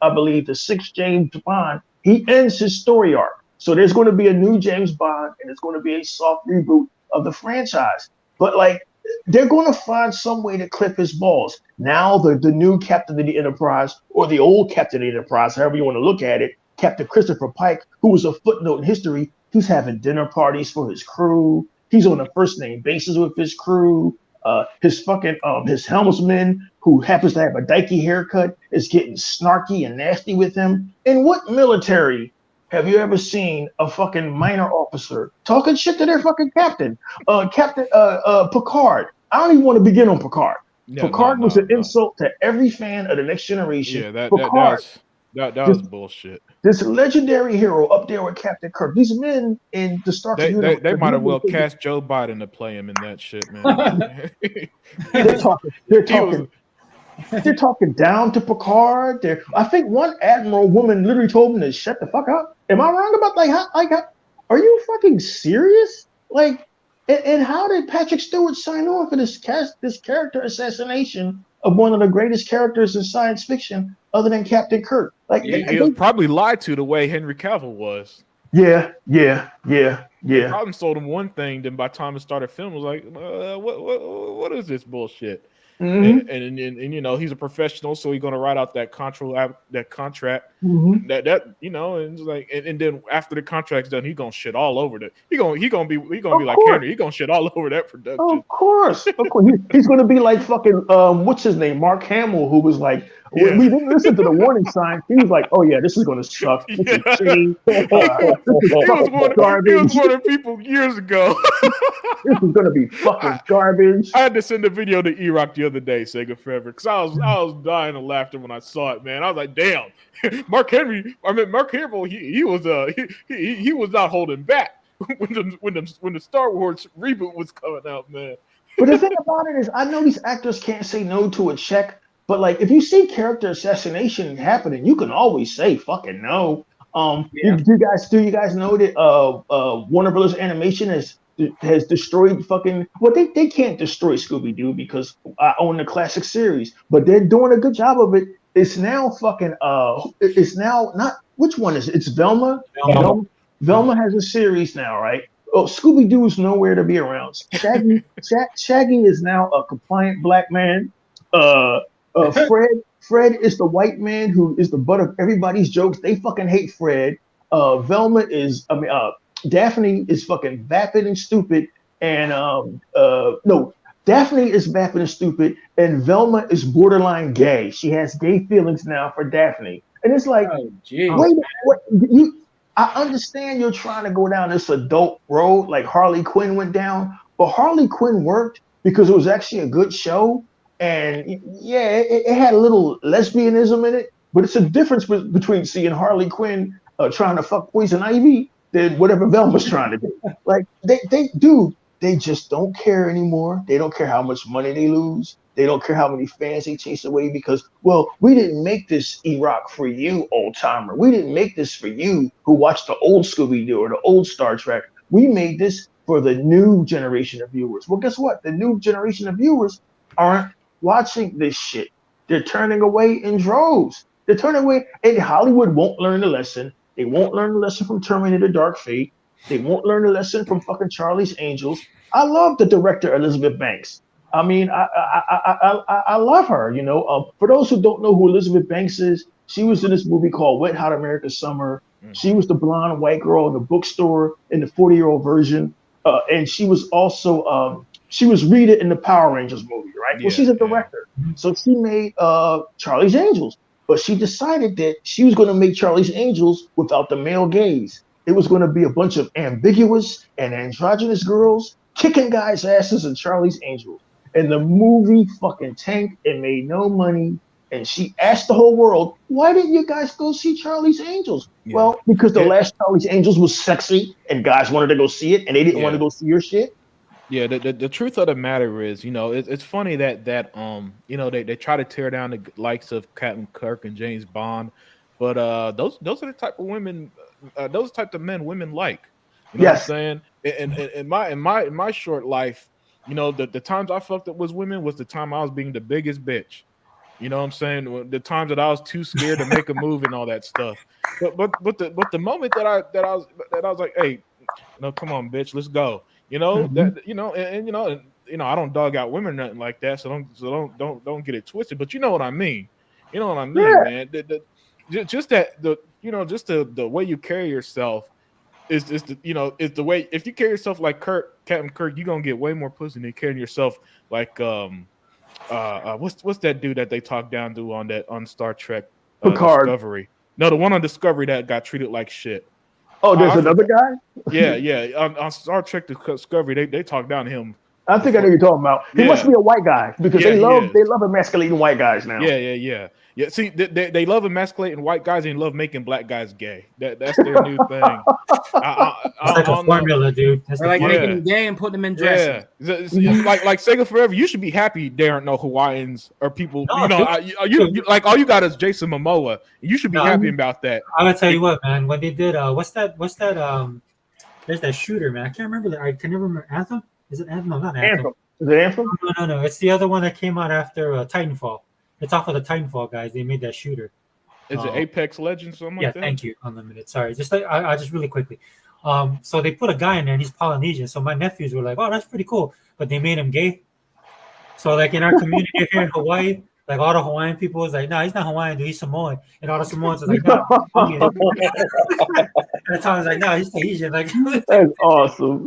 James Bond, he ends his story arc. So there's going to be a new James Bond, and it's going to be a soft reboot of the franchise. But they're going to find some way to clip his balls. Now the new Captain of the Enterprise, or the old Captain of the Enterprise, however you want to look at it, Captain Christopher Pike, who was a footnote in history, he's having dinner parties for his crew. He's on a first name basis with his crew. His helmsman, who happens to have a dykey haircut, is getting snarky and nasty with him. In what military have you ever seen a fucking minor officer talking shit to their fucking captain? Captain Picard. I don't even want to begin on Picard. Picard was an insult to every fan of The Next Generation. Yeah, that was bullshit. This legendary hero up there with Captain Kirk. These men in the Star Trek universe. They might have well cast Joe Biden to play him in that shit, man. They're talking down to Picard. I think one admiral woman literally told him to shut the fuck up. Am I wrong about are you fucking serious? And how did Patrick Stewart sign on for this character assassination of one of the greatest characters in science fiction other than Captain Kirk? He was probably lied to the way Henry Cavill was. Yeah. Problem sold him one thing, then by the time it started filming, was like, what is this bullshit? Mm-hmm. And he's a professional, so he's gonna write out that contract. Mm-hmm. And it's like, and then after the contract's done, he's gonna shit all over that. He gonna be like Henry. He's gonna shit all over that production. Of course. He's gonna be like fucking what's his name, Mark Hamill, who was like, we didn't listen to the warning signs. He was like, oh yeah, this is gonna suck. This is shitty. He was warning people years ago. This is gonna be fucking garbage. I had to send a video to E-Rock the other day, Sega Forever, because I was dying of laughter when I saw it, man. I was like, damn, Mark Hamill, he was not holding back when the Star Wars reboot was coming out, man. But the thing about it is, I know these actors can't say no to a check, But like, if you see character assassination happening, you can always say fucking no. Yeah. Do you guys know that Warner Brothers Animation has destroyed fucking, well, they can't destroy Scooby Doo because I own the classic series, but they're doing a good job of it. It's now fucking it's now not, which one is it? It's Velma. Velma has a series now, right? Oh, Scooby Doo is nowhere to be around. Shaggy is now a compliant black man. Fred is the white man who is the butt of everybody's jokes. They fucking hate Fred. Velma is, Daphne is fucking vapid and stupid, and no, Daphne is vapid and stupid, and Velma is borderline gay. She has gay feelings now for Daphne, and it's like, Oh, geez. wait, what you? I understand you're trying to go down this adult road like Harley Quinn went down, but Harley Quinn worked because it was actually a good show. And yeah, it had a little lesbianism in it, but it's a difference between seeing Harley Quinn trying to fuck Poison Ivy than whatever Velma's trying to do. Like they just don't care anymore. They don't care how much money they lose. They don't care how many fans they chase away because, well, we didn't make this Iraq for you, old timer. We didn't make this for you who watched the old Scooby-Doo or the old Star Trek. We made this for the new generation of viewers. Well, guess what? The new generation of viewers aren't watching this shit. They're turning away in droves. They're turning away, and Hollywood won't learn the lesson. They won't learn the lesson from Terminator Dark Fate. They won't learn the lesson from fucking Charlie's Angels. I love the director Elizabeth Banks. I mean, I love her, you know. For those who don't know who Elizabeth Banks is, she was in this movie called Wet Hot American Summer. She was the blonde white girl in the bookstore in the 40-year-old version. And she was also she was Rita in the Power Rangers movie, right? Well, she's a director. So she made Charlie's Angels. But she decided that she was going to make Charlie's Angels without the male gaze. It was going to be a bunch of ambiguous and androgynous girls kicking guys' asses in Charlie's Angels. And the movie fucking tanked and made no money. And she asked the whole world, why didn't you guys go see Charlie's Angels? Yeah. Well, because the last Charlie's Angels was sexy and guys wanted to go see it and they didn't want to go see your shit. Yeah, the truth of the matter is, you know, it's funny that you know, they try to tear down the likes of Captain Kirk and James Bond, but those are the type of women, those type of men women like. You know what I'm saying? In my short life, you know, the times I fucked up with women was the time I was being the biggest bitch. You know what I'm saying? The times that I was too scared to make a move and all that stuff. But the moment that I was like, hey, no, come on, bitch, let's go. You know, that, you know, and you know, I don't dog out women or nothing like that, so don't get it twisted. But you know what I mean. You know what I mean, man. Just the way you carry yourself is the way. If you carry yourself like Captain Kirk, you're gonna get way more pussy than carrying yourself like what's that dude that they talk down to on Star Trek Discovery? No, the one on Discovery that got treated like shit. Oh, there's another guy? Yeah. On Star Trek Discovery, they talk down to him. I think I know what you're talking about. He must be a white guy because they love emasculating white guys now. Yeah. See, they love emasculating white guys and love making black guys gay. That's their new thing. It's like a formula, dude. They're like making them gay and putting them in dresses. Yeah, like Sega Forever. You should be happy there aren't no Hawaiians or people. You like all you got is Jason Momoa. You should be happy about that. I'm gonna tell you what, man. When they did, what's that? There's that shooter, man. I can't remember. I can never remember. Anthem? Is it Anthem? No, not Anthem. Is it Anthem? No. It's the other one that came out after Titanfall. It's off of the Titanfall guys. They made that shooter. Is it Apex Legends? Something like that? Yeah, thank you. Unlimited. Sorry, just like I just really quickly. So they put a guy in there and he's Polynesian. So my nephews were like, "Oh, that's pretty cool," but they made him gay. So like in our community here in Hawaii, like all the Hawaiian people was like, "No, he's not Hawaiian, dude. He's Samoan." And all the Samoans was like, "No." And Tom was like, "No, he's Tahitian." Like that's awesome.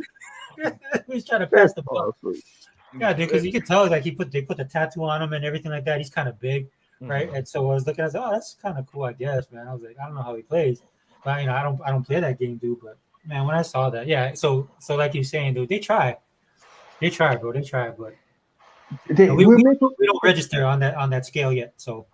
He's trying to pass the ball. Awesome. Yeah, dude, because you can tell like they put the tattoo on him and everything like that. He's kind of big, right? And so I was looking, I was like, "Oh, that's kind of cool, I guess, man." I was like, I don't know how he plays, but you know, I don't play that game, dude. But man, when I saw that, yeah. So like you're saying, dude, they try, bro, they try, but we don't register on that scale yet. So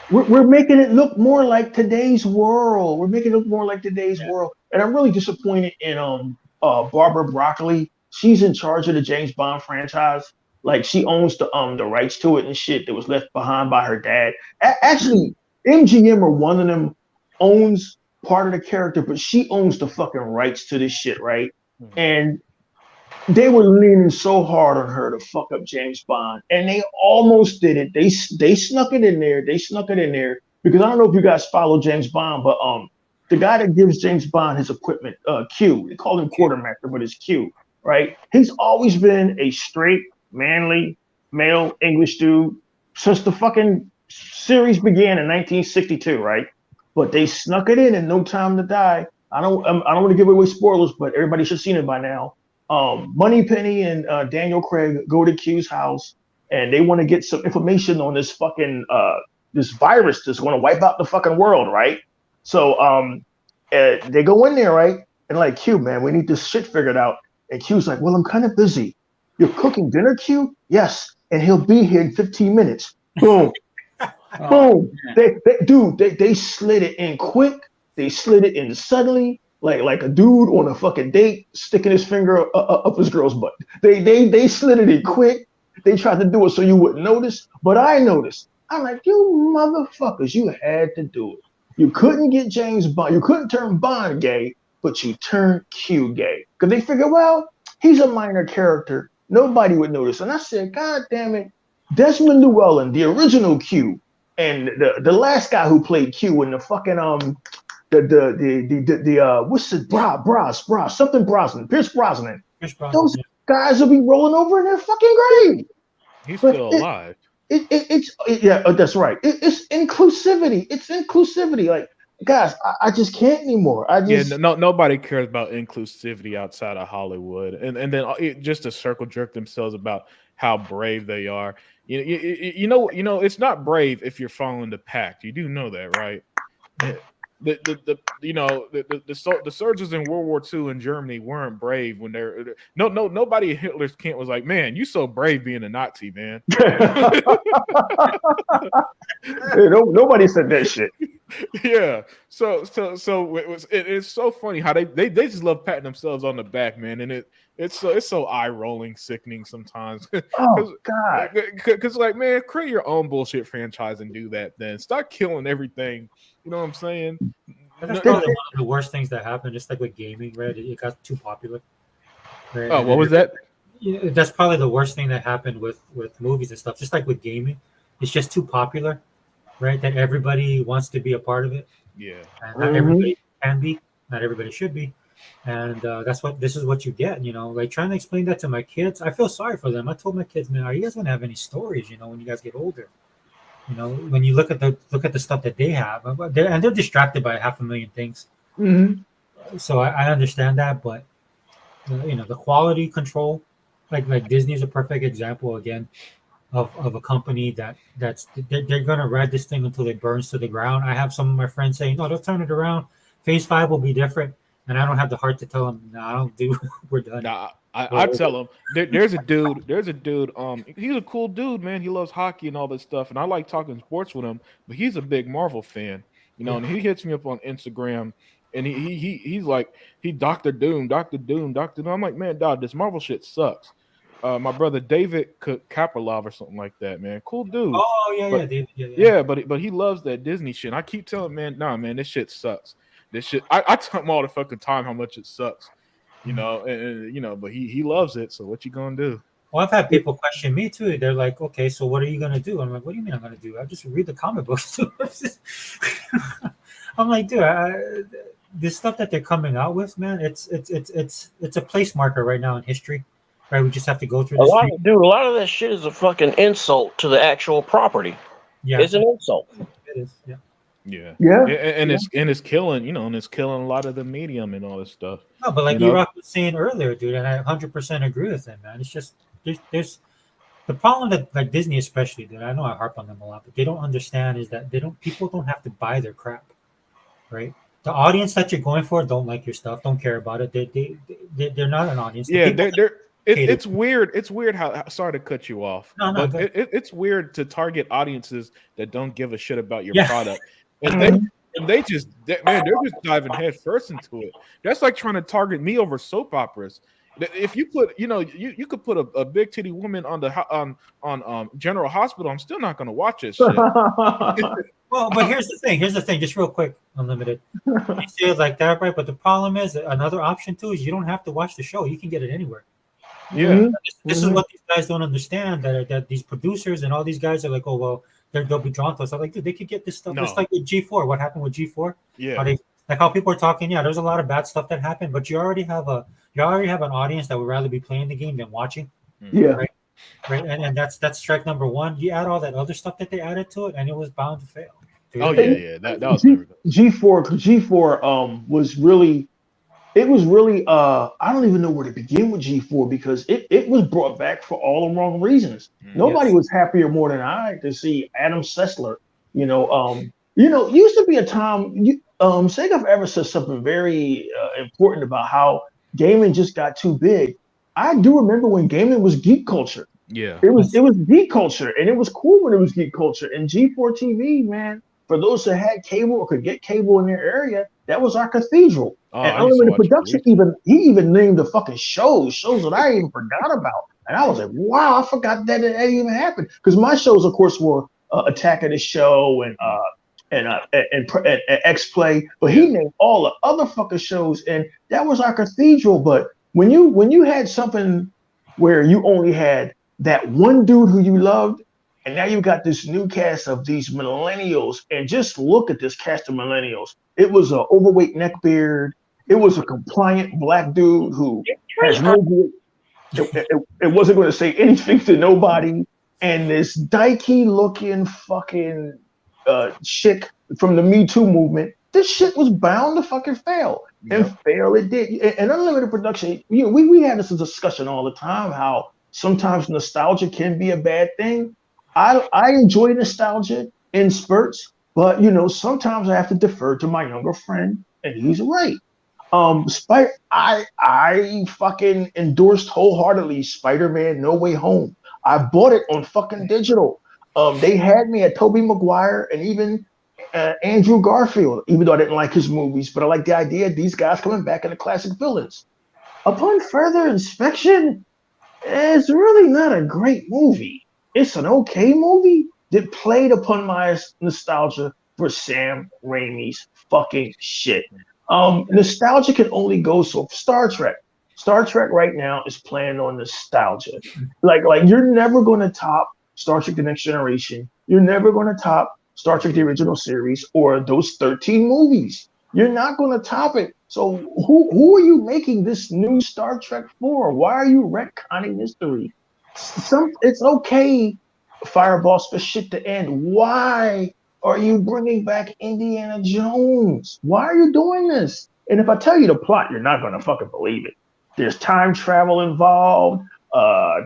we're making it look more like today's world. We're making it look more like today's world, and I'm really disappointed in Barbara Broccoli. She's in charge of the James Bond franchise. Like she owns the rights to it and shit that was left behind by her dad. Actually, MGM or one of them owns part of the character, but she owns the fucking rights to this shit, right? And they were leaning so hard on her to fuck up James Bond, and they almost did it. They snuck it in there. Because I don't know if you guys follow James Bond, but the guy that gives James Bond his equipment, Q, they call him Quartermaster, but it's Q, right? He's always been a straight, manly, male English dude since the fucking series began in 1962, right? But they snuck it in No Time to Die. I don't want to give away spoilers, but everybody should have seen it by now. Moneypenny and Daniel Craig go to Q's house, and they want to get some information on this fucking this virus that's going to wipe out the fucking world, right? So they go in there, right? And like, Q, man, we need this shit figured out. And Q's like, well, I'm kind of busy. You're cooking dinner, Q? Yes. And he'll be here in 15 minutes. Boom. Boom. They slid it in quick. They slid it in suddenly, like a dude on a fucking date sticking his finger up his girl's butt. They slid it in quick. They tried to do it so you wouldn't notice, but I noticed. I'm like, you motherfuckers, you had to do it. You couldn't get James Bond. You couldn't turn Bond gay, but you turned Q gay. Because they figured, well, he's a minor character. Nobody would notice. And I said, God damn it, Desmond Llewellyn, the original Q, and the last guy who played Q in the fucking what's it, something Brosnan, Pierce Brosnan. Those guys will be rolling over in their fucking grave. He's still alive. That's right. It's inclusivity. It's inclusivity. Like, guys, I just can't anymore. Nobody cares about inclusivity outside of Hollywood, and then just to circle jerk themselves about how brave they are. You know, it's not brave if you're following the pact. You do know that, right? The soldiers in World War II in Germany weren't brave when they're nobody in Hitler's camp was like, man, you so brave being a Nazi, man. Nobody said that shit. Yeah. So it's so funny how they just love patting themselves on the back, man, and it's so eye rolling, sickening sometimes. Oh God! Because like, man, create your own bullshit franchise and do that. Then stop killing everything. You know what I'm saying? That's probably one of the worst things that happened. Just like with gaming, right? It got too popular. Right? Oh, what was that? That's probably the worst thing that happened with movies and stuff. Just like with gaming, it's just too popular, right? That everybody wants to be a part of it. Yeah. And not everybody can be. Not everybody should be. And this is what you get, like trying to explain that to my kids. I feel sorry for them. I told my kids, man, are you guys going to have any stories, when you guys get older? When you look at the stuff that they have, and they're distracted by 500,000 things. Mm-hmm. So I understand that, but the quality control, like Disney is a perfect example again of a company that's they're gonna ride this thing until it burns to the ground. I have some of my friends saying, no, they'll turn it around. Phase 5 will be different, and I don't have the heart to tell them, no, I don't do. We're done. Nah, I tell him there's a dude. He's a cool dude, man. He loves hockey and all this stuff, and I like talking sports with him. But he's a big Marvel fan, and he hits me up on Instagram, and he's like, he Dr. Doom. I'm like, man, dog, this Marvel shit sucks. My brother David Kapilov or something like that, man. Cool dude. Oh yeah, David. Yeah, but he loves that Disney shit. And I keep telling him, man, nah, man, this shit sucks. This shit. I tell him all the fucking time how much it sucks. But he loves it. So what you gonna do? Well, I've had people question me too. They're like, okay, so what are you gonna do? I'm like, what do you mean I'm gonna do? I just read the comic books. I'm like, dude, this stuff that they're coming out with, man, it's a place marker right now in history. Right, we just have to go through this. A lot of that shit is a fucking insult to the actual property. Yeah, it's an insult. It is. Yeah. Yeah. And it's killing, and it's killing a lot of the medium and all this stuff. No, but like E-Rock was saying earlier, dude, and I 100% agree with him, man. It's just there's the problem that, like, Disney especially, dude. I know I harp on them a lot, but they don't understand is that people don't have to buy their crap, right? The audience that you're going for don't like your stuff, don't care about it. They're not an audience. It's weird. It's weird how. Sorry to cut you off. No, but it's weird to target audiences that don't give a shit about your product. And they're just diving head first into it. That's like trying to target me over soap operas. If you put, you could put a big titty woman on the on General Hospital, I'm still not gonna watch this shit. Well, but here's the thing. Just real quick, Unlimited. You say it like that, right? But the problem is another option too is you don't have to watch the show. You can get it anywhere. Yeah. This is what these guys don't understand. That these producers and all these guys are like, oh well, they'll be drawn to us. I'm like, dude, they could get this stuff. No. It's like with G4. What happened with G4? Yeah. How people are talking. Yeah, there's a lot of bad stuff that happened, but you already have an audience that would rather be playing the game than watching. Yeah. Right. And that's strike number one. You add all that other stuff that they added to it, and it was bound to fail. Oh yeah. That was never good. G4 was really. It was really I don't even know where to begin with G4 because it was brought back for all the wrong reasons. Nobody was happier more than I to see Adam Sessler. Used to be a time Sega Forever said something very important about how gaming just got too big. I do remember when gaming was geek culture. Yeah. It was geek culture, and it was cool when it was geek culture. And G4 TV, man, for those that had cable or could get cable in their area, that was our cathedral. And Unlimited Production even named the fucking shows that I even forgot about. And I was like, wow, I forgot that even happened. Because my shows, of course, were Attack of the Show and X-Play, but he named all the other fucking shows, and that was our cathedral. But when you had something where you only had that one dude who you loved, and now you got this new cast of these millennials, and just look at this cast of millennials. It was an overweight neckbeard. It was a compliant black dude who has no good. It wasn't going to say anything to nobody. And this dykey looking fucking chick from the Me Too movement. This shit was bound to fucking fail. And fail it did. And Unlimited Production, we have this discussion all the time, how sometimes nostalgia can be a bad thing. I enjoy nostalgia in spurts, but sometimes I have to defer to my younger friend, and he's right. I fucking endorsed wholeheartedly Spider-Man No Way Home. I bought it on fucking digital. They had me at Tobey Maguire and even Andrew Garfield, even though I didn't like his movies, but I like the idea of these guys coming back in the classic villains. Upon further inspection, it's really not a great movie. It's an okay movie that played upon my nostalgia for Sam Raimi's fucking shit. Nostalgia can only go so. Star Trek right now is playing on nostalgia. Like you're never going to top Star Trek: The Next Generation. You're never going to top Star Trek: The Original Series or those 13 movies. You're not going to top it. So who are you making this new Star Trek for? Why are you retconning history? It's okay, Fireballs, for shit to end. Why are you bringing back Indiana Jones? Why are you doing this? And if I tell you the plot, you're not going to fucking believe it. There's time travel involved.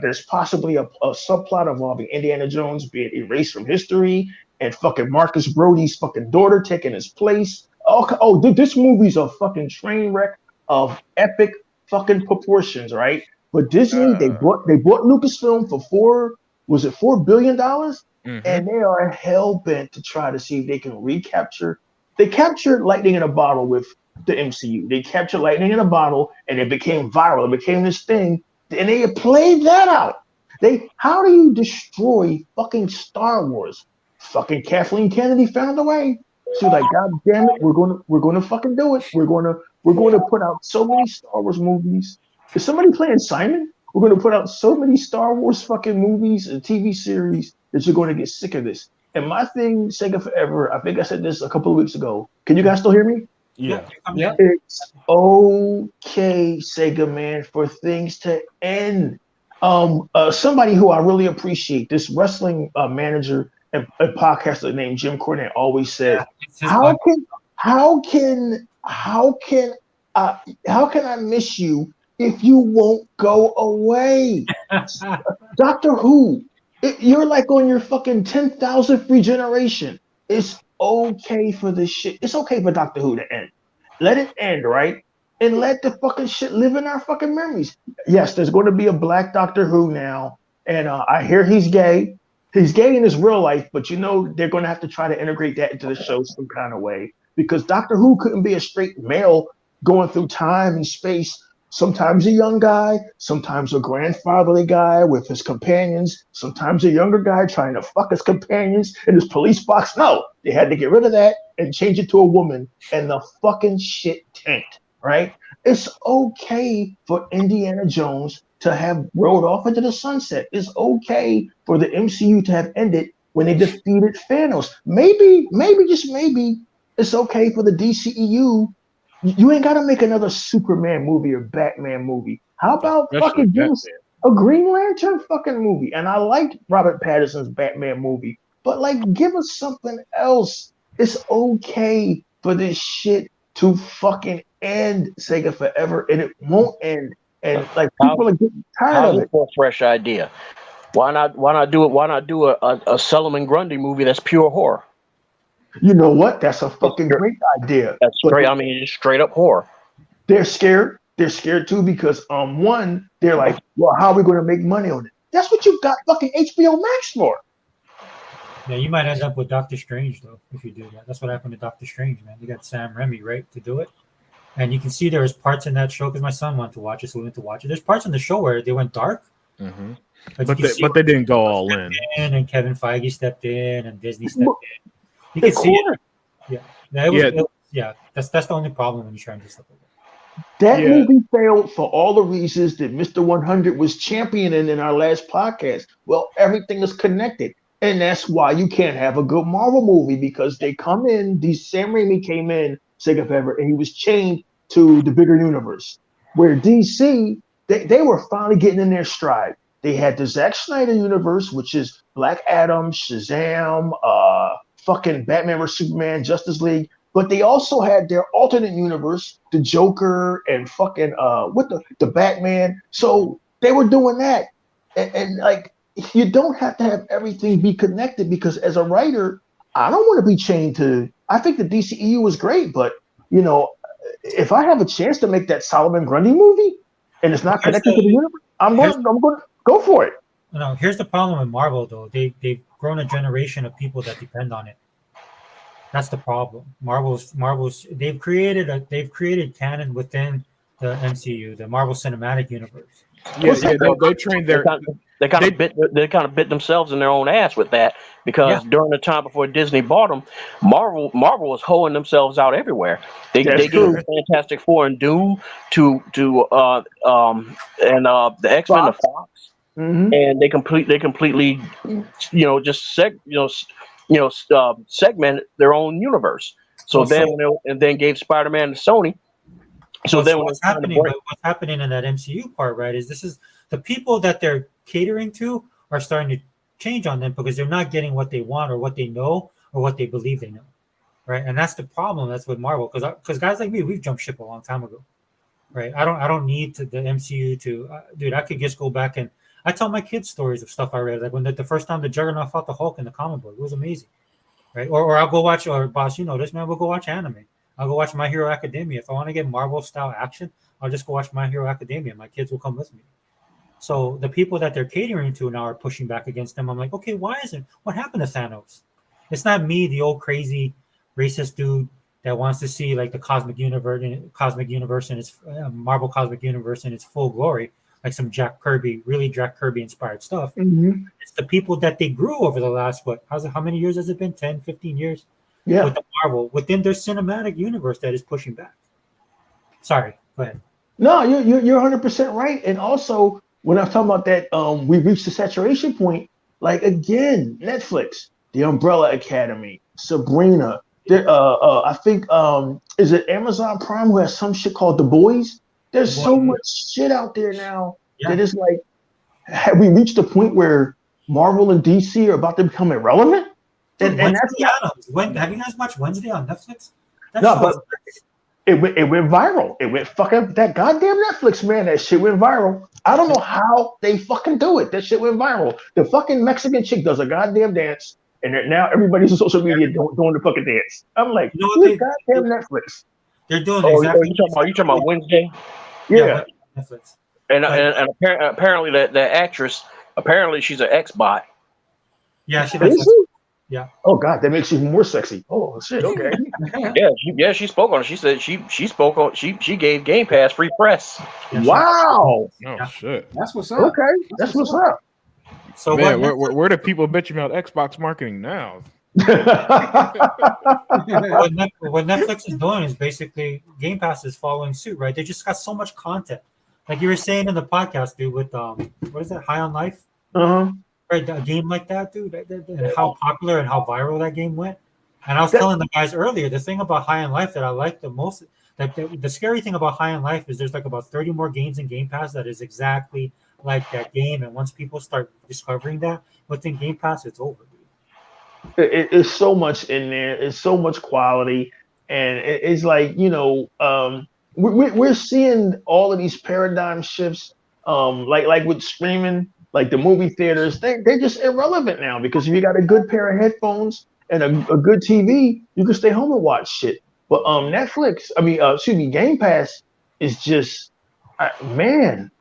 There's possibly a subplot involving Indiana Jones being erased from history and fucking Marcus Brody's fucking daughter taking his place. Oh, dude, this movie's a fucking train wreck of epic fucking proportions, right? But Disney, they bought Lucasfilm for $4 billion? Mm-hmm. And they are hell bent to try to see if they can recapture. They captured lightning in a bottle with the MCU. They captured lightning in a bottle, and it became viral. It became this thing, and they played that out. How do you destroy fucking Star Wars? Fucking Kathleen Kennedy found a way. She was like, God damn it, we're gonna fucking do it. We're gonna put out so many Star Wars movies. Is somebody playing Simon? We're gonna put out so many Star Wars fucking movies and TV series that you're gonna get sick of this. And my thing, Sega Forever, I think I said this a couple of weeks ago. Can you guys still hear me? Yeah. It's okay, Sega man, for things to end. Somebody who I really appreciate, this wrestling manager and podcaster named Jim Cornette, always said, "How can I miss you if you won't go away?" Doctor Who, you're like on your fucking 10,000th regeneration. It's okay for this shit. It's okay for Doctor Who to end. Let it end, right? And let the fucking shit live in our fucking memories. Yes, there's going to be a black Doctor Who now, and I hear he's gay. He's gay in his real life, but they're going to have to try to integrate that into the show some kind of way, because Doctor Who couldn't be a straight male going through time and space Sometimes a young guy, sometimes a grandfatherly guy with his companions, sometimes a younger guy trying to fuck his companions in his police box. No, they had to get rid of that and change it to a woman, and the fucking shit tanked, right? It's okay for Indiana Jones to have rode off into the sunset. It's okay for the MCU to have ended when they defeated Thanos. Maybe, just maybe, it's okay for the DCEU. You ain't got to make another Superman movie or Batman movie. How about Especially fucking give us a Green Lantern fucking movie? And I liked Robert Pattinson's Batman movie, but like, give us something else. It's okay for this shit to fucking end, Sega Forever, and it won't end. And like, people are getting tired of it. For a fresh idea. Why not do a Solomon Grundy movie that's pure horror? You know what? That's a fucking great idea. That's straight. I mean, it's straight up horror. They're scared. They're scared too because one, they're like, well, how are we going to make money on it? That's what you got fucking HBO Max for. Yeah, you might end up with Doctor Strange though if you do that. That's what happened to Doctor Strange, man. You got Sam Raimi, right, to do it. And you can see there was parts in that show because my son wanted to watch it, so we went to watch it. There's parts in the show where they went dark. Mm-hmm. But they didn't go all in. And Kevin Feige stepped in, and Disney stepped in. You can see it. Yeah, that's the only problem when you try and do stuff like that. That movie failed for all the reasons that Mr. 100 was championing in our last podcast. Well, everything is connected. And that's why you can't have a good Marvel movie because they come in, Sam Raimi came in, Sega Forever, and he was chained to the bigger universe. Where DC, they were finally getting in their stride. They had the Zack Snyder universe, which is Black Adam, Shazam, fucking Batman vs Superman, Justice League, but they also had their alternate universe, the Joker and fucking the Batman. So they were doing that, and like you don't have to have everything be connected because as a writer, I don't want to be chained to. I think the DCEU was great, but you know, if I have a chance to make that Solomon Grundy movie and it's not connected to the universe, I'm going to go for it. No, here's the problem with Marvel though. They've grown a generation of people that depend on it. That's the problem. Marvel's they've created canon within the MCU, the Marvel Cinematic Universe. Yeah, they trained their. They kind of bit themselves in their own ass with that because during the time before Disney bought them, Marvel was hoeing themselves out everywhere. They gave Fantastic Four and Doom to the X-Men, the Fox, and they completely segment their own universe. So then gave Spider-Man to Sony. So what's happening in that MCU part, right, is this is the people that they're catering to are starting to change on them because they're not getting what they want or what they know or what they believe they know, right? And that's the problem. That's with Marvel because guys like me, we've jumped ship a long time ago, right? I don't need the MCU to, dude. I could just go back and I tell my kids stories of stuff I read, like when the first time the Juggernaut fought the Hulk in the comic book. It was amazing, right? Or I'll go watch, or boss, you know this, man. We'll go watch anime. I'll go watch My Hero Academia. If I want to get Marvel style action, I'll just go watch My Hero Academia. My kids will come with me. So the people that they're catering to now are pushing back against them. I'm like, okay, why isn't? What happened to Thanos? It's not me, the old crazy racist dude that wants to see like the cosmic universe and its Marvel cosmic universe in its full glory, like some Jack Kirby inspired stuff. Mm-hmm. It's the people that they grew over the last how many years has it been? 10, 15 years? Yeah. With the Marvel within their cinematic universe that is pushing back. Sorry, go ahead. No, you're 100% right. And also, when I'm talking about that, we reached the saturation point. Like again, Netflix, The Umbrella Academy, Sabrina. I think is it Amazon Prime who has some shit called The Boys? There's so much shit out there now that is like, have we reached a point where Marvel and DC are about to become irrelevant? Dude, and that's have you guys watched Wednesday on Netflix? But it went viral. It went fucking that goddamn Netflix, man. That shit went viral. I don't know how they fucking do it. That shit went viral. The fucking Mexican chick does a goddamn dance, and now everybody's on social media doing the fucking dance. I'm like, goddamn Netflix. They're doing exactly. You talking about Wednesday? Yeah. Netflix. And apparently that actress, apparently she's an ex-bot. Yeah, she does. Oh God, that makes you even more sexy. Oh shit. Okay. She spoke on it. She said she spoke on she gave Game Pass free press. Wow. Oh shit. That's what's up. Okay. That's what's up. So Man, what where do people bitch about Xbox marketing now? what Netflix is doing is basically Game Pass is following suit, right? They just got so much content. Like you were saying in the podcast, dude, with what is it, High on Life? Right, a game like that, dude, and how popular and how viral that game went. And I was telling the guys earlier, the thing about High on Life that I like the most, that the scary thing about High on Life is there's like about 30 more games in Game Pass that is exactly like that game. And once people start discovering that within Game Pass, it's over, dude. It's so much in there. It's so much quality, and it's like we're seeing all of these paradigm shifts. Like with streaming, like the movie theaters, they're just irrelevant now because if you got a good pair of headphones and a good TV, you can stay home and watch shit. But Game Pass is just man.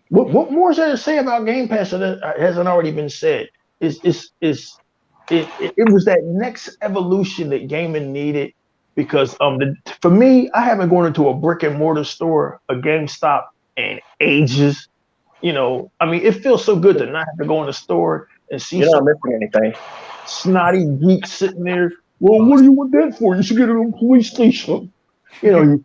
What more is there to say about Game Pass that hasn't already been said? It was that next evolution that gaming needed because for me, I haven't gone into a brick and mortar store, a GameStop, in ages. It feels so good to not have to go in the store and see You're not missing anything. snotty geek sitting there. Well, what do you want that for? You should get it on PlayStation. He's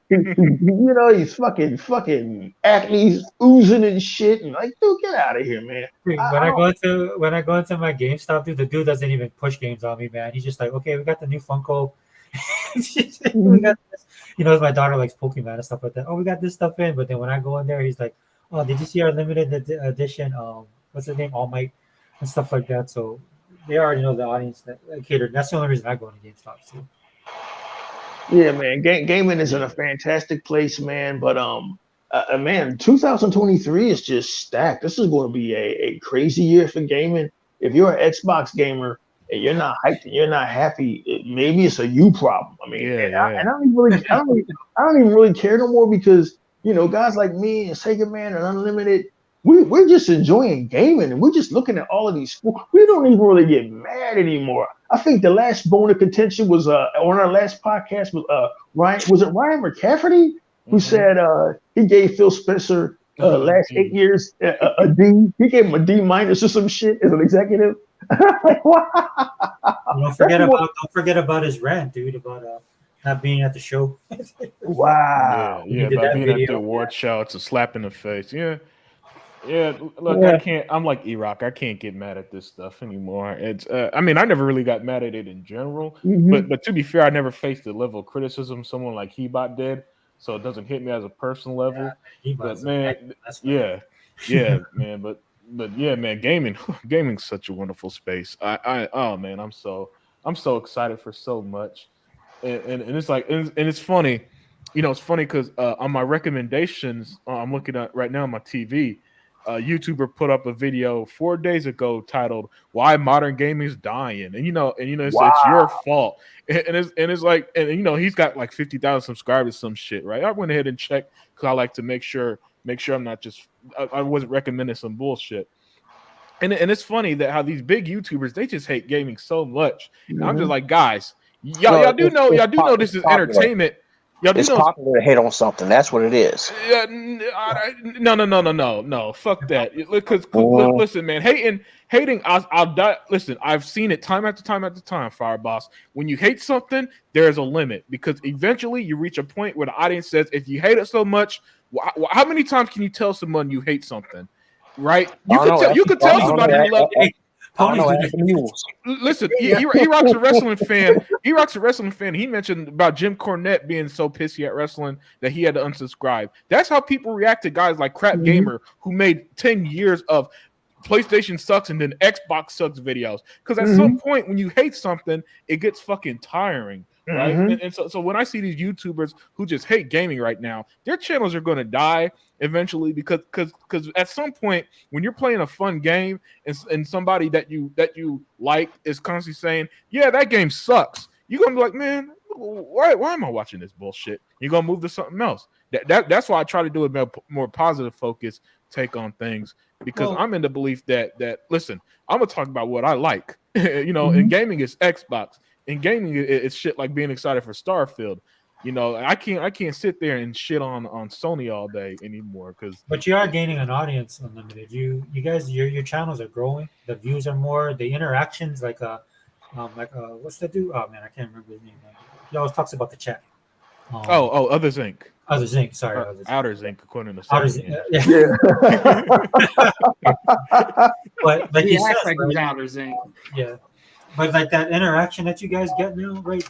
fucking athletes oozing and shit, and like, dude, get out of here, man. When I go into my GameStop, dude, the dude doesn't even push games on me, man. He's just like, okay, we got the new Funko. We got this. My daughter likes Pokemon and stuff like that. Oh, we got this stuff in, but then when I go in there, he's like, oh, did you see our limited edition? What's his name? All Might and stuff like that. So they already know the audience that catered. That's the only reason I go into GameStop too. Yeah, man, gaming is in a fantastic place, man. But man, 2023 is just stacked. This is going to be a crazy year for gaming. If you're an Xbox gamer and you're not hyped and you're not happy, maybe it's a you problem. I mean, I don't even really care no more because guys like me and Sega Man and Unlimited, we're just enjoying gaming and we're just looking at all of these. We don't even really get mad anymore. I think the last bone of contention was on our last podcast was Ryan. Was it Ryan McCafferty who said he gave Phil Spencer last 8 years a D? He gave him a D- or some shit as an executive. Don't forget about his rant, dude, about not being at the show. Wow. Yeah, about being at the award show, it's a slap in the face. Yeah, look, I can't. I'm like E-Rock. I can't get mad at this stuff anymore. It's. I never really got mad at it in general. But to be fair, I never faced the level of criticism someone like Hebot did, so it doesn't hit me as a personal level. But man, man. But yeah, man, gaming's such a wonderful space. I'm so excited for so much, and it's like, and it's funny, it's funny because on my recommendations, I'm looking at right now on my TV. YouTuber put up a video 4 days ago titled "Why Modern Gaming is Dying," and it's your fault, and it's like, he's got like 50,000 subscribers, some shit, right? I went ahead and checked because I like to make sure I'm not just I wasn't recommending some bullshit. And it's funny that how these big YouTubers, they just hate gaming so much. And I'm just like, guys, y'all do know this is entertainment. It's popular to hate on something. That's what it is. Yeah, no. Fuck that. Because listen, man, hating. I'll die. Listen, I've seen it time after time, Fireboss. When you hate something, there's a limit because eventually you reach a point where the audience says, if you hate it so much, how many times can you tell someone you hate something? Right? You could tell somebody you love. Listen, E-Rock's a wrestling fan. E-Rock's a wrestling fan. He mentioned about Jim Cornette being so pissy at wrestling that he had to unsubscribe. That's how people react to guys like Crap Gamer who made 10 years of PlayStation sucks and then Xbox sucks videos. Because at some point when you hate something, it gets fucking tiring. Right. And so when I see these YouTubers who just hate gaming right now, their channels are going to die eventually because at some point when you're playing a fun game and somebody that you like is constantly saying, yeah, that game sucks, you're going to be like, man, why am I watching this bullshit? You're going to move to something else. That's why I try to do a more positive focus take on things, because Well- I'm in the belief that listen, I'm gonna talk about what I like. You know, Mm-hmm. in gaming it's Xbox. In gaming it's shit like being excited for Starfield. You know, I can't sit there and shit on Sony all day anymore, because But you are gaining an audience, Unlimited. You guys, your channels are growing. The views are more. The interactions, what's that dude? Oh man, I can't remember his name. He always talks about the chat. Others Inc. Other Zinc. Sorry, Or Outer Zinc, according to Outer Sony. Zinc. Yeah. But like He you said, acts like right? he's Outer Zinc. Yeah. But like that interaction that you guys get now, right?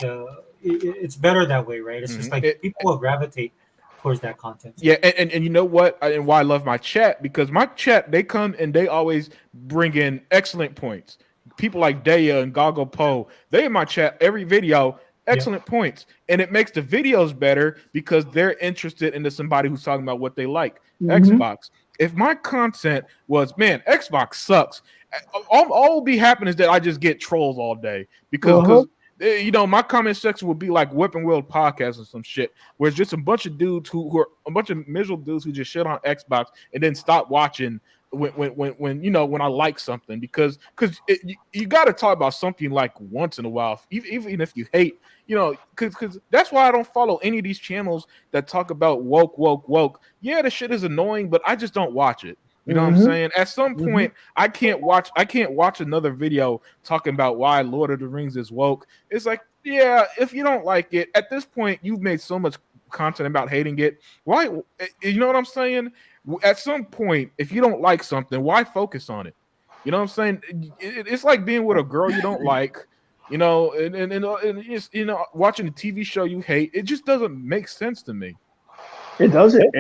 It's better that way, right? It's just Mhm. like people will gravitate towards that content. Yeah, and you know what? And why I love my chat, because my chat, they come and they always bring in excellent points. People like Daya and Goggle Poe, they in my chat every video, excellent points. And it makes the videos better because they're interested into somebody who's talking about what they like. Xbox. If my content was, man, Xbox sucks, all will be happening is that I just get trolls all day because you know, my comment section would be like Whip and World podcast or some shit, where it's just a bunch of dudes who are a bunch of miserable dudes who just shit on Xbox and then stop watching when you know, when I like something, because you got to talk about something like once in a while, even if you hate, you know, because that's why I don't follow any of these channels that talk about woke. Yeah, the shit is annoying, but I just don't watch it. You know what I'm saying? At some point, I can't watch another video talking about why Lord of the Rings is woke. It's like, yeah, if you don't like it, at this point, you've made so much content about hating it. Why? You know what I'm saying? At some point, if you don't like something, why focus on it? You know what I'm saying? It's like being with a girl you don't like, you know, and it's, you know, watching a TV show you hate. It just doesn't make sense to me. It doesn't,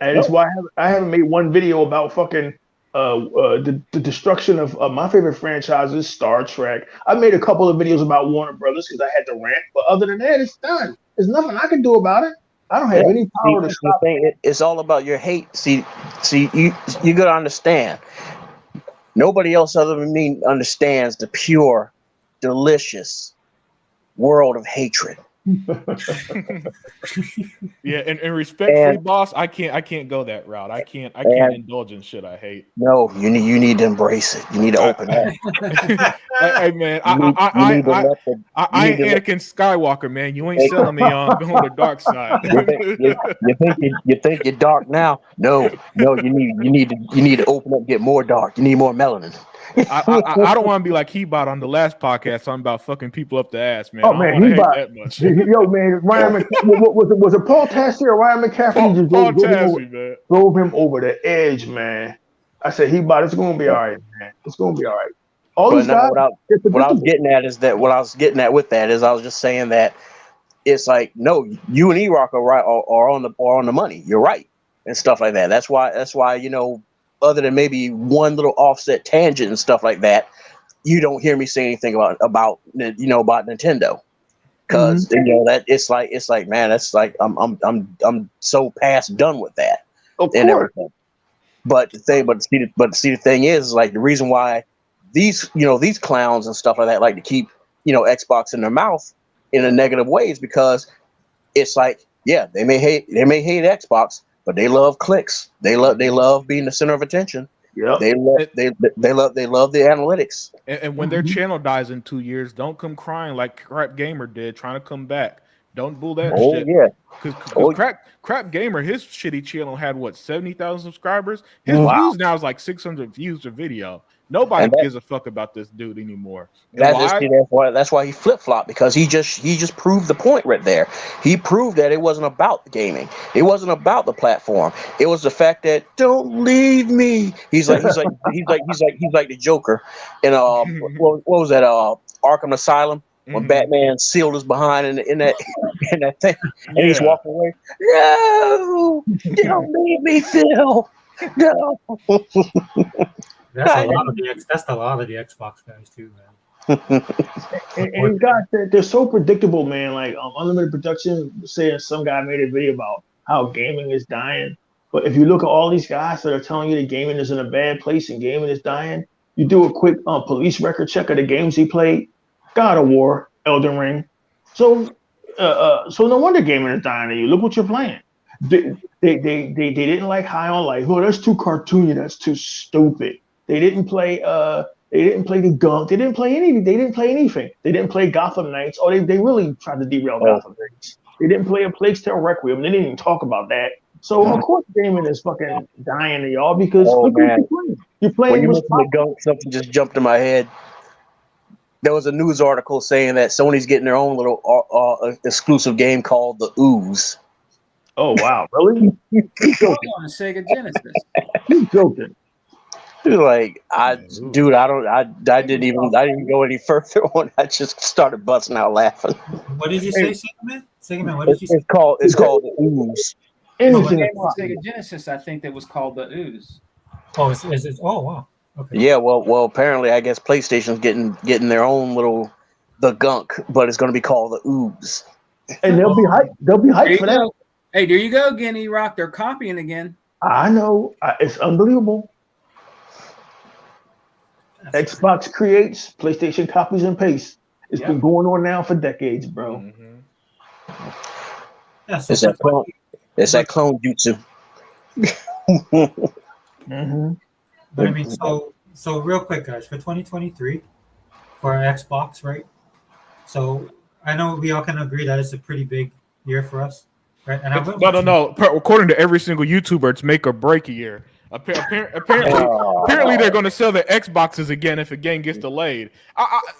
and it's why I haven't made one video about fucking the destruction of my favorite franchises, Star Trek. I made a couple of videos about Warner Brothers because I had to rant, but other than that, it's done. There's nothing I can do about it. I don't have any power to stop it. It's all about your hate. See, you gotta understand. Nobody else other than me understands the pure, delicious world of hatred. Yeah, and respectfully, boss, I can't go that route. I can't indulge in shit I hate. No, you need to embrace it. You need to open up. Hey man, I ain't Anakin Skywalker, man. You ain't selling me on going the dark side. you think you're dark now? No, you need to open up, get more dark. You need more melanin. I don't want to be like Hebot on the last podcast talking about fucking people up the ass, man. Oh man, Hebot that much. Yo man, Ryan was it Paul Tassi or Ryan McCaffrey? Paul Tassi, man. Drove him over the edge, man. I said, Hebot, it's gonna be all right, man. It's gonna be all right. All these guys, what I was getting at is that what I was getting at with that is I was just saying that it's like, no, you and E-Rock are right, are on the money. You're right and stuff like that. That's why you know, other than maybe one little offset tangent and stuff like that, you don't hear me say anything about Nintendo, because you know that it's like man, that's like I'm so past done with that and everything. But the thing is like the reason why these clowns and stuff like that like to keep Xbox in their mouth in a negative way is because it's like, yeah, they may hate Xbox, but they love clicks. They love being the center of attention. Yeah, they love the analytics. And when their channel dies in 2 years, don't come crying like Crap Gamer did, trying to come back. Don't bull that shit. Yeah. Because Crap Gamer, his shitty channel had what, 70,000 subscribers. His views now is like 600 views a video. Nobody gives a fuck about this dude anymore. That's why he flip-flopped, because he just proved the point right there. He proved that it wasn't about the gaming. It wasn't about the platform. It was the fact that don't leave me. He's like the Joker in what was that Arkham Asylum when Batman sealed his behind in that thing and he's walking away. No, don't leave me, Phil. No. That's a lot of the Xbox guys too, man. and guys, they're so predictable, man. Like Unlimited Production saying some guy made a video about how gaming is dying. But if you look at all these guys that are telling you that gaming is in a bad place and gaming is dying, you do a quick police record check of the games he played: God of War, Elden Ring. So no wonder gaming is dying to you. Look what you're playing. They didn't like High on Life. Oh, that's too cartoony. That's too stupid. They didn't play the Gunk. They didn't play anything. They didn't play Gotham Knights. Oh, they really tried to derail Gotham Knights. They didn't play A Plague's Tale Requiem. They didn't even talk about that. So of course Damon is fucking dying to y'all because look what you're playing. When you mentioned the Gunk, something just jumped in my head. There was a news article saying that Sony's getting their own little exclusive game called The Ooze. Oh wow, really? On the Sega Genesis. You joking? Like I didn't even go any further on. I just started busting out laughing. What did you say, Sega Man? What did you say? It's called The Ooze. On Sega Genesis, I think that was called the Ooze. Oh, is it? Oh, wow. Okay. Yeah, well, apparently, I guess PlayStation's getting their own little The Gunk, but it's going to be called The Ooze. And they'll be hyped. They'll be hyped for that. Hey, there you go again, E-Rock. They're copying again. I know. It's unbelievable. Xbox creates, PlayStation copies and pastes. It's been going on now for decades, bro. Mm-hmm. Yeah, so it's that clone jutsu. Mm-hmm. But I mean, so real quick, guys, for 2023, for our Xbox, right? So I know we all can agree that it's a pretty big year for us, right? And No. According to every single YouTuber, it's make or break a year. Apparently, they're going to sell the Xboxes again if a game gets delayed.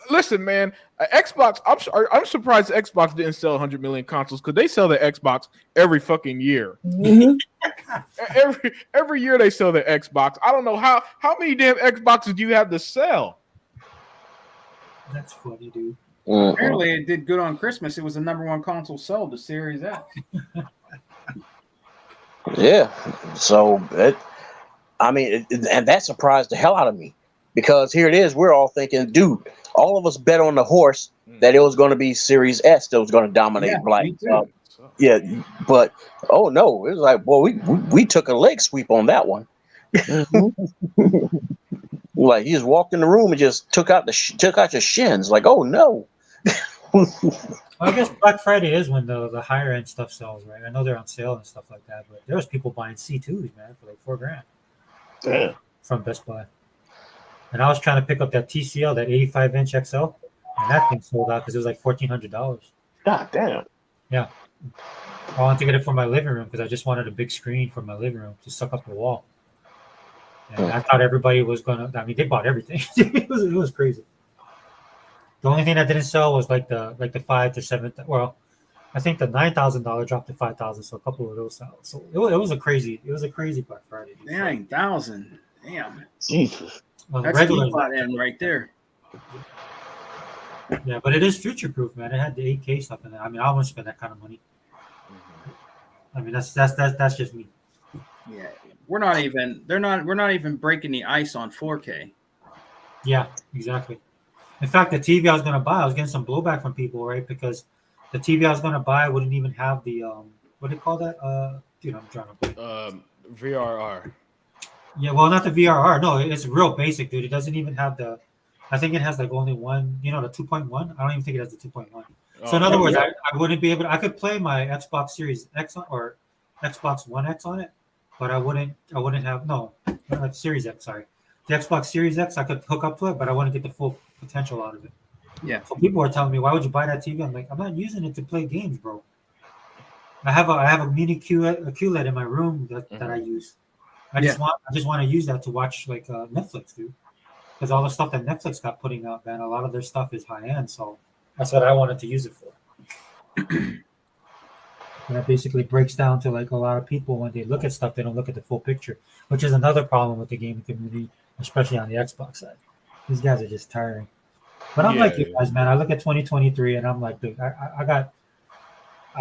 Listen, man, Xbox. I'm surprised Xbox didn't sell 100 million consoles because they sell the Xbox every fucking year. Mm-hmm. every year they sell the Xbox. I don't know how many damn Xboxes do you have to sell? That's funny, dude. Mm-hmm. Apparently, it did good on Christmas. It was the number one console sold, the Series X. Yeah, so and that surprised the hell out of me because here it is. We're all thinking, dude, all of us bet on the horse that it was going to be Series S that was going to dominate Black. But oh no, it was like, well, we took a leg sweep on that one. Mm-hmm. Like he just walked in the room and just took out your shins. Like, oh no. Well, I guess Black Friday is when the higher end stuff sells, right? I know they're on sale and stuff like that, but there was people buying C2s, man, for like $4,000. Damn. From Best Buy. And I was trying to pick up that TCL, that 85-inch XL, and that thing sold out because it was like $1,400. God damn. Yeah. I wanted to get it for my living room because I just wanted a big screen for my living room to suck up the wall. And I thought everybody was gonna. I mean, they bought everything. it was crazy. The only thing that didn't sell was like the $5,000 to $7,000. Well, I think the $9,000 dropped to $5,000, so a couple of those sold. So it was a crazy Black Friday. 9,000. Damn. Jesus. Well, That's regular end right there. Yeah, but it is future proof, man. It had the 8K stuff in there. I mean, I wouldn't spend that kind of money. I mean, that's just me. Yeah, we're not even breaking the ice on 4K. Yeah, exactly. In fact, the TV I was going to buy, I was getting some blowback from people, right? Because the TV I was going to buy wouldn't even have the what do you call that? Dude, I'm trying to VRR. Yeah, well, not the VRR. No, it's real basic, dude. It doesn't even have the. I think it has like only one. You know, the 2.1. I don't even think it has the 2.1. So in other words, I wouldn't be able. I could play my Xbox Series X or Xbox One X on it, but I wouldn't have Series X. Sorry, the Xbox Series X. I could hook up to it, but I wouldn't get the full potential out of it. Yeah. So people are telling me, why would you buy that TV? I'm like, I'm not using it to play games, bro. I have a mini QLED in my room that I use. I just want to use that to watch like Netflix, dude. Because all the stuff that Netflix got putting out, man, a lot of their stuff is high end. So that's what I wanted to use it for. And that basically breaks down to like a lot of people when they look at stuff, they don't look at the full picture, which is another problem with the gaming community, especially on the Xbox side. These guys are just tiring. But I'm like you guys, man. I look at 2023 and I'm like, dude, I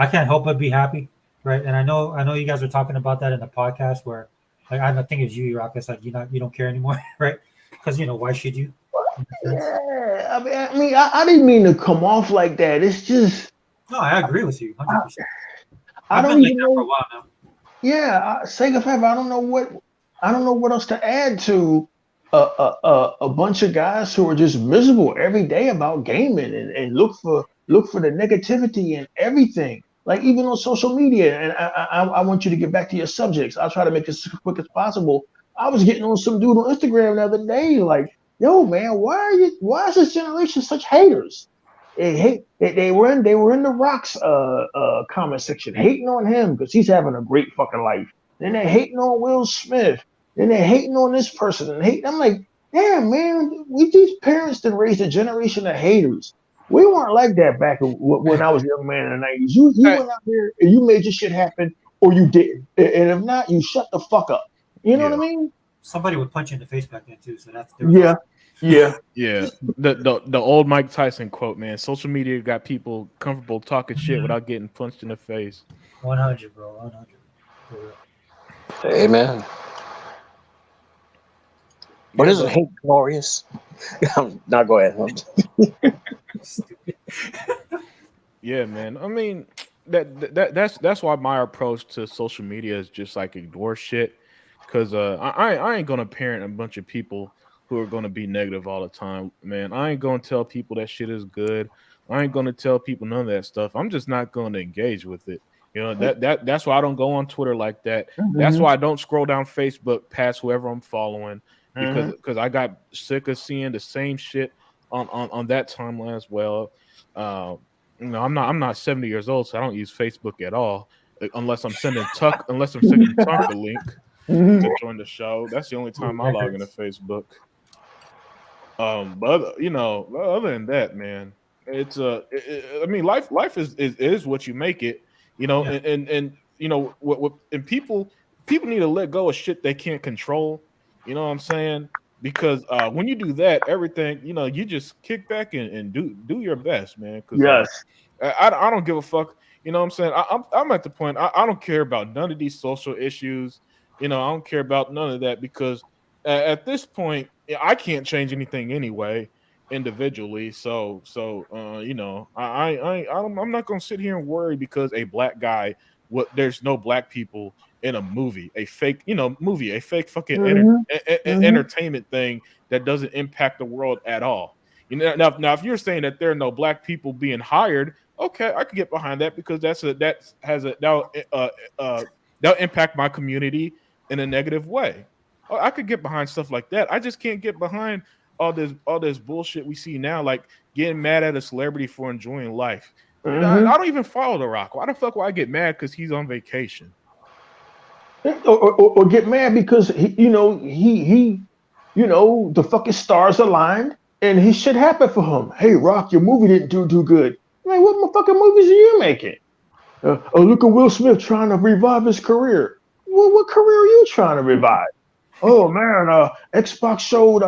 can't help but be happy, right? And I know you guys were talking about that in the podcast where, like, I don't think it's you, Rock. It's like you don't care anymore, right? Because why should you? Yeah, I mean, I didn't mean to come off like that. It's just. No, I agree with you, 100%. I don't even know. For a while now. Yeah, Sega Forever. I don't know what else to add to a bunch of guys who are just miserable every day about gaming and look for the negativity and everything. like even on social media. And I want you to get back to your subjects. I'll try to make this as quick as possible. I was getting on some dude on Instagram the other day, like, yo, man, why is this generation such haters? They were in the Rock's comment section hating on him because he's having a great fucking life. Then they're hating on Will Smith. Then they're hating on this person and hating. I'm like, damn, man, these parents that raised a generation of haters. We weren't like that back when I was a young man in the 90s. You went out there and you made your shit happen, or you didn't. And if not, you shut the fuck up. You know what I mean? Somebody would punch you in the face back then too, so that's yeah. The old Mike Tyson quote, man. Social media got people comfortable talking shit without getting punched in the face. 100, bro. 100. For real. Amen. But isn't hate glorious? Now go ahead. Yeah, man. I mean, that's why my approach to social media is just like ignore shit. Because I ain't gonna parent a bunch of people who are gonna be negative all the time, man. I ain't gonna tell people that shit is good. I ain't gonna tell people none of that stuff. I'm just not gonna engage with it. You know, that's why I don't go on Twitter like that. That's why I don't scroll down Facebook past whoever I'm following, because I got sick of seeing the same shit on that timeline as well. You know, I'm not 70 years old, so I don't use Facebook at all, unless I'm sending Tuck a link to join the show. That's the only time I log into Facebook. But you know, other than that, man, it's I mean, life is what you make it. You know, and you know and people need to let go of shit they can't control. You know what I'm saying? Because when you do that, everything, you know, you just kick back and do your best, man. Yes. I don't give a fuck. You know what I'm saying? I'm at the point I don't care about none of these social issues. You know, I don't care about none of that because at this point I can't change anything anyway individually. So you know, I'm not gonna sit here and worry because a black guy, there's no black people in a movie, a fake fucking entertainment thing that doesn't impact the world at all. You know, now if you're saying that there are no black people being hired, okay, I can get behind that because that'll impact my community in a negative way. I could get behind stuff like that. I just can't get behind all this bullshit we see now, like getting mad at a celebrity for enjoying life. I don't even follow The Rock. Why the fuck would I get mad because he's on vacation? Or get mad because he the fucking stars aligned and his shit happened for him. Hey, Rock, your movie didn't do too good. Man, what fucking movies are you making? Look at Will Smith trying to revive his career. What career are you trying to revive? Oh man, Xbox showed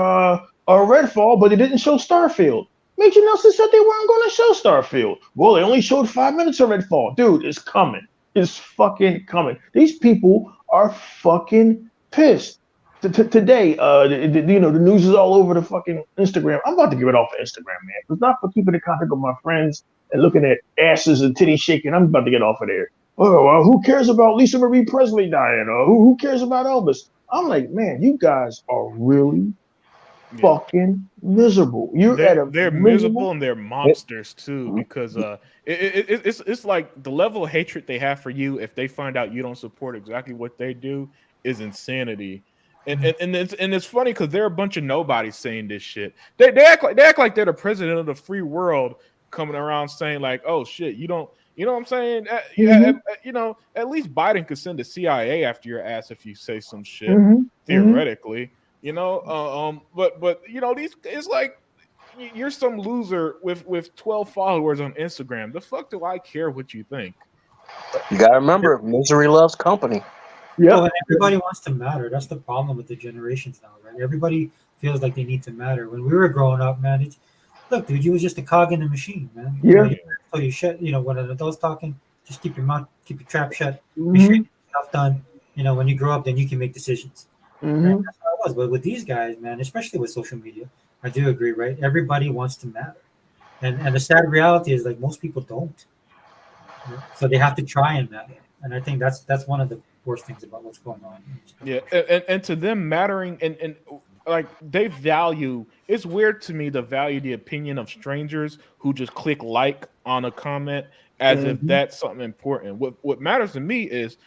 Redfall, but they didn't show Starfield. Major Nelson said they weren't going to show Starfield. Well, they only showed 5 minutes of Redfall. Dude, it's coming. It's fucking coming. These people are fucking pissed. Today, the news is all over the fucking Instagram. I'm about to give it off of Instagram, man. It's not for keeping in contact with my friends and looking at asses and titties shaking. I'm about to get off of there. Oh, well, who cares about Lisa Marie Presley dying? Or who cares about Elvis? I'm like, man, you guys are really fucking miserable. They're miserable and they're monsters too, because it's like the level of hatred they have for you if they find out you don't support exactly what they do is insanity. And it's funny because they're a bunch of nobodies saying this shit. They act like they're the president of the free world coming around saying like, oh shit, you don't. You know what I'm saying? You know, at least Biden could send the CIA after your ass if you say some shit, theoretically. You know, but you know, it's like you're some loser with 12 followers on Instagram. The fuck do I care what you think? You gotta remember, misery loves company. Yeah, well, everybody wants to matter. That's the problem with the generations now, right? Everybody feels like they need to matter. When we were growing up, man, look, dude, you was just a cog in the machine, man. Yeah. So you shut, you know, when an adult's talking, just keep your mouth, keep your trap shut, make sure you get stuff done. You know, when you grow up, then you can make decisions. Right? That's how it was. But with these guys, man, especially with social media, I do agree, right? Everybody wants to matter. And the sad reality is like most people don't. Right? So they have to try and matter. And I think that's one of the worst things about what's going on. Yeah, and to them mattering and like they value, it's weird to me to value the opinion of strangers who just click like on a comment as if that's something important. What matters to me is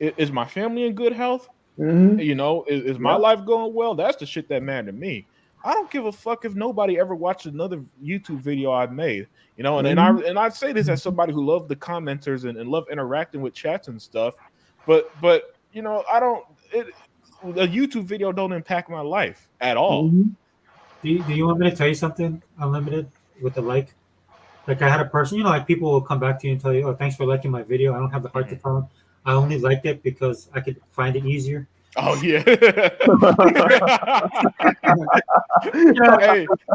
is my family in good health? You know, is my life going well? That's the shit that matters to me. I don't give a fuck if nobody ever watched another YouTube video I've made, you know, and I say this as somebody who loved the commenters and love interacting with chats and stuff, but you know, a YouTube video don't impact my life at all. Do you want me to tell you something, Unlimited, with the like? Like I had a person, you know, like people will come back to you and tell you, "Oh, thanks for liking my video." I don't have the heart to tell them. I only liked it because I could find it easier. Oh yeah. Hey.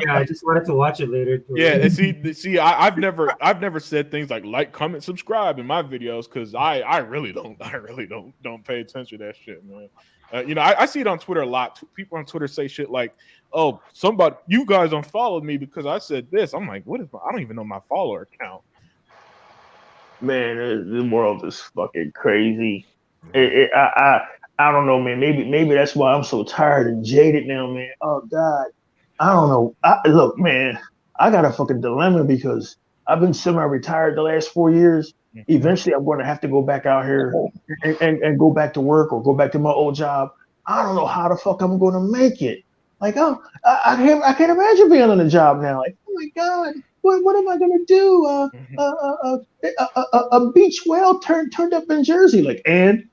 Yeah, I just wanted to watch it later. Yeah, and see, I've never said things like, comment, subscribe in my videos because I really don't pay attention to that shit, man. You know, I see it on Twitter a lot. People on Twitter say shit like, "Oh, you guys unfollowed me because I said this." I'm like, I don't even know my follower count. Man, the world is fucking crazy. I don't know, man. Maybe that's why I'm so tired and jaded now, man. Oh God, I don't know. Look, man, I got a fucking dilemma because I've been semi-retired the last 4 years. Eventually, I'm going to have to go back out here and go back to work or go back to my old job. I don't know how the fuck I'm going to make it. Like, I can't imagine being on a job now. Like, oh my God, what am I going to do? A beach whale turned up in Jersey. Like, and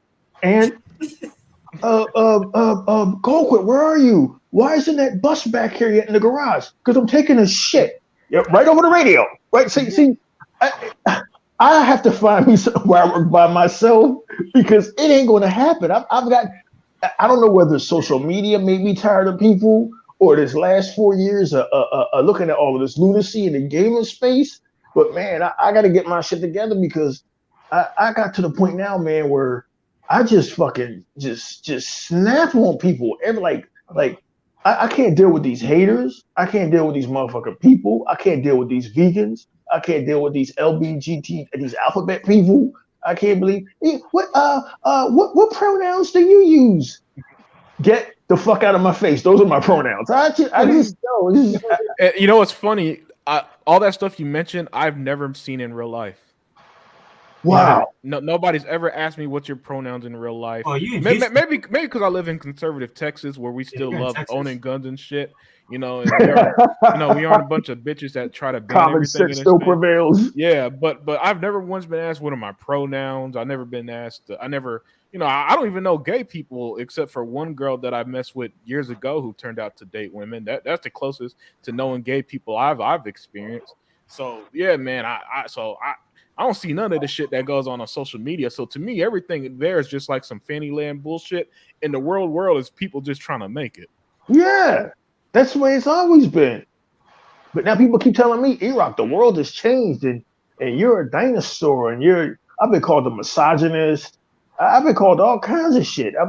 Colquitt, where are you? Why isn't that bus back here yet in the garage? Because I'm taking a shit. Yep, right over the radio. Right. See, I have to find me somewhere I work by myself because it ain't going to happen. I don't know whether social media made me tired of people or this last 4 years looking at all of this lunacy in the gaming space. But man, I got to get my shit together because I got to the point now, man, where I just fucking just snap on people. I can't deal with these haters. I can't deal with these motherfucking people. I can't deal with these vegans. I can't deal with these LBGT, these alphabet people. I can't believe what pronouns do you use? Get the fuck out of my face. Those are my pronouns. I just know. You know what's funny? All that stuff you mentioned, I've never seen in real life. Wow. Nobody's ever asked me what's your pronouns in real life. Oh, maybe because I live in conservative Texas where we still love owning guns and shit. You know, and we aren't a bunch of bitches that try to ban common everything. Sense still prevails. Yeah, but I've never once been asked what are my pronouns. I've never been asked. I don't even know gay people except for one girl that I messed with years ago who turned out to date women. That's the closest to knowing gay people I've experienced. So yeah, man, I don't see none of the shit that goes on social media. So to me, everything there is just like some Fannyland bullshit. And the world is people just trying to make it. Yeah, that's the way it's always been. But now people keep telling me, E-Rock, the world has changed and you're a dinosaur and I've been called a misogynist. I've been called all kinds of shit. I'm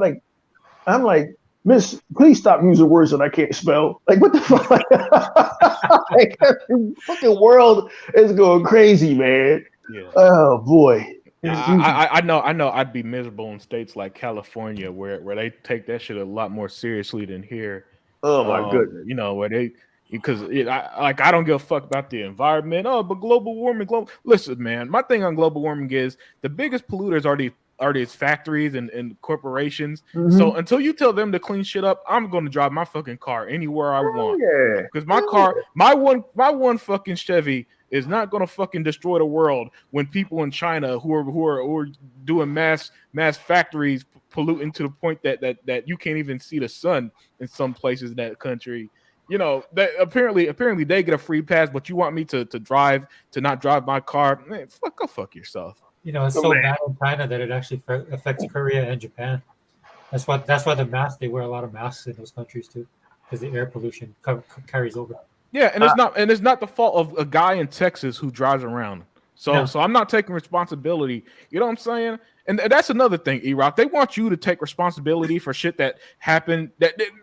like, Miss, please stop using words that I can't spell. Like, what the fuck? Like, the fucking world is going crazy, man. Yeah. Oh boy. I know I'd be miserable in states like California where they take that shit a lot more seriously than here. Oh my goodness. You know, where I don't give a fuck about the environment. Oh, but global warming. Listen, man, my thing on global warming is the biggest polluters are these factories and corporations. Mm-hmm. So until you tell them to clean shit up, I'm going to drive my fucking car anywhere I want. Yeah. Because my one fucking Chevy is not going to fucking destroy the world when people in China who are doing mass factories polluting to the point that you can't even see the sun in some places in that country. You know, that apparently they get a free pass, but you want me to not drive my car? Man, go fuck yourself. You know, it's so bad in China that it actually affects Korea and Japan. That's why they wear a lot of masks in those countries too, because the air pollution carries over. Yeah, and it's not the fault of a guy in Texas who drives around. So I'm not taking responsibility. You know what I'm saying? And that's another thing, E-Rock. They want you to take responsibility for shit that happened.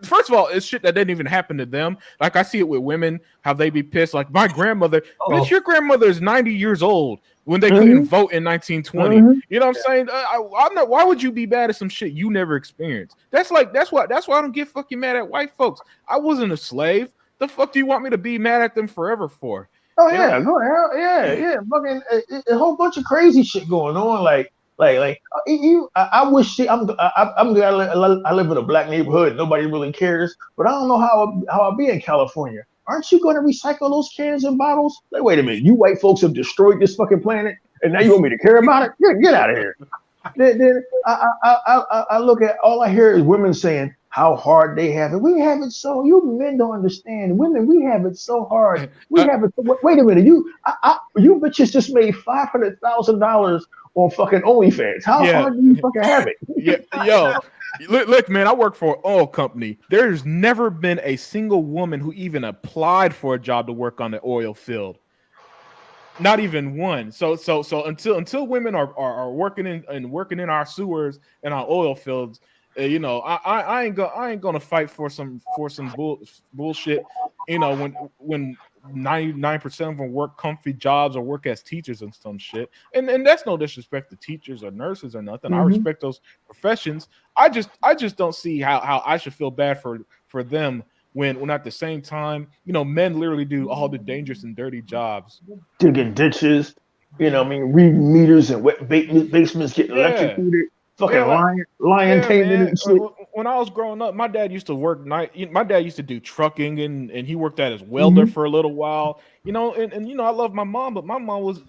First of all, it's shit that didn't even happen to them. Like I see it with women, how they be pissed. Like my grandmother, bitch, your grandmother is 90 years old when they couldn't vote in 1920. Mm-hmm. You know what I'm saying? I'm not. Why would you be mad at some shit you never experienced? That's why I don't get fucking mad at white folks. I wasn't a slave. The fuck do you want me to be mad at them forever for? Oh yeah, go ahead. Yeah. Fucking a whole bunch of crazy shit going on. I wish I'm glad I live in a black neighborhood. Nobody really cares, but I don't know how I'll be in California. Aren't you going to recycle those cans and bottles? Like, wait a minute, you white folks have destroyed this fucking planet, and now you want me to care about it? Get out of here. Then I look at all I hear is women saying how hard they have it. We have it so you men don't understand. Women, we have it so hard. We have it. Wait a minute, you bitches just made $500,000 on fucking OnlyFans. How hard do you fucking have it? Yeah, yo, look, man, I work for an oil company. There's never been a single woman who even applied for a job to work on the oil field. Not even one. So until women are working in our sewers and our oil fields, I ain't gonna fight for some bullshit. When 99% of them work comfy jobs or work as teachers and some shit, and that's no disrespect to teachers or nurses or nothing. I respect those professions. I just don't see how I should feel bad for them. When at the same time, men literally do all the dangerous and dirty jobs. Digging ditches, reading meters and wet basements, getting electrocuted, fucking lion taming and shit. When I was growing up, my dad used to work night. My dad used to do trucking and he worked out as welder for a little while. And I love my mom, but my mom was,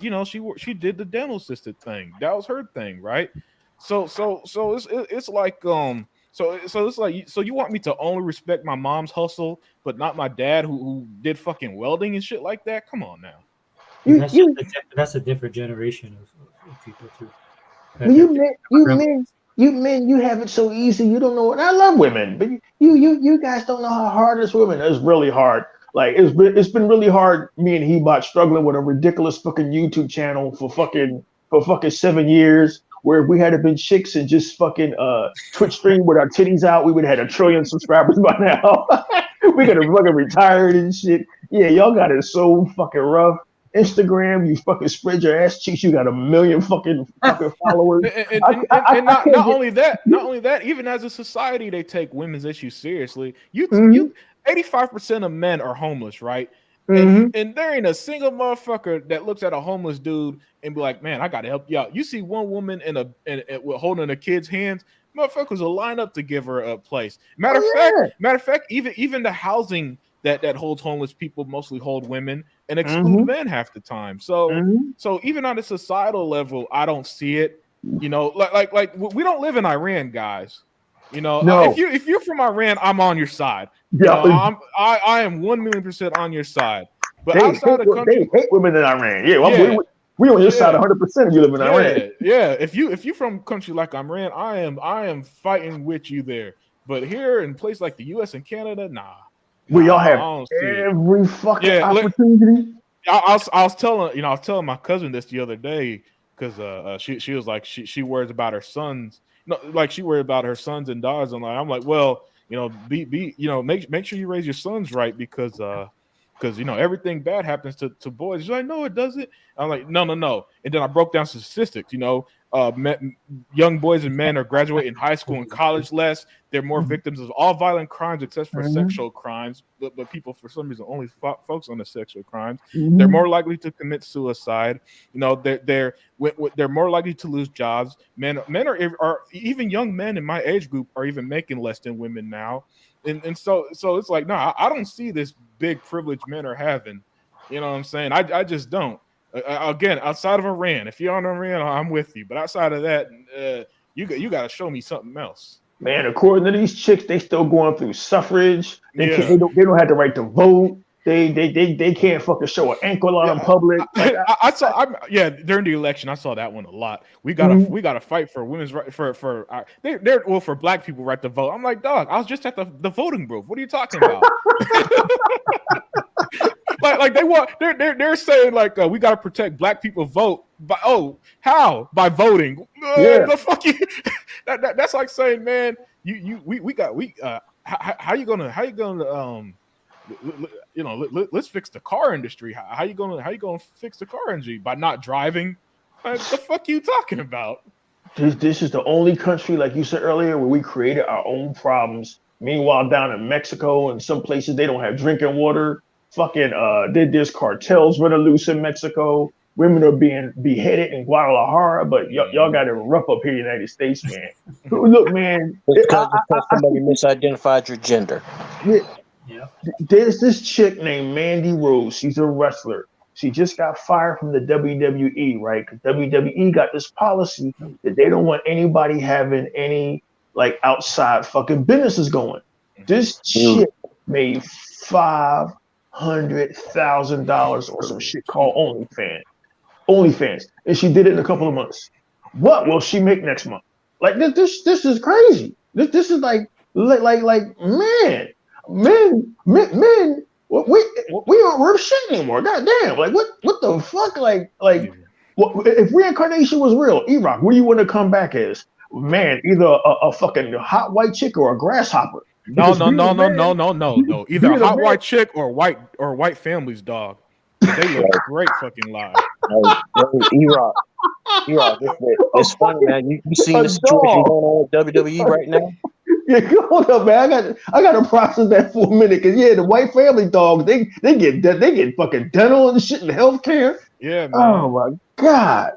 she did the dental assistant thing. That was her thing, right? So it's like So it's like, so you want me to only respect my mom's hustle, but not my dad who did fucking welding and shit like that? Come on now. That's a different generation of people too. You men, you have it so easy. You don't know. And I love women, but you guys don't know how hard it is. Women, it's really hard. Like it's been really hard. Me and Hebot struggling with a ridiculous fucking YouTube channel for fucking 7 years. Where if we had been chicks and just fucking Twitch stream with our titties out, we would have had 1 trillion subscribers by now. We could have fucking retired and shit. Yeah, y'all got it so fucking rough. Instagram, you fucking spread your ass cheeks. You got 1 million fucking followers. And not only that, even as a society, they take women's issues seriously. 85% of men are homeless, right? And there ain't a single motherfucker that looks at a homeless dude and be like, man, I gotta help you out. You see one woman holding a kid's hands, motherfuckers will line up to give her a place. Matter of fact, even the housing that holds homeless people mostly hold women and exclude men half the time. So even on a societal level, I don't see it. Like we don't live in Iran, guys. No. If you're from Iran, I'm on your side. Yeah, I am 1,000,000% on your side. But outside the country, they hate women in Iran. Yeah, we on your side 100%. If you live in Iran. Yeah. If you from a country like Iran, I am fighting with you there. But here in places like the U.S. and Canada, nah. We all have every fucking opportunity. I was telling my cousin this the other day because she was like she worries about her sons. No, like she worried about her sons and daughters, and I'm like, well, make sure you raise your sons right because everything bad happens to boys. She's like, no, it doesn't. I'm like, no. And then I broke down some statistics. Young boys and men are graduating high school and college less. They're more victims of all violent crimes except for sexual crimes. But people, for some reason, only focus on the sexual crimes. They're more likely to commit suicide. They're more likely to lose jobs. Men are even young men in my age group are even making less than women now. And so it's like, no, I don't see this big privilege men are having. You know what I'm saying? I just don't. Again, outside of Iran, if you're on Iran, I'm with you. But outside of that, you got to show me something else. Man, according to these chicks, they still going through suffrage. They don't have the right to vote. They can't fucking show an ankle out in public. During the election, I saw that one a lot. We gotta fight for women's right for black people right to vote. I'm like, dog, I was just at the voting booth. What are you talking about? like they're saying like we gotta protect black people vote how by voting the fuck you that's like saying, man, how you gonna let's fix the car industry. How you gonna fix the car industry by not driving? What the fuck are you talking about? This is the only country, like you said earlier, where we created our own problems. Meanwhile, down in Mexico and some places, they don't have drinking water. Fucking there's cartels running loose in Mexico. Women are being beheaded in Guadalajara, but y'all got it rough up here in the United States, man. Look, man, Because somebody misidentified your gender. Yeah. There's this chick named Mandy Rose. She's a wrestler. She just got fired from the WWE, right? Because WWE got this policy that they don't want anybody having any like outside fucking businesses going. This chick made $500,000 or some shit called OnlyFans, and she did it in a couple of months. What will she make next month? Like this is crazy. This is like man. Men, we aren't worth shit anymore. Goddamn, like what the fuck? Like, if reincarnation was real, E-Rock, what do you want to come back as? Man, either a fucking hot white chick or a grasshopper. No. Either a hot white chick or white family's dog. They look great fucking live. E-Rock, it's funny, man. You seen the situation going on with WWE right now? Yeah, hold up, man. I got to process that for a minute, because the white family dogs, they get fucking dental and shit and healthcare. Yeah, man. Oh my god.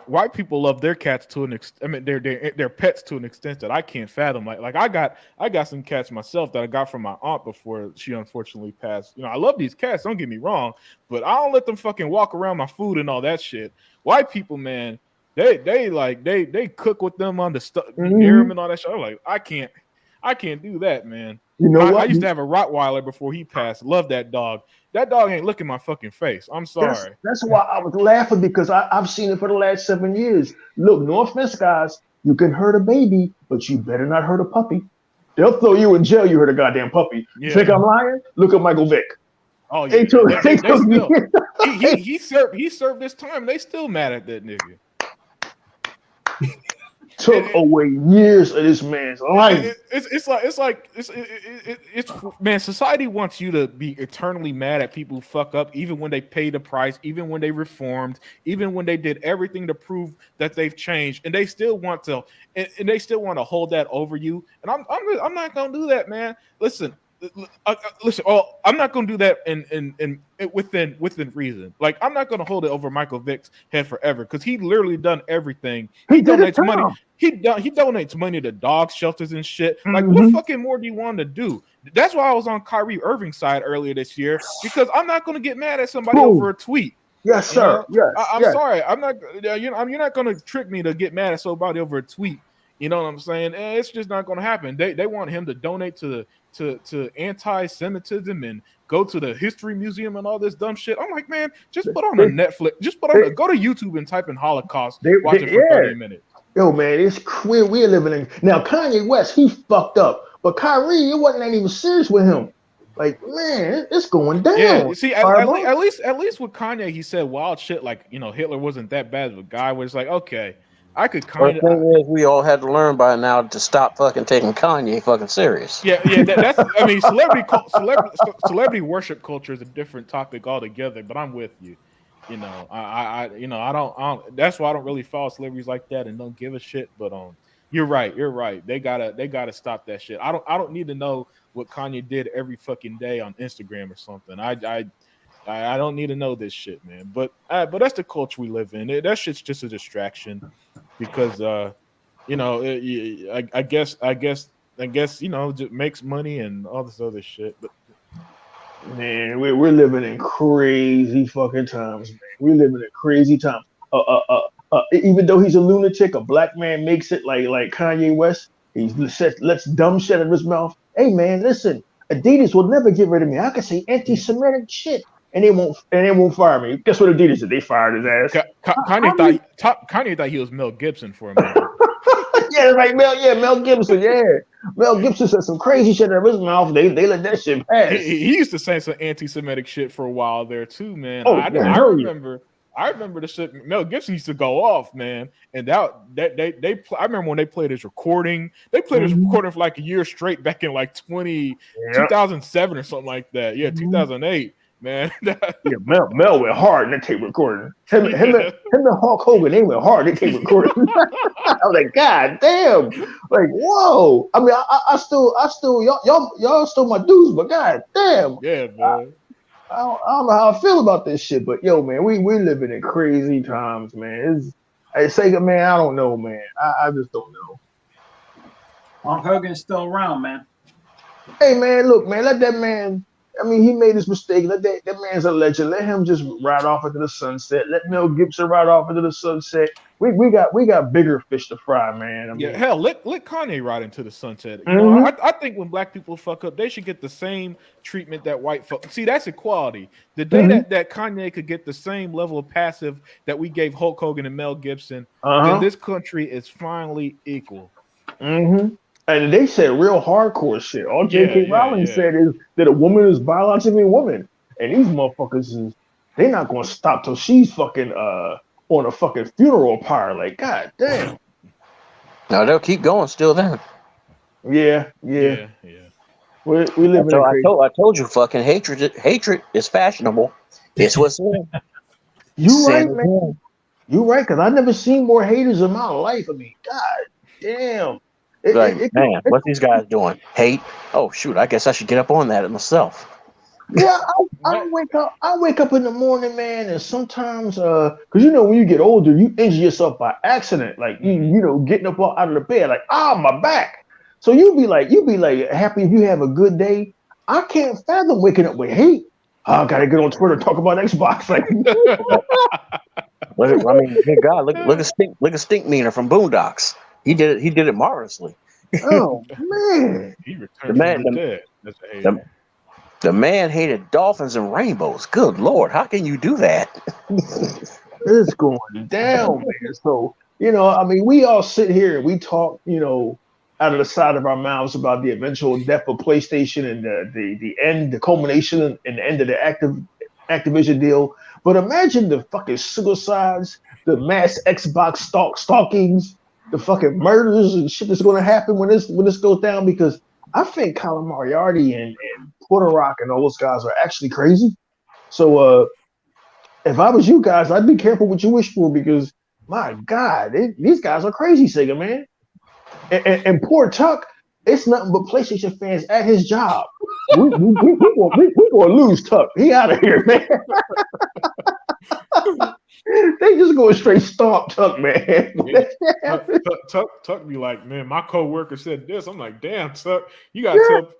White people love their cats to an extent. I mean, their pets to an extent that I can't fathom. Like I got some cats myself that I got from my aunt before she unfortunately passed. You know, I love these cats. Don't get me wrong, but I don't let them fucking walk around my food and all that shit. White people, man, they cook with them on the stuff, near them and all that shit. I'm like, I can't do that, man. You know what? I used to have a Rottweiler before he passed. Love that dog. That dog ain't looking my fucking face. I'm sorry. That's why I was laughing, because I've seen it for the last 7 years. Look, no offense, guys. You can hurt a baby, but you better not hurt a puppy. They'll throw you in jail. You hurt a goddamn puppy. Yeah. Think I'm lying? Look at Michael Vick. Oh yeah, they still, he served this time. They still mad at that nigga. Took away years of this man's life. It's man, society wants you to be eternally mad at people who fuck up, even when they paid the price, even when they reformed, even when they did everything to prove that they've changed, and they still want to, and they still want to hold that over you. And I'm not gonna do that, man. Listen. I'm not going to do that in within reason. Like, I'm not going to hold it over Michael Vick's head forever, because he literally done everything. He donates money. He donates money to dog shelters and shit. Like, what fucking more do you want to do? That's why I was on Kyrie Irving's side earlier this year, because I'm not going to get mad at somebody over a tweet. Yes, sir. You know? I'm sorry. I'm not. You're not going to trick me to get mad at somebody over a tweet. You know what I'm saying? It's just not going to happen. They want him to donate to anti-Semitism and go to the history museum and all this dumb shit. I'm like, man, just put on a Netflix. Go to YouTube and type in Holocaust. Watch it for 30 minutes. Yo, man, it's we're living in now. Kanye West, he fucked up, but Kyrie, it wasn't even serious with him. Like, man, it's going down. Yeah, see, at least with Kanye, he said wild shit like, you know, Hitler wasn't that bad of a guy. Where it's like, okay, I could kind of. The thing is, we all had to learn by now to stop fucking taking Kanye fucking serious. Yeah. That's. I mean, celebrity worship culture is a different topic altogether. But I'm with you. You know, I don't. That's why I don't really follow celebrities like that and don't give a shit. But you're right. They gotta stop that shit. I don't need to know what Kanye did every fucking day on Instagram or something. I don't need to know this shit, man. But that's the culture we live in. That shit's just a distraction, because you know, I guess you know, it makes money and all this other shit. But man, we're living in crazy fucking times, man. We're living in crazy times. Even though he's a lunatic, a black man makes it like Kanye West. He lets dumb shit out of his mouth. Hey man, listen, Adidas will never get rid of me. I can say anti-Semitic shit, and they won't fire me. Guess what Adidas did? They fired his ass. Kanye thought he was Mel Gibson for a minute. Yeah, right, Mel Gibson. Yeah, Mel Gibson said some crazy shit out of his mouth. They let that shit pass. He used to say some anti-Semitic shit for a while there too, man. I remember the shit. Mel Gibson used to go off, man, and I remember when they played his recording. They played his recording for like a year straight back in like 2007 or something like that. Yeah, 2008. man. Yeah, Mel went hard in that tape recording. Him and Hulk Hogan, they went hard in tape recording. I was like, God damn, like whoa. I mean, I still y'all still my dudes, but God damn, Yeah, man. I don't know how I feel about this shit, but yo, man, we living in crazy times, man. Hey, Sega, man, I don't know, man. I just don't know. Hulk Hogan's still around, man. Hey, man, look, man, let that man. I mean, he made his mistake. Let that man's a legend. Let him just ride off into the sunset. Let Mel Gibson ride off into the sunset. We got bigger fish to fry, man. I mean, Yeah, hell, let Kanye ride into the sunset. You know, I think when black people fuck up, they should get the same treatment that white folk. See, that's equality. The day that Kanye could get the same level of passive that we gave Hulk Hogan and Mel Gibson, then this country is finally equal. And they said real hardcore shit. All J.K. Rowling said is that a woman is biologically a woman, and these motherfuckers they're not gonna stop till she's fucking on a fucking funeral pyre. Like, God damn. No, they'll keep going still then. Yeah. Yeah. We live in. I told you, fucking hatred is fashionable. It's what's in. You right, man. You right, because I never seen more haters in my life. I mean, God damn. Man, what these guys doing? Hate? Oh shoot! I guess I should get up on that myself. Yeah, I wake up in the morning, man, and sometimes, because you know when you get older, you injure yourself by accident, like you know getting up out of the bed, like my back. So you be like happy if you have a good day. I can't fathom waking up with hate. I gotta get on Twitter and talk about Xbox. Like, I mean, good God, look at Stink Meaner from Boondocks. He did it marvelously. Oh man, he returned from the dead. That's a hater. The man hated dolphins and rainbows. Good Lord, how can you do that? It's going down, man. So, you know, I mean, we all sit here and we talk, you know, out of the side of our mouths about the eventual death of PlayStation and the end, the culmination and the end of the Activision deal. But imagine the fucking suicides, the mass Xbox stalkings, the fucking murders and shit that's going to happen when this goes down, because I think Colin Moriarty and Porter Rock and all those guys are actually crazy. So if I was you guys, I'd be careful what you wish for, because my God, these guys are crazy, Sega, man. And poor Tuck, it's nothing but PlayStation fans at his job. We gonna lose Tuck. He out of here, man. They just go straight stomp Tuck, man. Tuck be like, man, my coworker said this. I'm like, damn, Tuck, you gotta tell.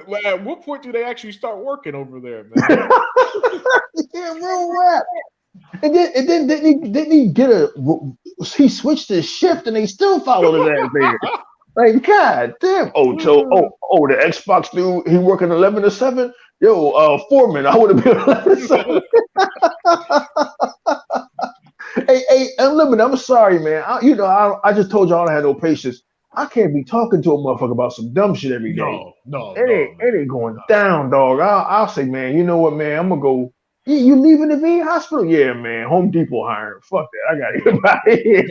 Like, at what point do they actually start working over there, man? Yeah, real rap. And then didn't he get he switched his shift and they still followed his ass there. Like, God damn. The Xbox dude, he working 11 to 7. Yo, foreman, I would have been 11 to 7. Hey, Unlimited, I'm sorry, man. I just told y'all I had no patience. I can't be talking to a motherfucker about some dumb shit every day. It ain't going down, dog. I'll say, man, you know what, man? I'm gonna go. You leaving the VA hospital? Yeah, man. Home Depot hiring. Fuck that. I gotta get out of here.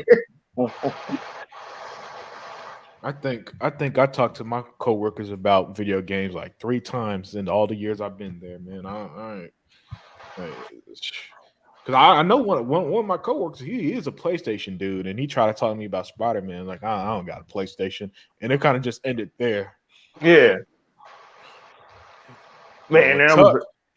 I think I talked to my coworkers about video games like 3 times in all the years I've been there, man. Because I know one of my coworkers, he is a PlayStation dude, and he tried to talk to me about Spider-Man. Like, I don't got a PlayStation, and it kind of just ended there. Yeah, man.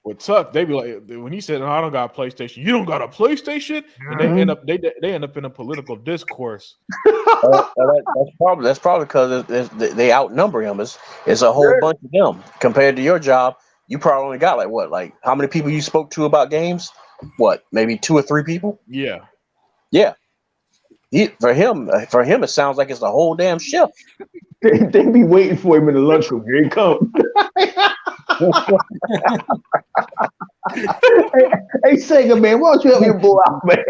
With Tuck, they be like, when he said, "No, I don't got a PlayStation," you don't got a PlayStation, and they end up in a political discourse. That's probably because they outnumber him. It's a whole bunch of them compared to your job. You probably only got like how many people you spoke to about games? What, maybe 2 or 3 people? Yeah. For him, it sounds like it's the whole damn shift. They be waiting for him in the lunchroom. Here he comes. hey, Sega, man, why don't you help your boy out, man?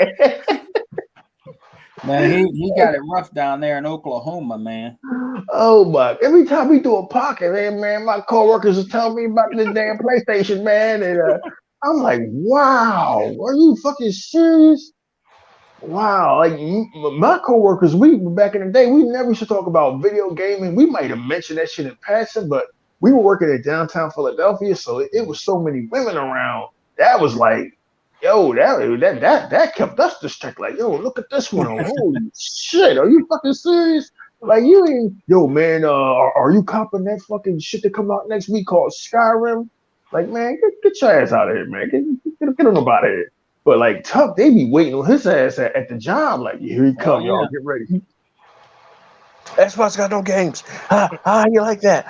Man, he got it rough down there in Oklahoma, man. Oh my! Every time we do a pocket, man, my coworkers are telling me about this damn PlayStation, man, and I'm like, wow, are you fucking serious? Wow, like my coworkers, we back in the day, we never used to talk about video gaming. We might have mentioned that shit in passing, but we were working in downtown Philadelphia, so it was so many women around. That was like, yo, that kept us distracted. Like, yo, look at this one. Holy shit, are you fucking serious? Like, you ain't, yo, man, are you copping that fucking shit to come out next week called Skyrim? Like, man, get your ass out of here, man. Get on about it. But like Tuck, they be waiting on his ass at the job. Like, here he come, y'all, get ready. Xbox got no games. You like that?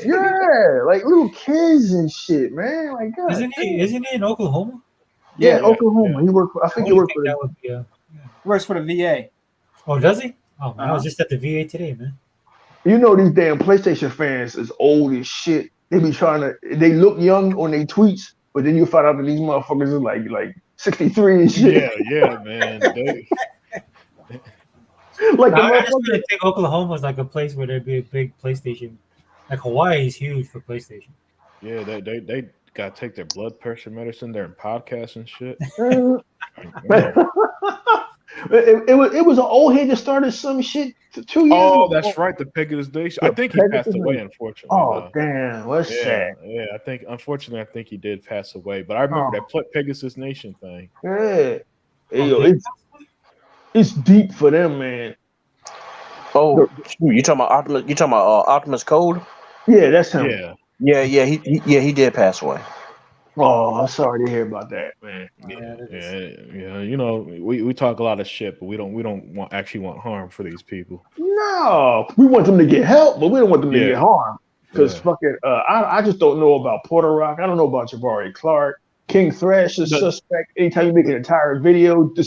Yeah, like little kids and shit, man. Like, God, Isn't he in Oklahoma? Yeah, Oklahoma. He worked. I think he worked for that the. would be, Works for the VA. Oh, does he? Oh, man, I was just at the VA today, man. You know, these damn PlayStation fans is old as shit. They be trying to. They look young on their tweets, but then you find out that these motherfuckers is like 63 and shit. Yeah, man. Like the I just motherfucker. really think Oklahoma is like a place where there'd be a big PlayStation. Like Hawaii is huge for PlayStation. Yeah, they gotta take their blood pressure medicine. They're in podcasts and shit. It was an old head that started some shit 2 years ago. Oh, that's right. The Pegasus Nation. I think he passed away, unfortunately. Oh, damn. What's sad? Yeah, I think he did pass away. But I remember that Pegasus Nation thing. Yeah. Hey, yo, it's deep for them, man. Oh, you talking about Optimus? You talking about Optimus Code? Yeah, that's him. Yeah. He did pass away. Oh, I'm sorry to hear about that, man. Yeah. You know, we talk a lot of shit, but we don't want harm for these people. No, we want them to get help, but we don't want them to get harmed. Because fucking, I just don't know about Porter Rock. I don't know about Jabari Clark. King Thresh is suspect. Anytime you make an entire video, the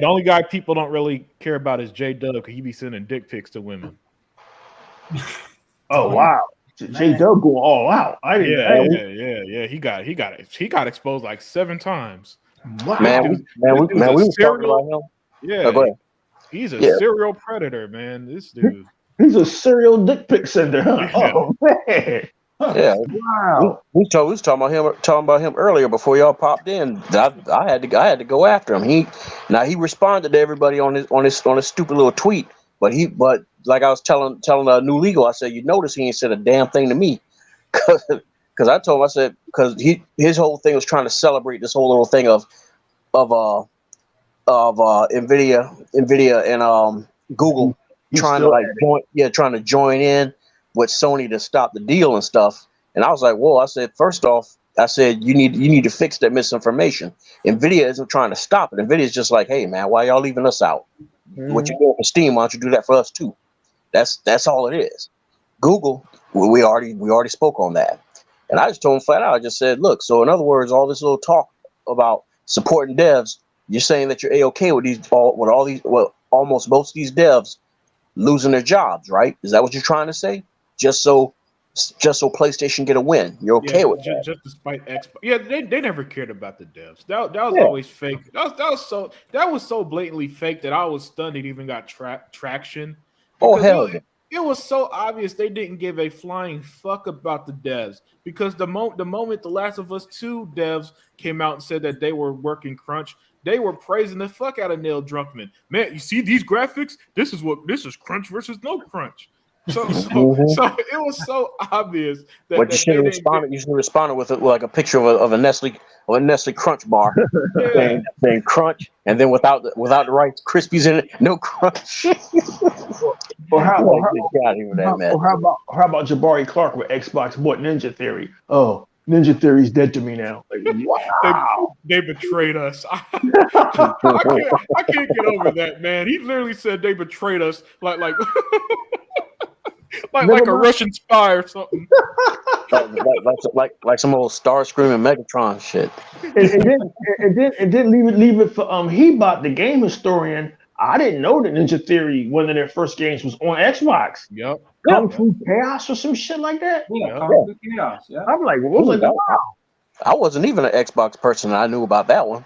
only guy people don't really care about is J Dub because he be sending dick pics to women. Oh wow, J Dub going all out. Yeah. He got exposed like 7 times. Wow. Man, we were talking about him. Yeah, go ahead. He's a serial predator, man. This dude. He's a serial dick pic sender. Huh? Yeah. Oh man. Yeah, wow. We was talking about him earlier before y'all popped in. I had to go after him. He responded to everybody on his stupid little tweet. But like I was telling New Legal, I said, you notice he ain't said a damn thing to me, because I told him, I said, because his whole thing was trying to celebrate this whole little thing of Nvidia and Google trying to join in with Sony to stop the deal and stuff. And I was like, whoa, I said, first off, I said, you need to fix that misinformation. Nvidia isn't trying to stop it. Nvidia's just like, hey man, why y'all leaving us out? What you doing for Steam, why don't you do that for us too? That's all it is. Google, we already spoke on that. And I just told him flat out, I just said, look, so in other words, all this little talk about supporting devs, you're saying that you're A-okay with almost most of these devs losing their jobs, right? Is that what you're trying to say? Just so PlayStation get a win. You're okay with that. Just despite Xbox. Yeah, they never cared about the devs. That was always fake. That was so blatantly fake that I was stunned it even got traction. Oh hell yeah. It was so obvious they didn't give a flying fuck about the devs, because the moment The Last of Us 2 devs came out and said that they were working crunch, they were praising the fuck out of Neil Druckmann. Man, you see these graphics? This is crunch versus no crunch. So it was so obvious that. But you should have responded. You should have responded with like a picture of a Nestle Crunch bar, saying crunch, and then without the right Krispies in it, no crunch. Or how about Jabari Clark with Xbox? What Ninja Theory? Oh, Ninja Theory's dead to me now. Like, wow. They betrayed us. I can't get over that, man. He literally said they betrayed us, like like a Russian spy or something. like some old Starscream and Megatron shit. and then leave it for He-Bot, the game historian. I didn't know that Ninja Theory, one of their first games, was on Xbox. Yep. Kung Fu Chaos or some shit like that. Yeah, Kung Fu Chaos. Yeah. I'm like, wow. I wasn't even an Xbox person. I knew about that one.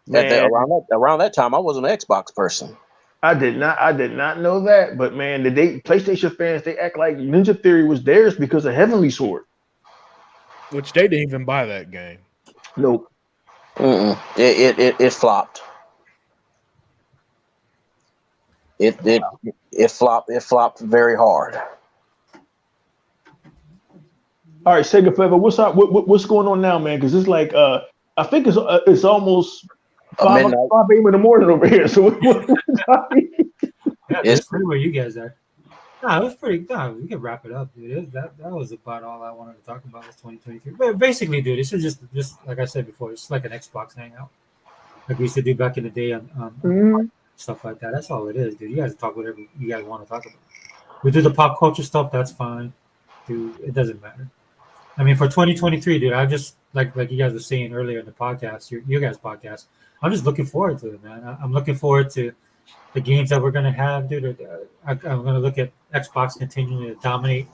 Around that time, I wasn't an Xbox person. I did not know that. But man, PlayStation fans, they act like Ninja Theory was theirs because of Heavenly Sword, which they didn't even buy that game. Nope. It flopped. It flopped very hard. All right, Sega Forever. What's up? What's going on now, man? Because it's like I think it's almost 5 a.m. in the morning over here. So Yeah, it's pretty where you guys are. No, it was pretty. No, we can wrap it up, dude. That was about all I wanted to talk about was 2023. But basically, dude, this is just like I said before. It's like an Xbox hangout, like we used to do back in the day on stuff like that. That's all it is, dude. You guys talk whatever you guys want to talk about. We do the pop culture stuff. That's fine, dude. It doesn't matter. I mean, for 2023, dude, I just like you guys were saying earlier in the podcast, your guys' podcast. I'm just looking forward to it, man. I'm looking forward to the games that we're gonna have, dude. I'm gonna look at Xbox continuing to dominate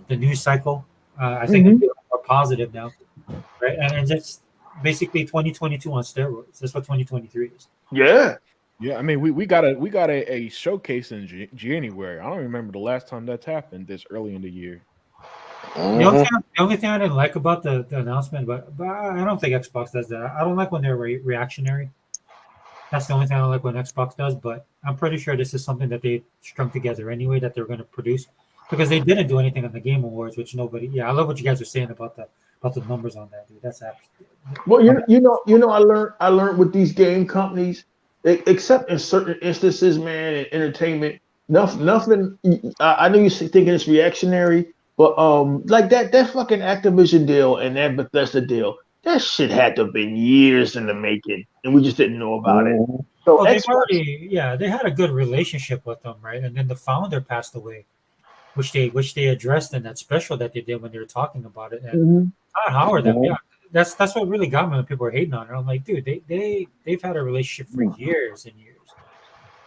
the news cycle. I think it's more positive now, right? And just basically 2022 on steroids. That's what 2023 is. Yeah. Yeah, I mean, we got a showcase in January. I don't remember the last time that's happened this early in the year. The only thing I didn't like about the announcement, but I don't think Xbox does that. I don't like when they're reactionary. That's the only thing I don't like when Xbox does, but I'm pretty sure this is something that they strung together anyway that they're going to produce because they didn't do anything on the Game Awards, which nobody. Yeah, I love what you guys are saying about the numbers on that, dude. That's absolutely. Well, I learned with these game companies, except in certain instances, man, in entertainment, nothing. I know you're thinking it's reactionary, but like that fucking Activision deal and that Bethesda deal. That shit had to have been years in the making, and we just didn't know about it. So they had a good relationship with them, right? And then the founder passed away, which they addressed in that special that they did when they were talking about it. And Todd Howard, that's what really got me when people were hating on her. I'm like, dude, they've had a relationship for years and years.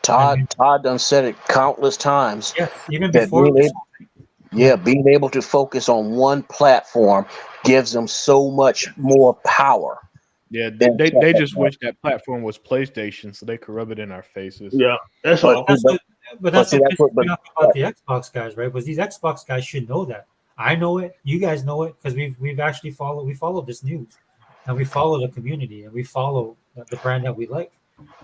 Todd done said it countless times. Yeah, even before. Being able to focus on one platform gives them so much more power. Yeah, they just wish that platform was PlayStation so they could rub it in our faces. Yeah, that's all. But that's what pisses me off about the Xbox guys, right? Because these Xbox guys should know that. I know it. You guys know it because we've actually followed this news, and we follow the community, and we follow the brand that we like.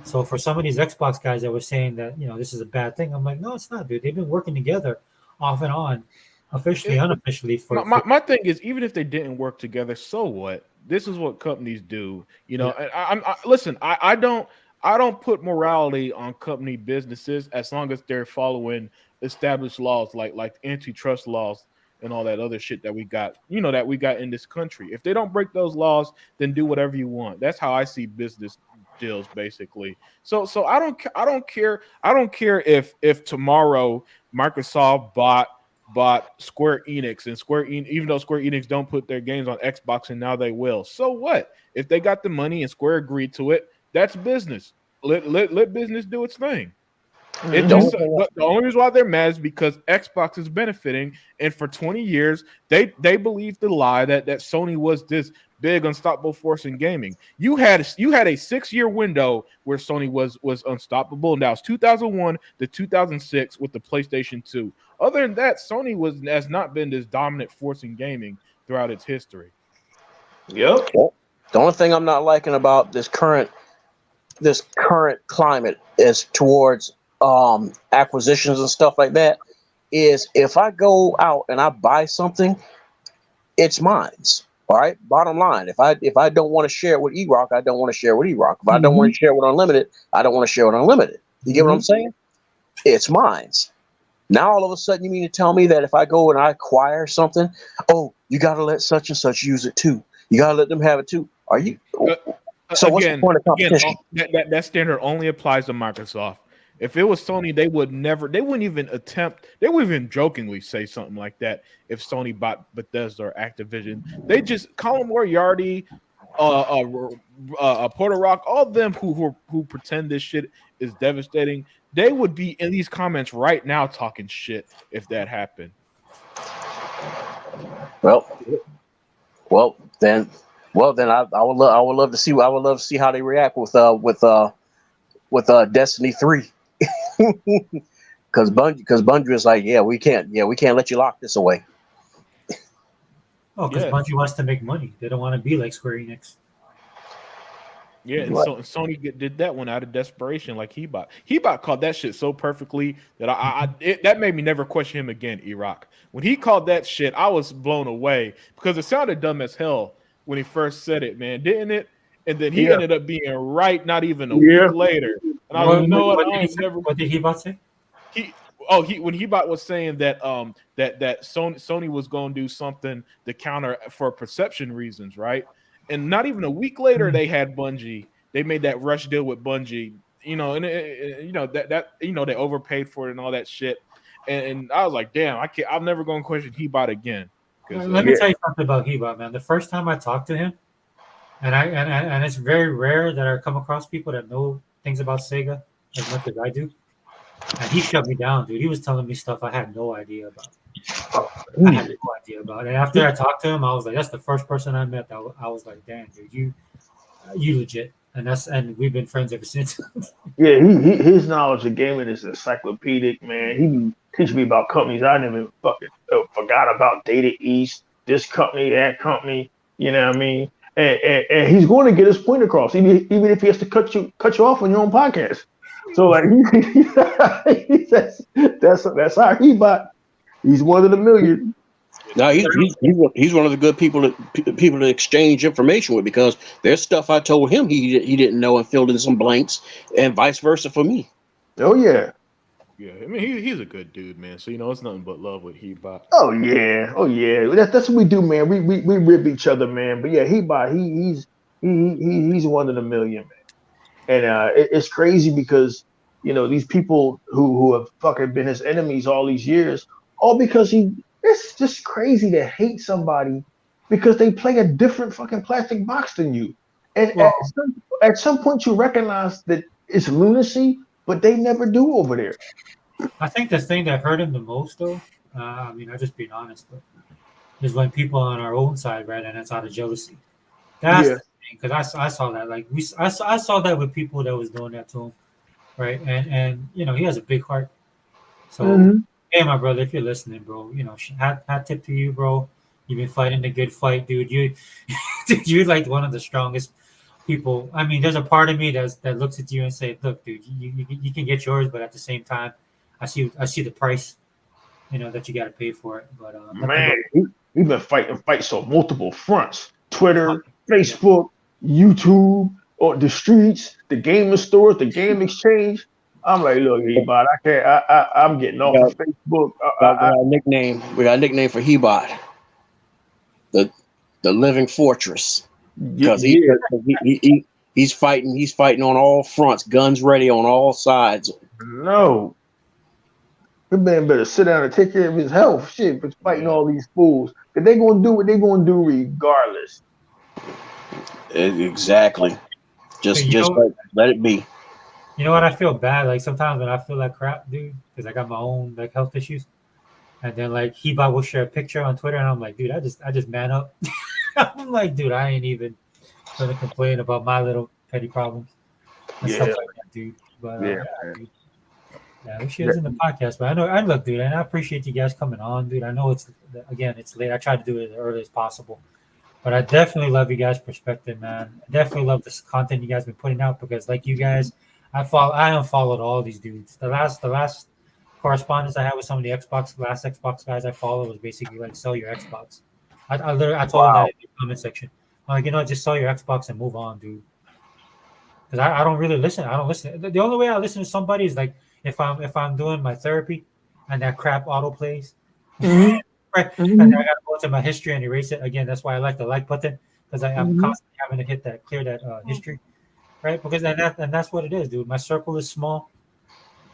So for some of these Xbox guys that were saying that this is a bad thing, I'm like, no, it's not, dude. They've been working together off and on, officially, unofficially. My thing is, even if they didn't work together, so what? This is what companies do, Listen, I don't put morality on company businesses as long as they're following established laws like antitrust laws and all that other shit that we got, that we got in this country. If they don't break those laws, then do whatever you want. That's how I see business deals, basically. So I don't care if tomorrow Microsoft bought Square Enix, and even though Square Enix don't put their games on Xbox, and now they will. So what? If they got the money and Square agreed to it, that's business. Let business do its thing. The only reason why they're mad is because Xbox is benefiting, and for 20 years they believed the lie that Sony was this big unstoppable force in gaming. You had a 6-year window where Sony was unstoppable, and that was 2001 to 2006 with the PlayStation 2. Other than that, Sony has not been this dominant force in gaming throughout its history. Yep. The only thing I'm not liking about this current climate is towards acquisitions and stuff like that is if I go out and I buy something, it's mine. All right. Bottom line, if I don't want to share it with E-Rock, I don't want to share it with E-Rock. If I don't want to share it with Unlimited, I don't want to share it with Unlimited. You get what I'm saying? It's mine. Now all of a sudden you mean to tell me that if I go and I acquire something, you got to let such and such use it too. You got to let them have it too. Are you? So what's the point of competition? That standard only applies to Microsoft. If it was Sony, they wouldn't even jokingly say something like that if Sony bought Bethesda or Activision. They just, Colin Moriarty, Porter Rock, all of them who pretend this shit is devastating, they would be in these comments right now talking shit if that happened. Well, then I would love to see how they react with Destiny 3. Because Bungie is like, we can't let you lock this away. Because Bungie wants to make money. They don't want to be like Square Enix. Yeah, and so Sony did that one out of desperation, like Hebot. Hebot called that shit so perfectly that that made me never question him again. E-Rock, when he called that shit, I was blown away because it sounded dumb as hell when he first said it, man, didn't it? And then he ended up being right, not even a week later. And I was like, you know what? What did Hebot say? When Hebot was saying that that Sony was going to do something to counter for perception reasons, right? And not even a week later, they had Bungie. They made that rush deal with Bungie, and they overpaid for it and all that shit. And I was like, damn, I'm never going to question Hebot again. Let me tell you something about Hebot, man. The first time I talked to him, and it's very rare that I come across people that know things about Sega as much as I do. And he shut me down, dude. He was telling me stuff I had no idea about. I had no idea about it. And after I talked to him, I was like, that's the first person I met that I was like, damn, dude, you legit. And we've been friends ever since. Yeah, his knowledge of gaming is encyclopedic, man. He teach me about companies I never fucking forgot about. Data East, this company, that company. You know what I mean? And he's going to get his point across, even if he has to cut you off on your own podcast. So like that's how Hebot. He's one of the million. No, he's one of the good people to exchange information with, because there's stuff I told him he didn't know and filled in some blanks, and vice versa for me. Oh yeah. Yeah, I mean he's a good dude, man. So it's nothing but love with Hebot. Oh yeah. That's what we do, man. We rib each other, man. But yeah, Hebot, he's one of the million, man. And it's crazy because these people who have fucking been his enemies all these years, all because it's just crazy to hate somebody because they play a different fucking plastic box than you. And at some point you recognize that it's lunacy, but they never do over there. I think the thing that hurt him the most, though, I'm just being honest, but is when people on our own side, right, and it's out of jealousy. That's the thing, because I saw that. Like I saw that with people that was doing that to him, right? And he has a big heart. So, hey, my brother, if you're listening, bro, hat tip to you, bro. You've been fighting a good fight, dude. You're like one of the strongest people. I mean, there's a part of me that looks at you and say, look, dude, you can get yours, but at the same time, I see the price, that you got to pay for it. But man, we've been fighting fights on multiple fronts: Twitter, Facebook, YouTube, or the streets, the gaming stores, the game exchange. I'm like, look, Hebot, I can't. I'm getting off of Facebook. We got a nickname for Hebot, the Living Fortress, because he's fighting. He's fighting on all fronts, guns ready on all sides. No, the man better sit down and take care of his health. Shit, but fighting all these fools, because they gonna do what they gonna do regardless. Exactly. Just let it be. You know what? I feel bad. Like sometimes when I feel like crap, dude, because I got my own like health issues, and then like Hebot will share a picture on Twitter, and I'm like, dude, I just man up. I'm like, dude, I ain't even gonna complain about my little petty problems and stuff like that, dude. But dude, we should in the podcast. But I look, dude, and I appreciate you guys coming on, dude. I know it's late. I tried to do it as early as possible. But I definitely love you guys' perspective, man. I definitely love this content you guys been putting out, because like you guys, I unfollowed all these dudes. The last correspondence I had with some of the last Xbox guys I followed was basically like, sell your Xbox. I told them that in the comment section. I'm like, just sell your Xbox and move on, dude. Because I don't really listen. I don't listen. The only way I listen to somebody is like if I'm doing my therapy and that crap auto plays. Right. And then I gotta go to my history and erase it again. That's why I like the like button, because I'm constantly having to hit that, clear that history, right? Because that's what it is, dude. My circle is small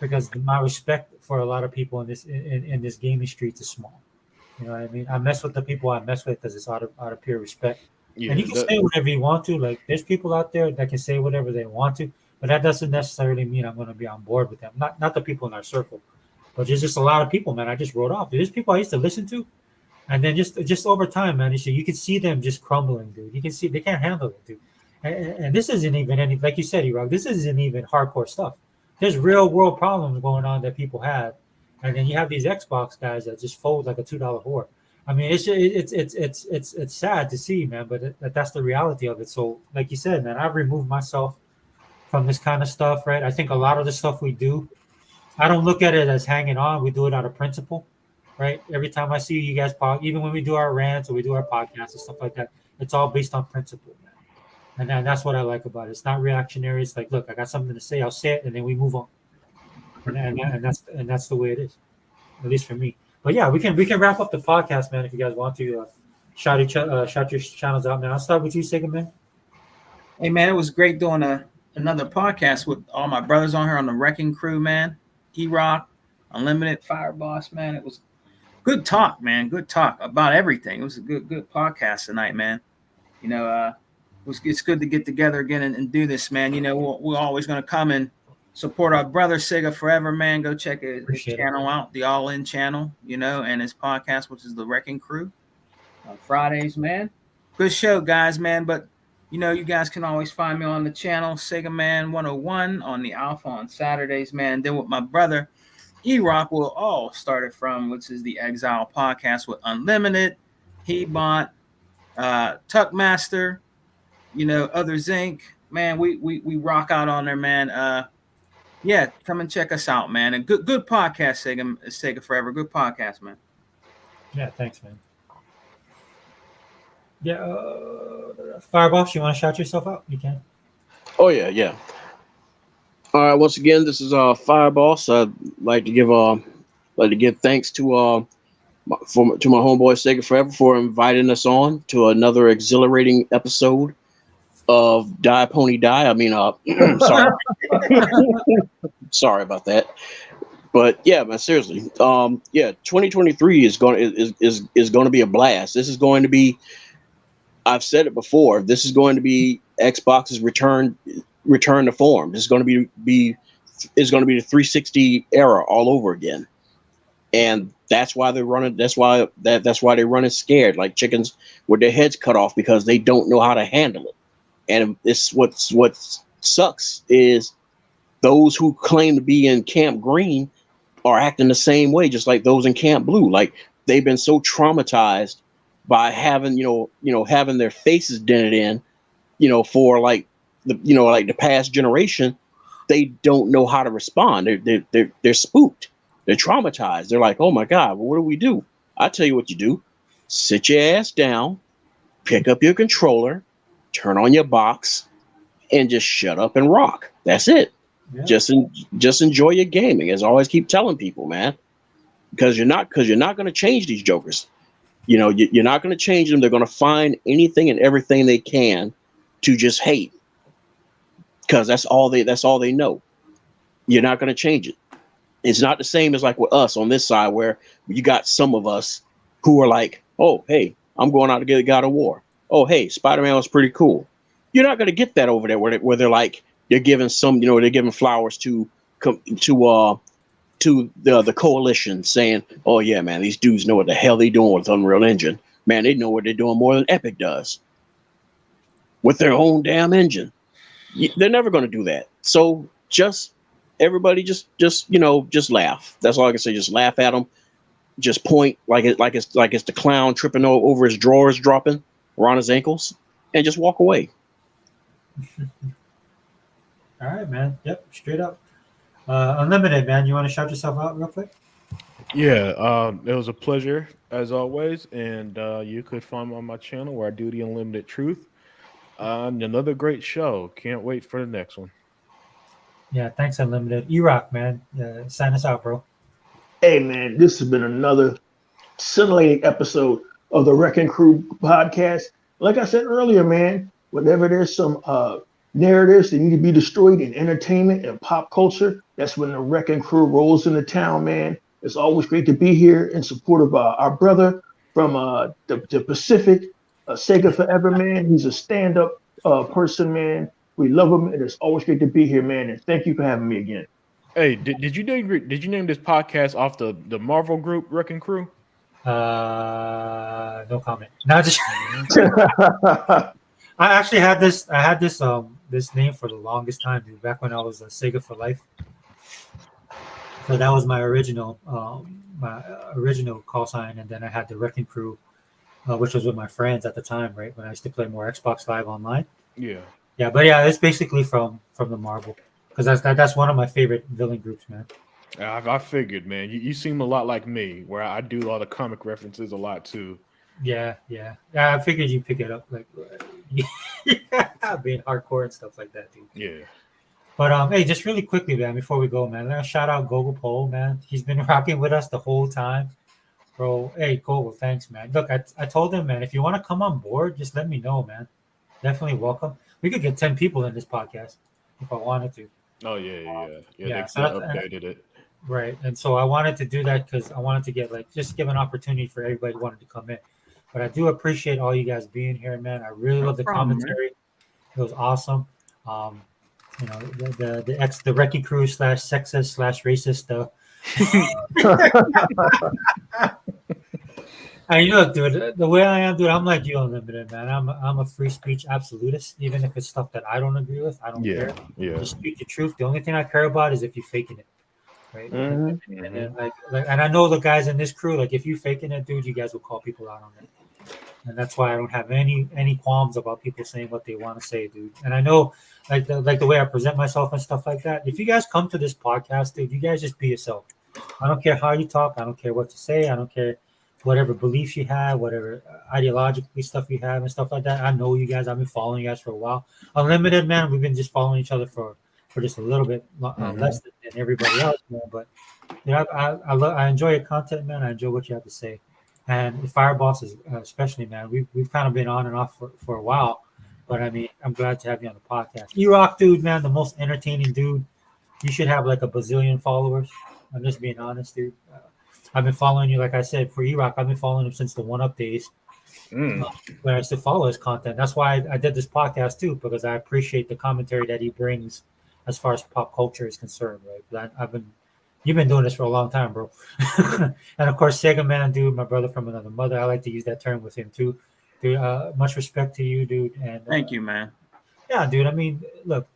because my respect for a lot of people in this gaming streets is small. You know what I mean? I mess with the people I mess with because it's out of pure respect. Yeah, and you can say whatever you want to. Like, there's people out there that can say whatever they want to, but that doesn't necessarily mean I'm going to be on board with them. Not the people in our circle. But there's just a lot of people, man. I just wrote off. There's people I used to listen to, and then just over time, man, you can see them just crumbling, dude. You can see they can't handle it, dude. And this isn't even any, like you said, E-Rock, this isn't even hardcore stuff. There's real world problems going on that people have, and then you have these Xbox guys that just fold like a $2 whore. I mean, it's sad to see, man, but that's the reality of it. So, like you said, man, I've removed myself from this kind of stuff, right? I think a lot of the stuff we do, I don't look at it as hanging on. We do it out of principle, right? Every time I see you guys talk, even when we do our rants or we do our podcasts and stuff like that, it's all based on principle, man. And that's what I like about it. It's not reactionary. It's like, look, I got something to say, I'll say it, and then we move on. And that's the way it is, at least for me. But yeah, we can wrap up the podcast, man. If you guys want to shout your channels out, man. I'll start with you, Sega, man. Hey, man, it was great doing another podcast with all my brothers on here on the Wrecking Crew, man. E-Rock, Unlimited, Fire Boss, man. It was good talk, man. Good talk about everything. It was a good podcast tonight, man. You know, it's good to get together again and do this, man. You know, we're always going to come and support our brother Sega Forever, man. Go check his channel out, the All In channel, you know, and his podcast, which is the Wrecking Crew on Fridays, man. Good show, guys, man. But you know, you guys can always find me on the channel Sega Man 101 on the Alpha on Saturdays, man. Then with my brother E-Rock, will all started from, which is the Exile podcast with Unlimited, Hebot, Tuckmaster, you know, Other Zinc, man. We rock out on there, man. Yeah, come and check us out, man. And good podcast, Sega Forever. Good podcast, man. Yeah, thanks, man. Yeah, Fireboss, you want to shout yourself out? You can. Oh yeah. All right. Once again, this is Fireboss. I'd like to give thanks to my homeboy Sega Forever for inviting us on to another exhilarating episode of Die Pony Die. I mean, sorry, sorry about that. But yeah, man, seriously, 2023 is going to be a blast. This is going to be. I've said it before. This is going to be Xbox's return to form. This is going to be the 360 era all over again, and that's why they're running. That's why they're running scared like chickens with their heads cut off because they don't know how to handle it. And it's what sucks is those who claim to be in Camp Green are acting the same way, just like those in Camp Blue. Like they've been so traumatized by having having their faces dented in, for like the past generation, they don't know how to respond. They're spooked. They're traumatized. They're like, oh my God, well, what do we do? I tell you what you do: sit your ass down, pick up your controller, turn on your box, and just shut up and rock. That's it. Yeah. Just enjoy your gaming. As I always keep telling people, man, because you're not going to change these jokers. You're not going to change them. They're going to find anything and everything they can to just hate, because that's all they know. You're not going to change it. It's not the same as like with us on this side, where you got some of us who are like, oh, hey, I'm going out to get God of War. Oh, hey, Spider-Man was pretty cool. You're not going to get that over there where they're like, they're giving they're giving flowers to the coalition, saying, oh yeah, man, these dudes know what the hell they're doing with Unreal Engine. Man, they know what they're doing more than Epic does with their own damn engine. They're never going to do that. So everybody just laugh. That's all I can say. Just laugh at them. Just point like it's the clown tripping over his drawers, dropping around his ankles, and just walk away. All right, man. Yep, straight up. Unlimited, man. You want to shout yourself out real quick? Yeah, it was a pleasure as always, and you could find me on my channel where I do the Unlimited Truth. Another great show. Can't wait for the next one. Yeah, thanks, Unlimited. E-Rock, man. Sign us out, bro. Hey, man, this has been another scintillating episode of the Wrecking Crew podcast. Like I said earlier, man, whenever there's some narratives that need to be destroyed in entertainment and pop culture, that's when the Wrecking Crew rolls into town, man. It's always great to be here in support of our brother from the Pacific, Sega Forever, man. He's a stand-up person, man. We love him, and it's always great to be here, man. And thank you for having me again. Hey, did you name this podcast off the Marvel group Wrecking Crew? No comment. No, just I actually had this. I had this name for the longest time, dude. Back when I was a Sega for Life. So that was my original my original call sign, and then I had the Wrecking Crew, which was with my friends at the time, right? When I used to play more Xbox Live online. Yeah. Yeah, but yeah, it's basically from the Marvel, because that's one of my favorite villain groups, man. I figured, man. You seem a lot like me, where I do all the comic references a lot too. Yeah. I figured you pick it up, like being hardcore and stuff like that, dude. Yeah. But hey, just really quickly, man, before we go, man, let's shout out Gogol Pole, man. He's been rocking with us the whole time, bro. Hey, Gogol, thanks, man. Look, I told him, man, if you want to come on board, just let me know, man. Definitely welcome. We could get 10 people in this podcast if I wanted to. Oh yeah. Yeah, They updated it. Right. And so I wanted to do that because I wanted to get just give an opportunity for everybody who wanted to come in. But I do appreciate all you guys being here, man. I really love the commentary. It was awesome. You know, the Wrecking Crew / sexist / racist stuff. And look, dude, the way I am, dude, I'm like you, Unlimited, man. I'm a free speech absolutist. Even if it's stuff that I don't agree with, I don't care. Yeah. Just speak the truth. The only thing I care about is if you're faking it, right? Mm-hmm. And then, and I know the guys in this crew, like if you faking it, dude, you guys will call people out on it. And that's why I don't have any qualms about people saying what they want to say, dude. And I know, like the way I present myself and stuff like that. If you guys come to this podcast, dude, you guys just be yourself. I don't care how you talk. I don't care what you say. I don't care whatever beliefs you have, whatever ideologically stuff you have and stuff like that. I know you guys. I've been following you guys for a while. Unlimited, man, we've been just following each other for just a little bit less than everybody else, man. But you know, I enjoy your content, man. I enjoy what you have to say. And the Fire Boss is especially, man. We've kind of been on and off for a while, but I mean, I'm glad to have you on the podcast. E-Rock, dude, man, the most entertaining dude. You should have like a bazillion followers. I'm just being honest, dude. I've been following you, like I said, for E-Rock. I've been following him since the 1UP days, when I used to follow his content. That's why I did this podcast too, because I appreciate the commentary that he brings as far as pop culture is concerned, right? You've been doing this for a long time, bro. And of course, Sega Man, dude, my brother from another mother. I like to use that term with him too. Dude, much respect to you, dude. And Thank you, man. Yeah, dude. I mean, look,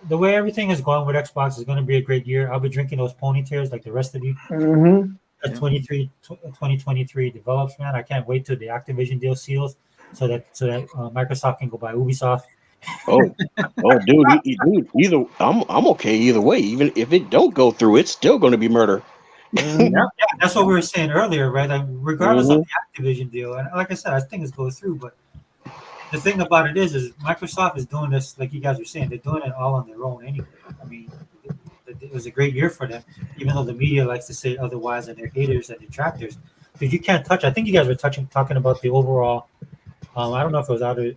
the way everything is going with Xbox is going to be a great year. I'll be drinking those pony tears like the rest of you. Mm-hmm. As 2023 develops, man, I can't wait till the Activision deal seals, so that Microsoft can go buy Ubisoft. Dude, either I'm okay either way. Even if it don't go through, it's still going to be murder. Yeah, that's what we were saying earlier, right? Like, regardless of the Activision deal, and like I said, I think it's goes through. But the thing about it is Microsoft is doing this, like you guys were saying, they're doing it all on their own anyway. I mean, it was a great year for them, even though the media likes to say otherwise, and they're haters and detractors. Dude, you can't touch. I think you guys were talking about the overall. I don't know if it was Outer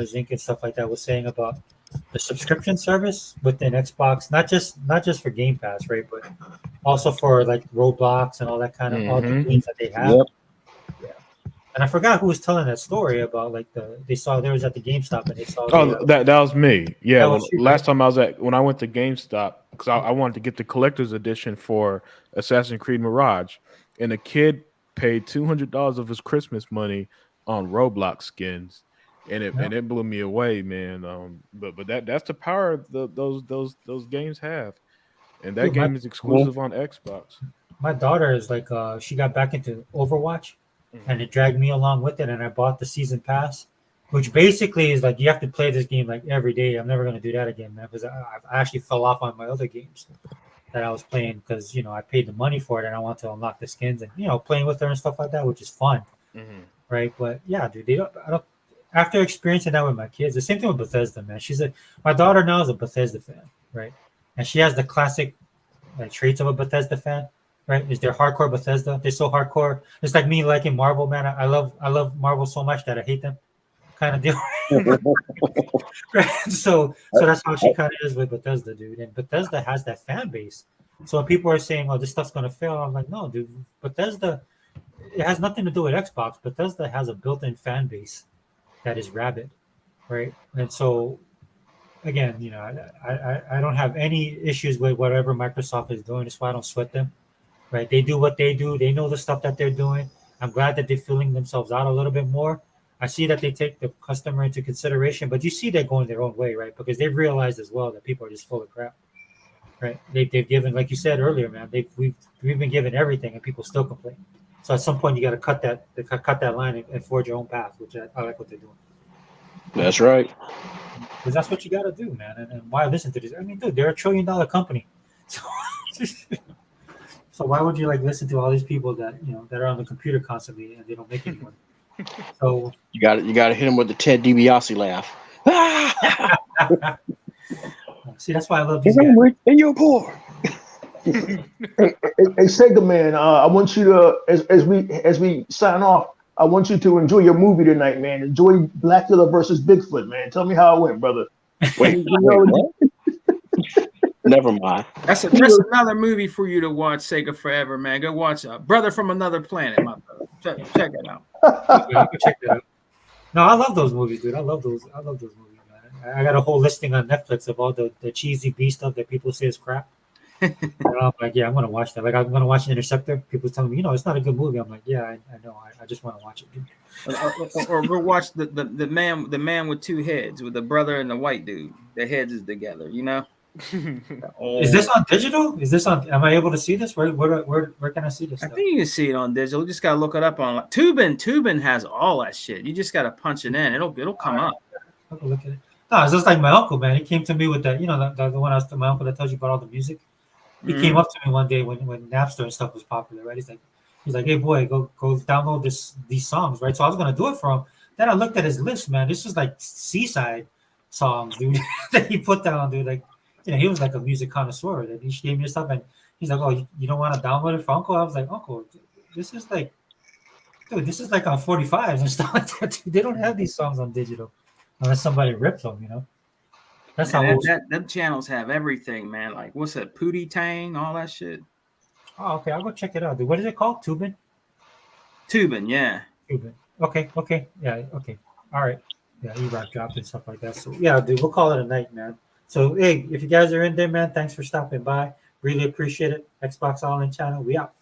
Zinc and stuff like that was saying about the subscription service within Xbox, not just for Game Pass, right, but also for like Roblox and all that kind of all the games that they have. Yep. Yeah. And I forgot who was telling that story about like they was at the GameStop and they saw. That was me. Yeah, was you, last time when I went to GameStop because I wanted to get the collector's edition for Assassin's Creed Mirage, and a kid paid $200 of his Christmas money on Roblox skins, and it blew me away, man. But that's the power those games have, and that game is exclusive on Xbox. My daughter is like she got back into Overwatch, and it dragged me along with it, and I bought the season pass, which basically is like you have to play this game like every day. I'm never gonna do that again, man, because I actually fell off on my other games that I was playing because I paid the money for it and I want to unlock the skins and playing with her and stuff like that, which is fun. Right, but yeah, dude, I don't. After experiencing that with my kids, the same thing with Bethesda, man. My daughter now is a Bethesda fan, right? And she has the classic traits of a Bethesda fan, right? Is they're hardcore Bethesda. They're so hardcore. It's like me liking Marvel, man. I love Marvel so much that I hate them, kind of deal. Right? So that's how she kind of is with Bethesda, dude. And Bethesda has that fan base. So when people are saying, "Oh, this stuff's gonna fail," I'm like, "No, dude. Bethesda." It has nothing to do with Xbox. Bethesda has a built-in fan base that is rabid, right? And so, again, I don't have any issues with whatever Microsoft is doing. That's why I don't sweat them, right? They do what they do. They know the stuff that they're doing. I'm glad that they're filling themselves out a little bit more. I see that they take the customer into consideration, but you see they're going their own way, right? Because they've realized as well that people are just full of crap. right? They've given, like you said earlier, man. We've been given everything, and people still complain. So at some point, you got to cut that line and forge your own path, which I like what they're doing. That's right. Because that's what you got to do, man. And why listen to this? I mean, dude, they're $1 trillion company. So, so why would you like listen to all these people that that are on the computer constantly and they don't make any money? So You got to hit him with the Ted DiBiase laugh. see, that's why I love these guys. And you're poor. Hey, Sega man, I want you to, as we sign off, I want you to enjoy your movie tonight, man. Enjoy Blackula versus Bigfoot, man. Tell me how it went, brother. Wait, what? Never mind. That's another movie for you to watch, Sega Forever, man. Go watch Brother from Another Planet, my brother. Check it out. Yeah, check that out. No, I love those movies, dude. I love those movies, man. I got a whole listing on Netflix of all the cheesy B stuff that people say is crap. And I'm like, yeah, I'm gonna watch that. Like, I'm gonna watch Interceptor. People telling me, it's not a good movie. I'm like, yeah, I know. I just want to watch it. Or we'll watch the man with two heads, with the brother and the white dude. Their heads is together, Is this on digital? Am I able to see this? Where can I see this I stuff? think you can see it on digital. You just gotta look it up on Tubin has all that shit. You just gotta punch it in. It'll come up. I'll look at it. No, it's just like my uncle, man. He came to me with that, the one my uncle that tells you about all the music. He came up to me one day when Napster and stuff was popular, right? He's like, hey boy, go download these songs, right? So I was gonna do it for him. Then I looked at his list, man. This is like seaside songs, dude, that he put down, dude. Like, he was like a music connoisseur. That he gave me stuff, and he's like, oh, you don't want to download it for Uncle? I was like, Uncle, this is like on 45s and stuff like that. Dude. They don't have these songs on digital unless somebody rips them, That's how them channels have everything, man. Like, what's that? Pootie Tang, all that shit. Oh, okay. I'll go check it out, dude. What is it called? Tubin, yeah. Tubin. Okay. Yeah. Okay. All right. Yeah. E-Rock dropped and stuff like that. So yeah, dude, we'll call it a night, man. So hey, if you guys are in there, man, thanks for stopping by. Really appreciate it. Xbox All In channel. We out.